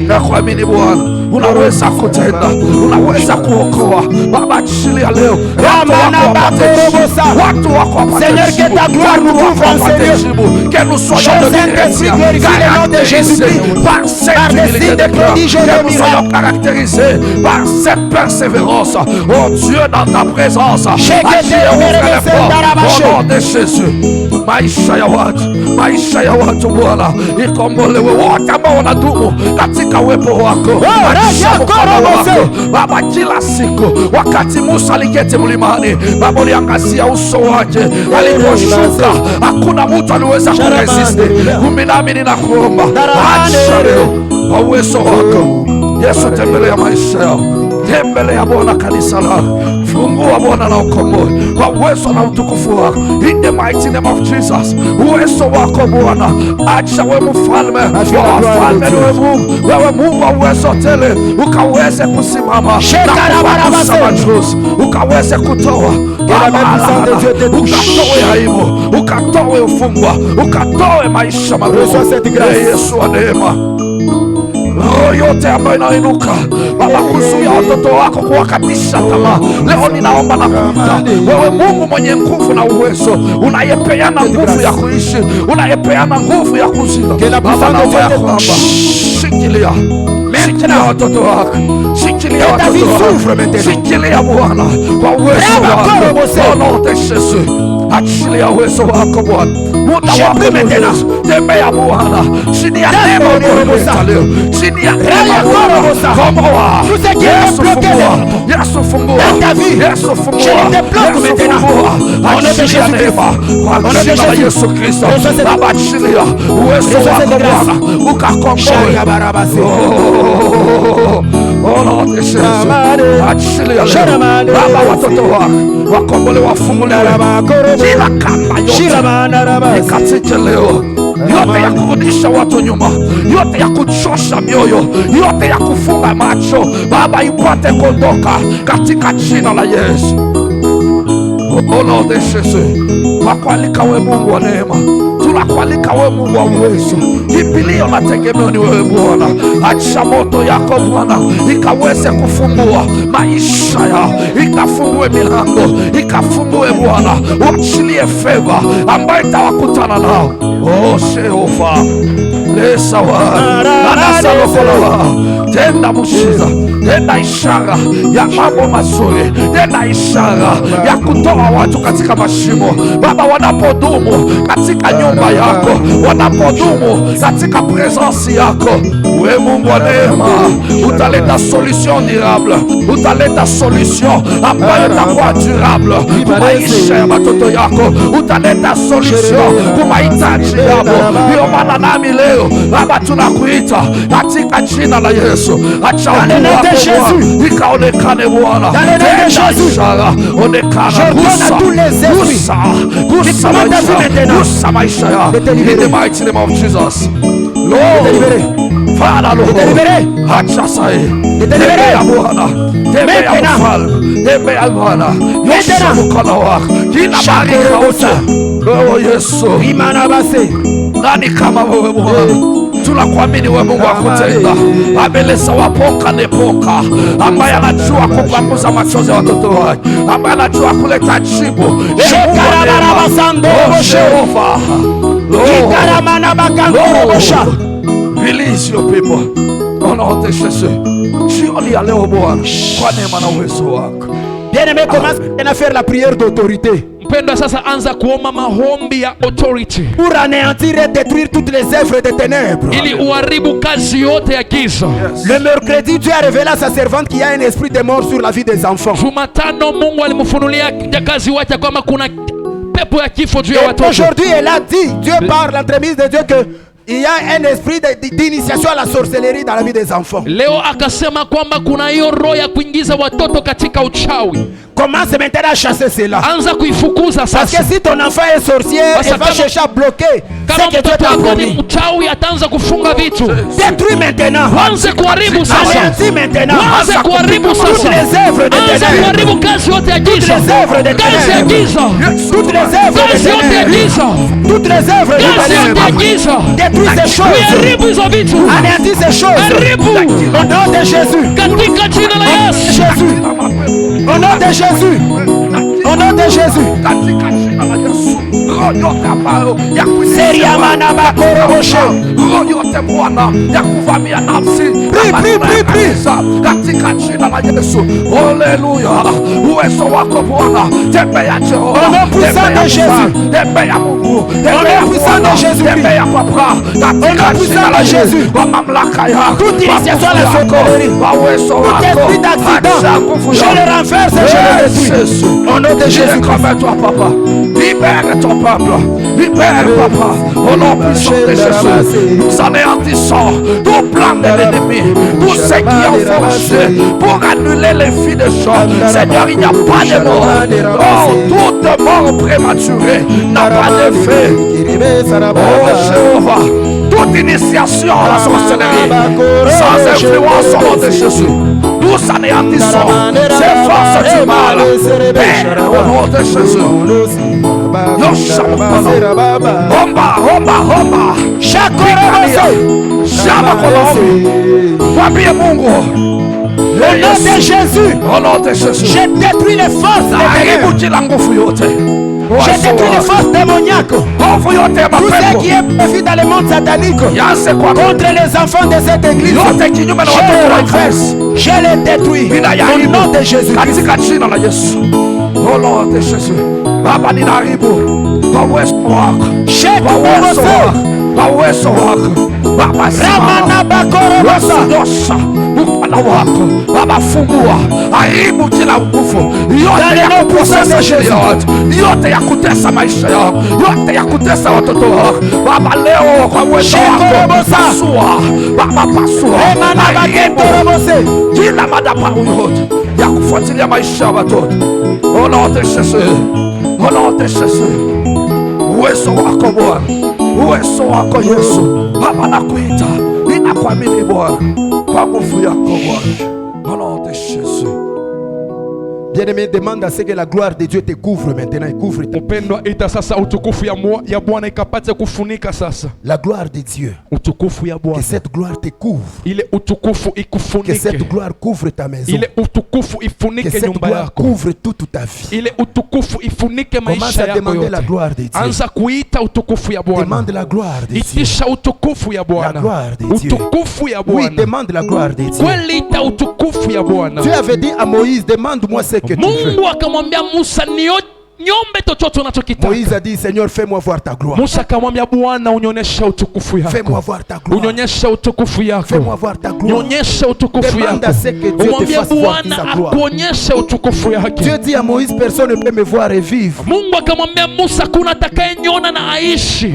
nakuamini Bwana, unaweza kutenda, unaweza kuokoa. Baba, achilia leo watu wako wapate jibu, que nous soyons caractérisés par cette humilité, que nous soyons caractérisés par cette persévérance. Oh Dieu, dans ta présence, agis et ouvre les portes au nom de Jésus. Maisha ya watu Bwana ikombolewe, wote ambao wanadumu katika uwepo wako. Baba, kila siku wakati Musa aliketi mlimani, Baba uliangazia uso wake aliposhuka, hakuna mtu aliweza kuresiste. Nami ninakuomba acha leo kwa uwezo wako Yesu, tembelea maisha yao, tembelea Bwana kanisa lako, fungua Bwana na ukomboe kwa uwezo na utukufu wako, in the mighty name of Jesus. Uwezo wako Bwana, acha wewe mfalme wa wafalme, wewe Mungu wa uwezo tele, ukaweze kusimama na kugusa machozi, ukaweze kutoa ukatoe aibu, ukatoe ufungwa, ukatoe maisha magumu. Yesu wa neema, roho yote ambayo inainuka Baba kuzuia watoto wako, kuwakatisha tamaa, leo ninaomba na kuita wewe Mungu mwenye nguvu na uwezo, unayepeana nguvu ya kuishi, unayepeana nguvu ya kushinda. Baba, naomba ya kwamba shikilia watoto wako, shikilia watoto wako, shikilia Bwana kwa uwezo wako, au nom de Jésus. Achilia uwezo wako Bwana, muda wako tena, tembea Bwana chini ya neema uliyoleta leo, chini ya neema Bwana, komboa. Yesu fungua, Yesu fungua, Yesu fungua, achilia neema kwa jina la Yesu Kristo. Baba, achilia uwezo wako Bwana, ukakomboe. Oh, achilia leo Baba, watoto wako wakombole, wafunguliwe kila kamba yote ikatike leo, yote ya kurudisha watu nyuma, yote ya kuchosha mioyo, yote ya kufunga macho Baba, ipate kuondoka katika jina la Yesu. Au nom de Jésus, tunakualika wewe Mungu wa neema, tunakualika wewe Mungu wa uwezo, kimbilio na tegemeo ni wewe Bwana. Acha moto yako Bwana ikaweze kufungua maisha yao, ikafungue milango, ikafungue Bwana, uachilie favor ambayo itawakutana nao. Oh Jehova, lesa wa anasalokola tenda muujiza, tenda ishara ya mambo mazuri, tenda ishara ya kutoa watu katika mashimo. Baba, wanapodumu katika nyumba yako, wanapodumu katika presence yako, we Mungu wa neema, utaleta solution durable, utaleta solution ambayo itakuwa durable kwa maisha ya watoto yako, utaleta solution kwa mahitaji yako. Ndio maana nami leo Baba tunakuita katika jina la Yesu, acha Yesu ikaonekane Bwana, tenda ishara, onekana, gusa maisha yako, in the mighty name of Jesus. Lord, Father, Lord, acha sai, tembea Bwana, tembea Mfalme, tembea Bwana, nyosha mkono wako, kila baraka wote, Yesu, imana basi, nani kama wewe Bwana? Tunakuamini wewe Mungu wa kutenda. Abeleza wapoka nepoka, ambaye anajua kupanguza machozi ya watoto wake, ambaye anajua kuleta jibu. Release your people. Honorable Jésus, jioni ya leo Bwana, kwa neema na uwezo wako. Bien-aimé, commence à faire la prière d'autorité. Mpendwa, sasa anza kuomba maombi ya authority pour anéantir et détruire toutes les œuvres des ténèbres, ili uharibu kazi yote ya giza. Le mercredi, Dieu a révélé à sa servante qu'il y a un esprit de mort sur la vie des enfants. Jumatano Mungu alimfunulia kazi wake kwamba kuna pepo ya kifo juu ya watoto. Aujourd'hui, elle a dit, Dieu parle l'entremise de Dieu que il y a un esprit d'initiation à la sorcellerie dans la vie des enfants. Leo akasema kwamba kuna hiyo roho ya kuingiza watoto katika uchawi. Commence maintenant à chasser cela. Anza kuifukuza sasa. Parce que si ton enfant est sorcier, il va chercher à bloquer ce que Dieu t'a promis. Mchawi ataanza kufunga vitu. Détruis maintenant. Anza kuharibu sasa. Anéantis maintenant. Anza kuharibu sasa. Toutes les œuvres de ténèbres. Anza kuharibu kazi yote ya giza. Toutes les œuvres de kazi ya giza. Toutes les œuvres de ténèbres. Toutes les œuvres de ténèbres. Détruis ces choses. Haribu hizo vitu. Anéantis ces choses. Haribu. Au nom de Jésus. Katika jina la Yesu. Jésus. Au nom de Jésus. Au nom de Jésus. Seriamana bakoroboshe. Prie. Katika jina la Yesu. Haleluya. Uwezo wako Bwana. Tembea Jehova. Au nom puissant de Jésus. Tembea Mungu. Au nom puissant de Jésus. Tembea Papa. Katika jina la Yesu. Kwa mamlaka yako. Toute initiation à la sorcellerie. Kwa uwezo wako. Tout esprit d'accident. Je le renverse et je le détruis. Au nom de Jésus. Comme toi, Papa. Libère ton peuple. Libère, Papa. Au nom puissant de Jésus. Nous anéantissons tout plan de l'ennemi. Tout ce qui est forcé pour annuler les vies des gens. Seigneur, il n'y a pas de mort. Oh, toute mort prématurée n'a pas d'effet. Oh, Jéhovah. Toute initiation à la sorcellerie sans influence au nom de Jésus. Nous anéantissons ces forces du mal. Père, au nom de Jésus. Homba. Mwambie Mungu. Au nom de Jésus. Au nom de Jésus. Je détruis les forces des ténèbres. Je détruis les forces démoniaques. Tout ce qui est profit dans le monde satanique contre les enfants de cette église, je les détruis. Au nom de Jésus. Au nom de Jésus. Baba ninaharibu kwa uwezo wako. Kwa uwezo wako. Baba Ramana bakorobosa. Nyosha upana wako. Baba fungua. Haribu kila nguvu yote ya kuposesa sheria watu, yote ya kutesa maisha yao, yote ya kutesa watoto wao. Baba leo kwa uwezo wako pasua. Baba pasua. Kila madhabahu yote ya kufuatilia maisha ya watoto. Au nom de Jésus. Au nom de Jésus. Uwezo wako Bwana. Uwezo wako Yesu. Baba nakuita. Ninakuamini Bwana. Kwa nguvu yako Bwana. Au nom de Jésus. Bien-aimé, demande à ce que la gloire de Dieu te couvre maintenant et couvre tes... Mpendwa, ita sasa utukufu ya Bwana ikapate kufunika sasa. La gloire de Dieu. Utukufu ya Que Bwana. cette gloire te couvre. Ile utukufu Que ikufunike. cette gloire couvre ta maison. Ile utukufu Que ifunike cette nyumba gloire yako. couvre toute ta vie. Ile utukufu ifunike Commence maisha à yako demander la yote. gloire de Dieu. Anza kuita utukufu ya Bwana. Demande la gloire de Dieu. Itisha utukufu ya Bwana. La gloire de Dieu. Utukufu ya Oui, Bwana. demande la gloire de Dieu. Kweli ita utukufu ya Bwana. Dieu avait dit à Moïse, demande-moi ce que tu veux. Mungu akamwambia Musa, niombe chochote unachokitaka. Moïse a dit, Seigneur, fais-moi voir ta gloire. Musa akamwambia Bwana, unionyeshe utukufu Fais-moi yako. voir ta gloire. Unionyeshe utukufu yako. Fais-moi voir ta gloire. Nionyeshe utukufu Demande yako. à ce que Dieu te Umwambie fasse voir Bwana sa gloire. akuonyeshe utukufu yake. Dieu dit à Moïse, personne ne peut me voir et vivre. Mungu akamwambia Musa, hakuna atakayeniona na aishi.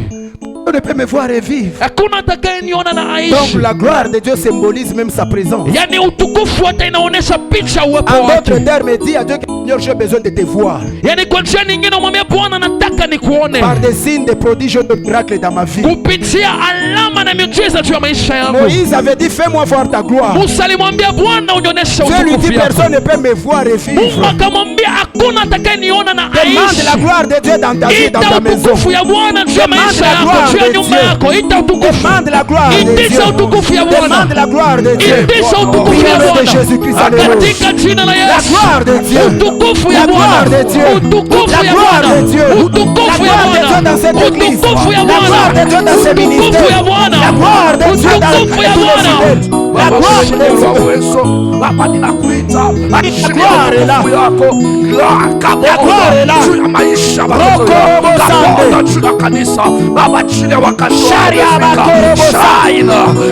Personne ne peut me voir et vivre. Hakuna atakayeniona na Donc aishi. la gloire de Dieu symbolise même sa présence. Yani utukufu hata inaonyesha picha ya uwepo En d'autres wake. termes, dit à Dieu que Seigneur, j'ai besoin de te voir. Yani kwa njia nyingine umwambie Bwana, nataka nikuone Par des signes, des prodiges, de miracles dans ma vie. kupitia alama na miujiza juu ya maisha yangu. Moïse avait dit, fais-moi voir ta gloire. Musa alimwambia Bwana, unionyeshe Dieu lui utukufu dit, yako. personne ne peut me voir et Mungu vivre. akamwambia hakuna atakayeniona na Demande aishi. la gloire de Dieu dans ta vie, dans Ita ta maison. utukufu ya Bwana juu ya Demande maisha la yako, gloire juu ya de nyumba Dieu. yako. Ita utukufu. Demande la gloire de Dieu. Itisha utukufu ya Bwana. Demande la gloire de Dieu. Itisha utukufu Au ya nom de Bwana. Jésus-Christ, alléluia. Katika jina la La Yesu. gloire de Dieu. Utukufu La ya gloire Bwana. de Dieu. Utukufu La ya gloire Bwana. de Dieu. La Utukufu ya gloire de Dieu Bwana. dans cette église. Utukufu ya La Bwana. gloire de Dieu dans ce Utukufu ministère. ya Bwana. La gloire de Dieu dans Utukufu ya tous les Bwana. fidèles. La gloire de Dieu. Baba ninakuita, La gloire est là. yako La gloire est là. juu ya maisha Rokorobo Sande. juu ya kanisa Baba, chini ya wakati Sharia Bakorobo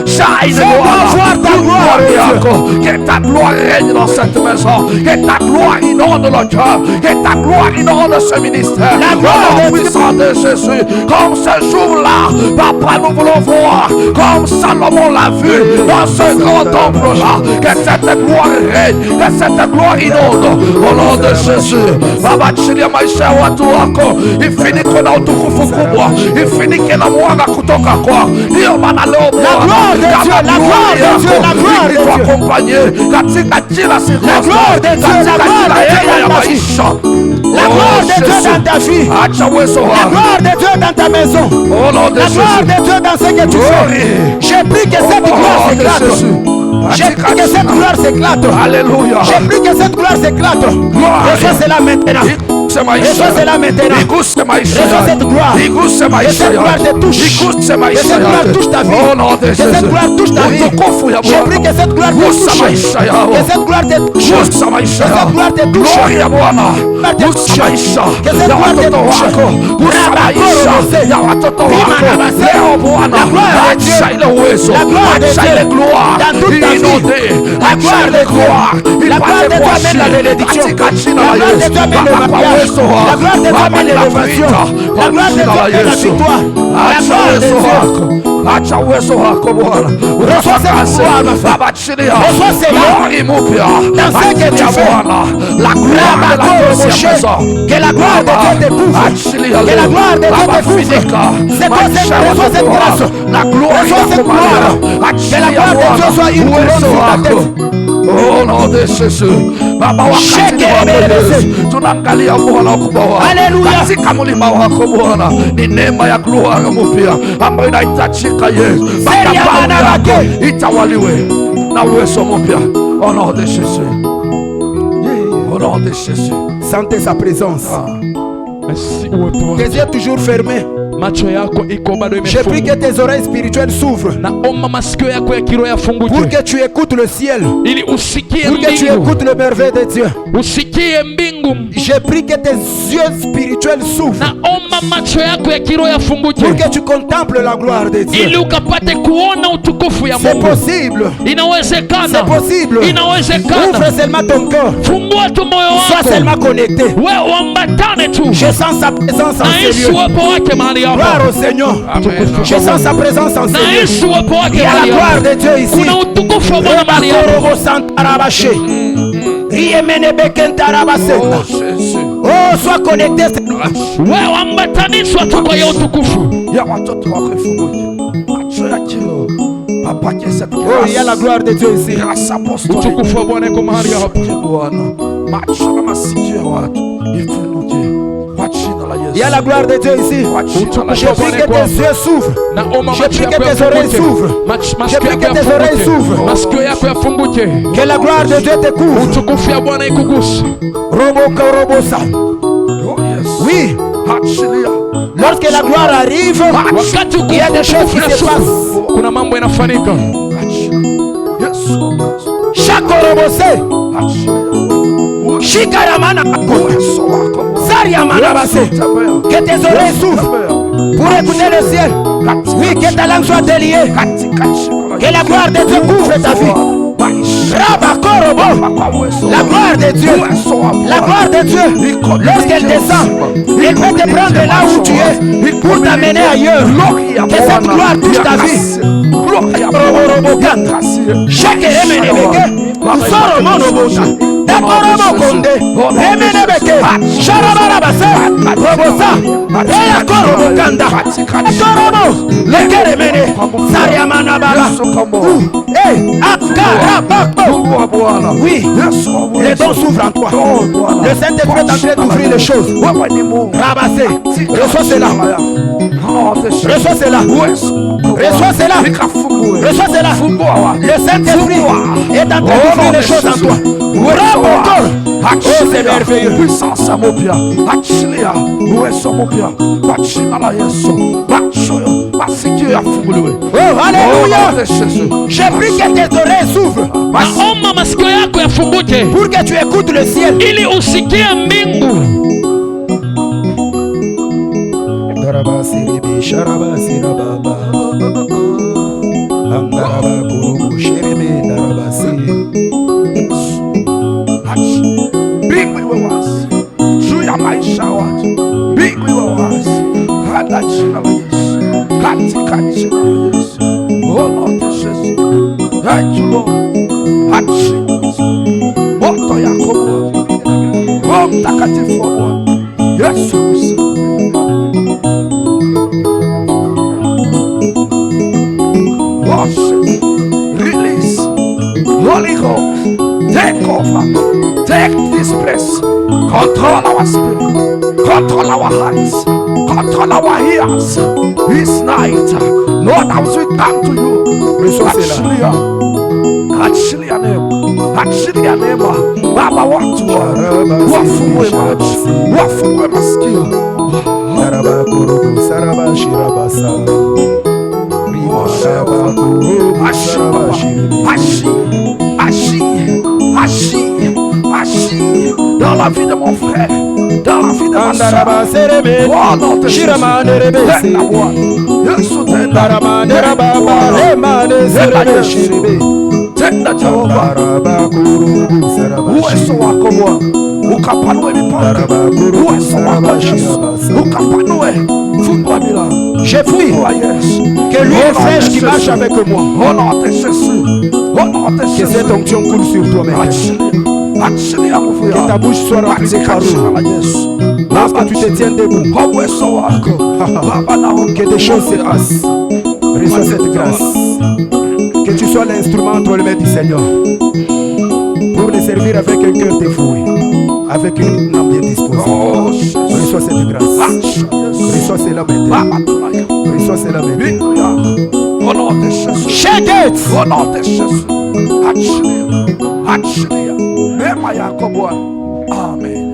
shine Fais-moi voir ta gloire, yako, que ta gloire règne dans cette maison, que ta gloire inonde le cœur, que ta gloire inonde ce ministère. La gloire Au de nom puissant de Jésus, comme ce jour-là, Papa, nous voulons voir, comme Salomon l'a vu dans ce grand temple-là, que cette gloire règne, que cette gloire inonde. Au nom de Jésus, Baba, chini ya maisha ya watu wako, ifinike na utukufu kubwa, ifinike na mwanga kutoka kwako. Ndio maana leo gloire de Dieu, la gloire de Dieu, la gloire de Dieu. accompagner katika kila La gloire de Dieu, la gloire de Dieu ya dans ta vie. maisha. La gloire de Dieu dans ta vie. Acha uwezo La wako. gloire de Dieu dans ta maison. Au nom de La gloire Jésus. de Dieu dans ce que tu fais. J'ai pris que cette gloire s'éclate. J'ai pris que cette gloire s'éclate. Alléluia. J'ai pris que cette gloire s'éclate. Reçois cela maintenant. Iguse maisha. Reçois cela maintenant. Iguse maisha. Reçois cette gloire. Iguse Que maisha. cette gloire te touche. Iguse Que maisha. cette gloire touche ta vie. Au nom de Que cette Jésus. gloire touche ta vie. Utukufu ya J'ai pris Bwana. que cette gloire te Gusa touche. maisha yao. Que cette gloire te touche. Gusa maisha Que cette yao. gloire te touche. Gloria ya Bwana. te Gusa touche. maisha Que cette ya gloire te watoto touche. wako. Gusa maisha Rabakoro ya watoto Rima wako. Nabase. Leo Bwana, La gloire de Dieu. acha ile uwezo. La gloire de Acha Dieu. ile gloire. Dans toute ta vie. Inonde. La Acha gloire ile de Dieu. gloire. La gloire de Dieu amène la bénédiction. Katika jina La la gloire de Yesu. Dieu amène le Baba, kwa mariage. uwezo wako. La gloire de Dieu Baba, amène l'élévation. ninakuita. La gloire de Dieu Kwa jina la amène la Yesu. victoire. La Acha gloire de uwezo Dieu. wako. Acha uwezo wako Bwana. Reçois cette Utakase. gloire, ma femme. Baba, chini ya Reçois cela. gloire mpya. Dans ce que tu Achilia fais. Bwana. La gloire de la Rabakoro grâce ya maison. Que la gloire de Dieu te couvre. Achilia Que la leo. gloire de Dieu Baba, te couvre. funika. C'est toi cette Maisha reçois cette watoto grâce. wako. La gloire Reçois cette yako Maria. gloire. Que la Achilia gloire de Dieu Bwana. soit une couronne Uwezo sur ta wako. tête. Oh, nom de Jésus. Baba, wakati Sheke ni wako rebeleze. Yesu. Tunaangalia Bwana ukubwa wako. Haleluya. Katika mlima wako Bwana ni neema ya gloire mpya ambayo inahitajika Yesu. Seri ya Madhabahu wanawake. yako itawaliwe na uwezo mpya. Au nom de Jésus. Au nom de Jésus. Sentez sa présence. Merci uwepo wake. Tes yeux toujours fermés. Macho yako iko bado J'ai pris imefungwa. que tes oreilles spirituelles s'ouvrent. Naomba masikio yako ya kiroho Pour yafunguke que tu écoutes le ciel. ili usikie Pour que tu mbingu, écoutes le merveille de Dieu. usikie mbingu. J'ai pris que tes yeux spirituels s'ouvrent. Naomba macho yako ya kiroho yafunguke Pour que tu contemples la gloire de Dieu. ili ukapate kuona utukufu ya C'est Mungu. possible. Inawezekana, C'est possible. Ouvre inawezekana. seulement ton cœur. Fungua tu moyo Sois wako, seulement connecté. wewe uambatane tu Je sens sa présence en ce naishi lieu. uwepo wake mahali Gloire hapa. au Seigneur. Amen. Je sens sa présence en ce Naishi lieu. uwepo Il wake y a la mahali gloire hapa. de Dieu ici. Kuna utukufu wa Bwana mahali hapa. Rebakorobo santarabashe. Riemenebekentarabasenga. Oh, Jésus. Oh, sois connecté. Wewe ambatanishwa tu kwa hiyo utukufu. Ya watoto wako ifunguke. Macho ya kiroho Papa, que cette Oh, il y a la gloire de Dieu ici. grâce apostolique. Utukufu wa Bwana iko mahali hapa. Bwana, macho na masikio ya watu ifunuke kwa jina la Yesu. Il y a la gloire de Dieu ici. Kwa jina la Je Yesu. prie que tes yeux s'ouvrent. Naomba Je macho prie yako que tes oreilles yafunguke. s'ouvrent. Masikio Je prie yako que tes oreilles yafunguke. s'ouvrent. Masikio yako yafunguke. Que la gloire de Dieu te couvre. Utukufu ya Bwana ikuguse. Roboka robosa. Oh yes. Oui. Achilia. Lorsque la gloire arrive, Wakati il y a des choses qui se unashuka, passent. kuna mambo yanafanyika. Yesu. Chaque robosé. Achilia. Shikaramana. Uwezo wako. Sariamana base. Tembea. Que tes oreilles s'ouvrent Tembea. pour écouter le ciel. Oui, que ta langue soit déliée. Katika jina la Que la gloire de Dieu couvre ta vie. Rabakorobo. La gloire de Dieu. La gloire de Dieu. Lorsqu'elle descend, elle peut te prendre là où tu es pour t'amener ailleurs. Que cette gloire touche ta vie. Chaque remenebeke. Soro monobota. Dakorobo konde. Remenebeke. Sharabarabase. Robosa. Eya korobo kanda. Korobo. Leke remene. Sariamana baba. Hey, akarabako. Oui, les dons s'ouvrent en toi. Le Saint-Esprit est en train d'ouvrir les choses. Rabassez. Reçois cela. Reçois cela. Reçois cela. Reçois cela. Le Saint-Esprit est en train d'ouvrir les choses en toi. Oh, c'est merveilleux. Puissance ya mupya. Achilia. Uwezo mupya. Kwa jina la Yesu. Macho ya masikio yafunguliwe. Oh, alléluia. Oh, Jésus. J'ai pris que tes oreilles s'ouvrent Naomba masikio yako yafunguke pour que tu écoutes le ciel. ili usikie mbingu. Mbingu iwe wazi juu ya maisha ya watu. Mbingu iwe wazi katika jina la Yesu. Katika jina la Yesu. Oh Lord Jesus. Thank you Lord. Achilia moto yako Bwana. Roho Mtakatifu wa Bwana. Yesu Kristo. Washes. Release. Holy Ghost. Take over. Take this place. Control our spirit. Control our hearts. Control our ears. This night, Lord, as we come to you, achilia. Achilia neema. Achilia neema. Baba, watu wafungue macho. Wafungue masikio. Agis dans la vie de mon frère, dans la vie de ma soeur. Oh non, te Jésus, t'es la voix. Yesu tenda. Tenda Jehova. Uwezo wako Bwana. Ukapanue mipaka. Uwezo wako Yesu. Ukapanue. Fungua milango. J'ai pris que l'huile fraîche qui marche avec moi, Au nom de Jésus. Au nom de que Jésus. cette onction coule sur toi maintenant. Achilia nguvu Que ta yako. bouche soit remplie de Katika jina paroles. la Yesu. Lorsque tu te tiens debout, Kwa uwezo wako. Baba, naomba que des choses se passent. Reçois cette grâce. Que tu sois l'instrument entre les mains du Seigneur pour le servir avec un cœur dévoué, avec une âme bien disposée. Oh, Jésus. Reçois cette grâce. Acha Yesu. Reçois cela maintenant. Baba, tunaya. Reçois cela maintenant. Mbingu yako. Au nom de Jésus. Shake it! Au nom de Jésus. Achilia. Achilia. Neema yako Bwana. Amen.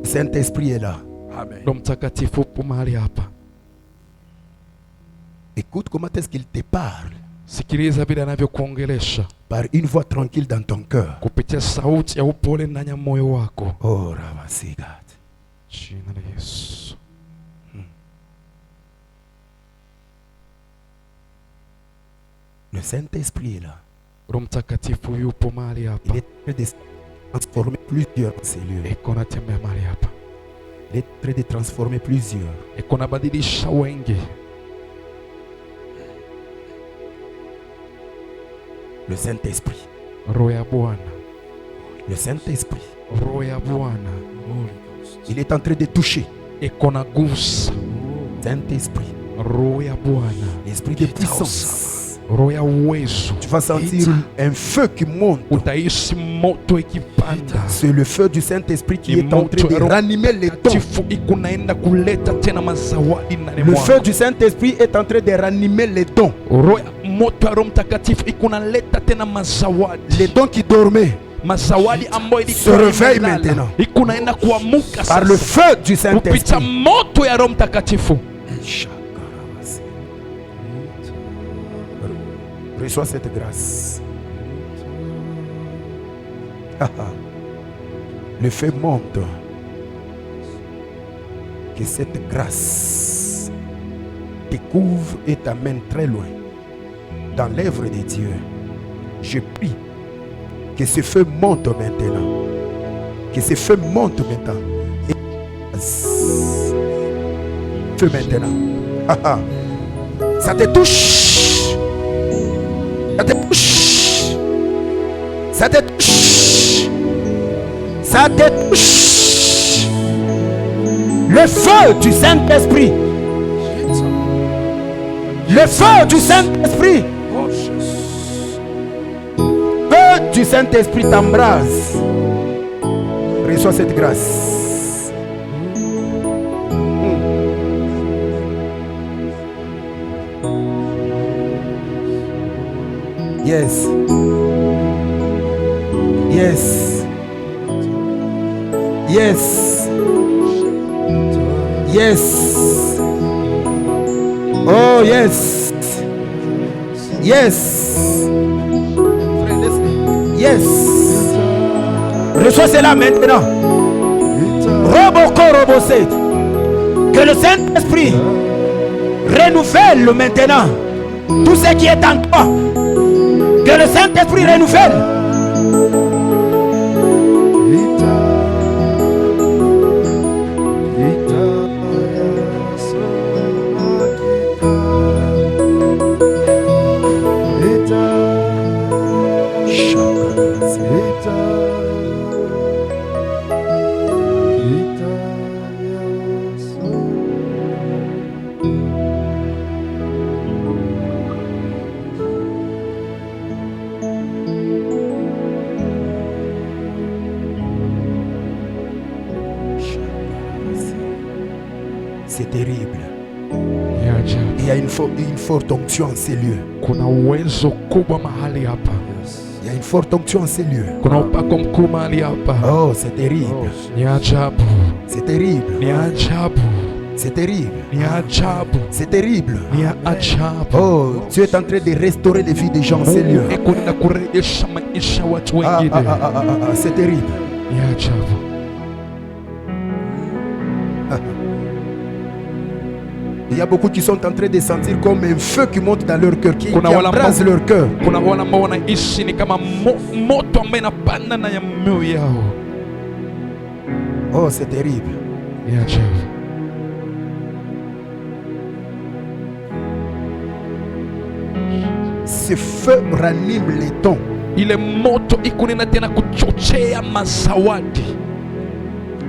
Saint-Esprit est là. Amen. Roho Mtakatifu upo mahali hapa. Écoute comment est-ce qu'il te parle. Sikiliza vile anavyokuongelesha Par une voix tranquille dans ton cœur. kupitia sauti ya upole ndani ya moyo wako. Oh, Rabasigat. Jina la Yesu. Le Saint-Esprit est là. Roho Mtakatifu yupo mahali hapa. Il est en train de transformer plusieurs cellules. Eko natembea mahali hapa. Il est en train de transformer plusieurs. Eko nabadilisha wengi. Le Saint-Esprit. Roho ya Bwana. Le Saint-Esprit. Roho ya Bwana. Il est en train de toucher. Eko nagusa. Saint-Esprit. roho ya Bwana, l'esprit de puissance. roho ya uwezo. Tu vas sentir un feu qui monte. Utaishi moto ikipanda. C'est le feu du Saint-Esprit qui Ni est en train moto ya de Roho ranimer les dons. Mtakatifu ikunaenda kuleta tena mazawadi ndani Le mwako. feu du Saint-Esprit est en train de ranimer les dons. Roho ya moto ya Roho Mtakatifu ikunaleta tena mazawadi. Les dons qui dormaient Mazawadi ambayo se réveillent imelala, maintenant. ikunaenda kuamuka par le sasa feu du kupita Saint-Esprit. moto ya Roho Mtakatifu. Reçois cette grâce. Ah, ah. Le feu monte. Que cette grâce te couvre et t'amène très loin dans l'œuvre de Dieu. Je prie que ce feu monte maintenant. Que ce feu monte maintenant. Et feu maintenant. Ah, ah. Ça te touche. Ça te touche. Ça te touche. Ça te touche. Le feu du Saint-Esprit. Le feu du Saint-Esprit. Feu du Saint-Esprit t'embrase. Reçois cette grâce. Yes. Yes. Yes. Yes. Oh, yes. Yes. Yes. Reçois cela maintenant. Roboko Robosé. Que le Saint-Esprit renouvelle maintenant tout ce qui est en toi. Que le Saint-Esprit renouvelle. C'est terrible. Il y a une forte onction en ces lieux. Kuna uwezo kubwa mahali hapa. Il y a une forte onction en ces lieux. Kuna upako mkuu mahali hapa. Oh, c'est terrible. Ni ajabu. C'est terrible. Ni ajabu. C'est terrible. Ni ajabu. C'est terrible. Ni ajabu. Oh, Dieu est en train de restaurer les vies des gens en ces lieux. Ekwenda kurejesha maisha watu Ah, wengine. c'est terrible. Ni ajabu. Il y a beaucoup qui sont en train de sentir comme un feu qui monte dans leur cœur, qui Kuna wale embrase ambao- leur cœur. Kuna wale ambao wanaishi ni kama moto ambaye inapanda na ya mioyo yao. Oh, c'est terrible. Ni ajabu. Ce feu ranime les dons. Ile moto ikunena tena kuchochea mazawadi.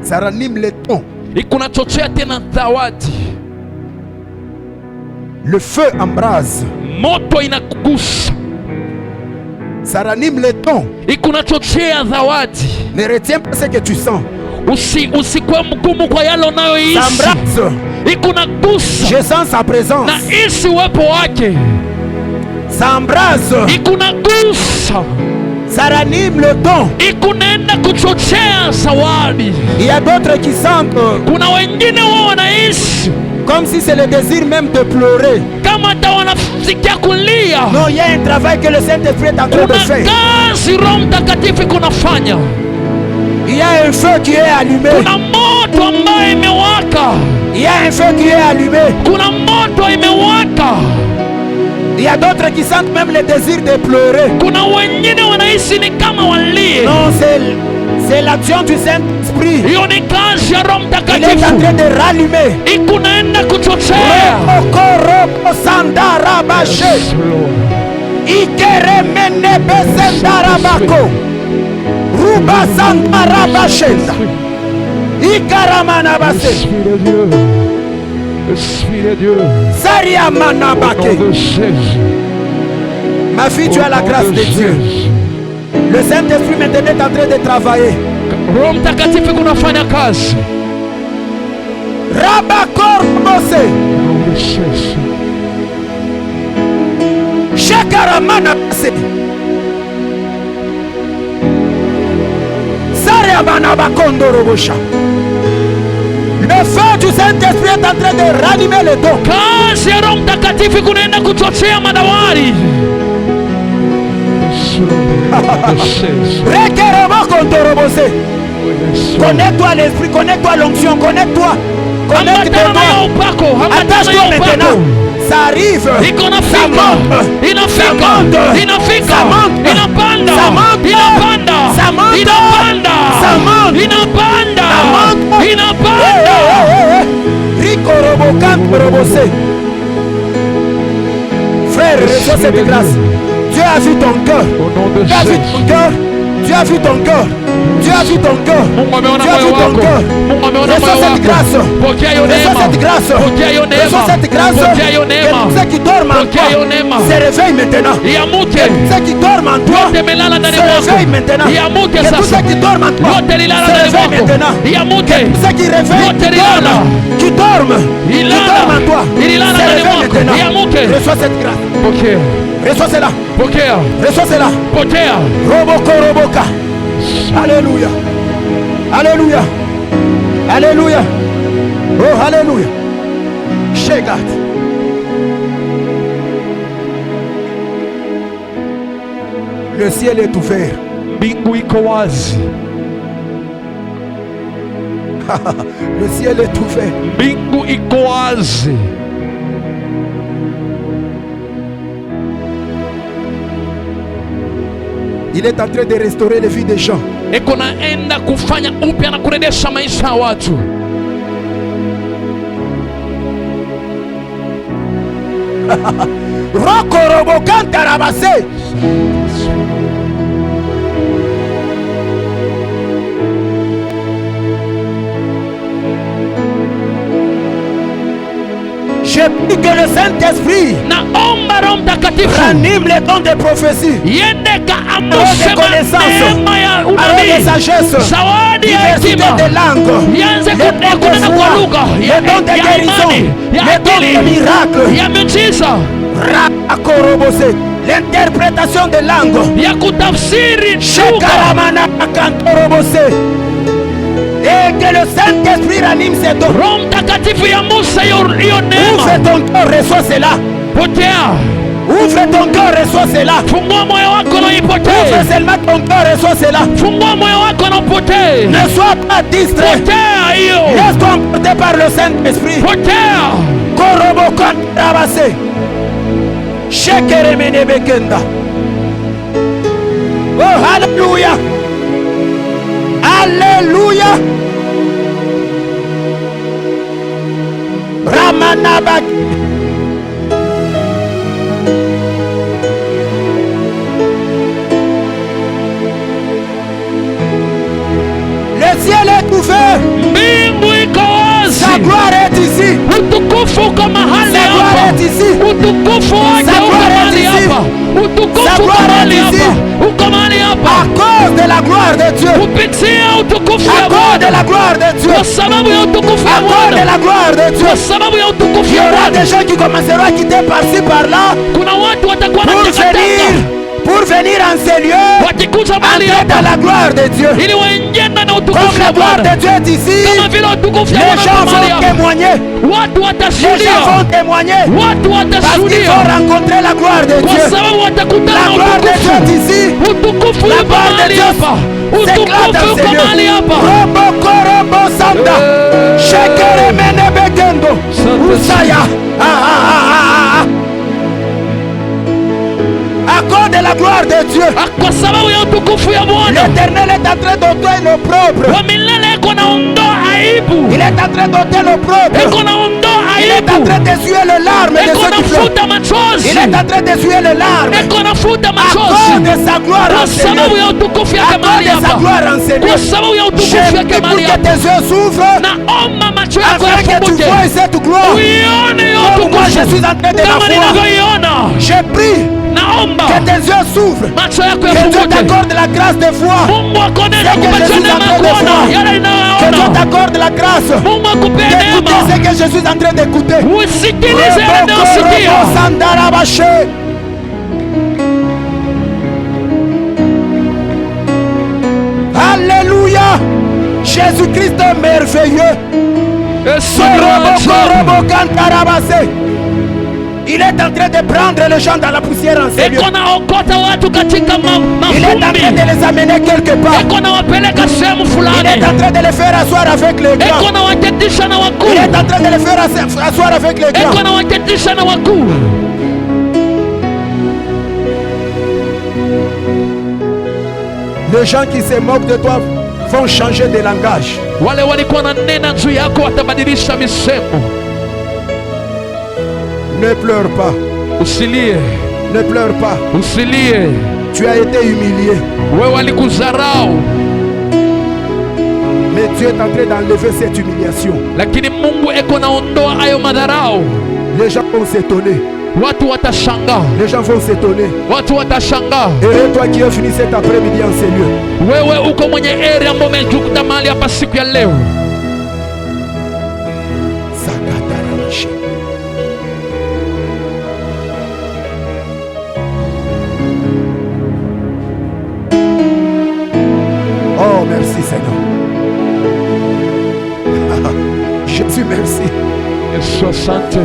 Ça ranime les dons. Ikunachochea tena zawadi. Le feu embrase. Moto inakugusa. Ça ranime les dons. Ikunachochea zawadi. Ne retiens pas ce que tu sens. Usikuwe mgumu kwa yale Ça unayoishi. embrase. Ikunagusa. Je sens sa présence. Na isi uwepo wake. Ça embrase. Ikunagusa. Ça ranime le don. Ikunaenda kuchochea zawadi. Il y a d'autres qui sentent Kuna wengine wao wanaishi comme si c'est le désir même de pleurer. kama hata wanasikia kulia. Non, il y a un travail que le Saint-Esprit est en train de Kuna faire. kazi Roho Mtakatifu kunafanya. Il y a un feu qui est allumé. Kuna moto ambayo imewaka. Il y a un feu qui est allumé. Kuna moto imewaka. Il y a d'autres qui sentent même le désir de pleurer. Kuna wengine wanaishi ni kama walie. Non, c'est l'action du Saint-Esprit. Hiyo ni kazi ya Roho Il est en Mtakatifu. train de rallumer. Ikunaenda kuchochea. Okorobo sandarabashe. Ikeremene besendarabako. Ruba sandarabashenda. Ikaramana base. Esprit de Dieu. Zaria Au nom Manabake. de Jésus. Ma fille, tu as la grâce de Dieu. Le Saint-Esprit maintenant est en train de travailler. Roho Mtakatifu kunafanya kazi. Rabakor Mose. Au nom de Jésus. Shekaramana Mase. Zaria Manabakondo Robosha. Le feu du Saint-Esprit est en train de ranimer les dons. Kazi ya Roho Mtakatifu kunaenda kuchochea madawari. Rekerobokondorobose. Connecte-toi à l'esprit, connecte-toi à l'onction, connecte-toi. Ambatana na ya Connecte-toi. upako, ambatana na Attache-toi ya maintenant. upako. Ça arrive. Iko Ça nafika, monte. inafika, Ça monte. inafika, Ça monte. inapanda, Ça monte. inapanda, Ça monte. inapanda, Ça monte. inapanda, Ça monte. inapanda. Rikorobokandorobose. Frère, reçois cette grâce. Dieu a vu ton cœur. Au nom de Dieu a vu Jésus. ton cœur. Dieu a vu ton cœur. Dieu a vu ton cœur. Mungu ameona Dieu a vu moyo ton wako. cœur. Mungu ameona Reçois moyo cette grâce. wako. Pokea hiyo Reçois neema. cette grâce. Pokea hiyo neema. Reçois cette grâce. Pokea hiyo Que neema. tous ceux qui dorment en Pokea hiyo neema. toi se réveillent maintenant. Iamuke. Ceux qui dorment en toi Yote melala ndani se mwako. réveillent maintenant. Iamuke Que tous sasa. ceux qui dorment en toi Yote lilala se ndani réveillent mwako. maintenant. Iamuke. Ceux qui réveillent, Yote lilala. qui dorment Ilala. en toi Ililala se ndani réveillent mwako. maintenant. Iamuke. Reçois cette grâce. Pokea. Reçois cela. Pokea. Reçois cela. Pokea. Roboko roboka. Alléluia. Alléluia. Alléluia. Oh, alléluia. Shegat. Le ciel est ouvert. Mbingu iko wazi. Le ciel est ouvert. Mbingu iko wazi. Il est en train de restaurer les vies des gens. Eko naenda kufanya upya na kurejesha maisha ya watu. Roko robokanta rabase. Je prie que le Saint-Esprit Naomba Roho Mtakatifu ranime les dons de prophétie, yende alors de kaamshe connaissance, neema ya alors de unabii, sagesse, zawadi ya diversité hekima, de langues, ianze les dons de kunena kwa foi, lugha les ya dons de guérison, imani, ya les dons de akili, miracles, ya miujiza, Rakorobose, l'interprétation de langues, ya kutafsiri lugha. Shekaramana Kantorobose, et que le Saint-Esprit ranime ces dons. Roho Mtakatifu ya Musa hiyo Ouvre neema. ton cœur, reçois cela. Potea, Ouvre ton cœur, reçois cela. fungua moyo wako na Ouvre ipotee. seulement ton cœur, reçois cela. Fungua moyo wako na upotee. Ne sois pas distrait. Potea hiyo. Laisse-toi emporter par le Saint-Esprit. Potea. Korobokan rabase. Shekeremene bekenda. Oh, alléluia. Alléluia. Ramanabak. Le ciel est ouvert. Mbingu iko Sa wazi. gloire est ici. Utukufu uko mahali Sa gloire hapa. est ici. Utukufu wake Sa uko gloire mahali est ici. hapa. Sa Utukufu uko gloire mahali est ici. hapa. Uko mahali À hapa. cause de la gloire de Dieu. Kupitia utukufu À ya cause de Bwana. la gloire de Dieu. Kwa sababu ya utukufu À ya cause de Bwana. la gloire de Dieu. Kwa sababu ya utukufu Il y ya aura Bwana. des gens qui commenceront à quitter par-ci par-là Kuna watu watakuwa na pour venir en ces lieux, wakikuja mahali entrer dans hapa la gloire de Dieu. ili waingie ndani ya Comme utukufu la ya gloire Bwana. de Dieu est ici, Kama vile utukufu ya les Bwana gens uko mahali vont hapa. témoigner. Watu Les gens watashuhudia. vont témoigner. Watu Parce qu'ils watashuhudia. vont rencontrer la gloire de Kwa Dieu. sababu watakutana La na gloire de Dieu est utukufu. ici. Utukufu La uko gloire de mahali Dieu hapa. s'éclate dans Utukufu ces uko lieux. mahali hapa. Robo korobo sanda. Shekere mene bekendo. Usaya. À cause de la gloire de Dieu, Kwa sababu ya utukufu ya Bwana. l'Éternel est en train d'ôter l'opprobre. Wa milele iko naondoa aibu. Il est en train d'ôter l'opprobre. Iko naondoa Il est en aibu. train d'essuyer les larmes de Iko ceux qui pleurent. nafuta machozi. Il est en train d'essuyer les larmes. Iko nafuta À cause machozi. de sa gloire Kwa enseignée. sababu ya utukufu ya À cause mahali de sa hapa, gloire enseignée, kwa sababu ya utukufu je yake prie pour mahali que hapa. tes yeux s'ouvrent Naomba macho yako afin que tu yafunguke, vois cette gloire. uione hiyo Comme moi je utukufu suis en train de la kama voir. ninavyoiona. Je prie Naomba que tes yeux s'ouvrent. macho yako Que Dieu yafunguke, t'accorde la grâce de foi. Mungu akonene C'est que kupatia Jésus neema en train de kuona voir. yale Que Dieu ninayoona. t'accorde la grâce Mungu akupee d'écouter ce neema, que je suis en train d'écouter. usikilize yale ninayosikia. Sandarabashe. Alléluia. Jésus-Christ est merveilleux. Il est en train de prendre les gens dans la poussière en sérieux. Eko naokota watu katika Il est en train mavumbi, de les amener quelque part. eko nawapeleka sehemu Il est fulani, en train de les faire asseoir avec les eko grands. nawaketisha na Il wakuu, est en train de les faire asseoir avec les eko grands. nawaketisha na wakuu. Les gens qui se moquent de toi vont changer de langage. Wale walikuwa na nena juu yako watabadilisha misemo. Ne pleure pas. Usilie, Ne pleure pas. usilie. Tu as été humilié. Wewe walikudharau, Mais Dieu est en train d'enlever cette humiliation. lakini Mungu eko naondoa hayo madharau. Les gens vont s'étonner. Watu watashangaa, Les gens vont s'étonner. watu watashangaa. Et toi qui as fini cet après-midi en ces lieux. Wewe uko mwenye heri ambao umejikuta mahali hapa siku ya leo. Sakataramashi. Oh, merci Seigneur. Jésus, merci. Yesu asante.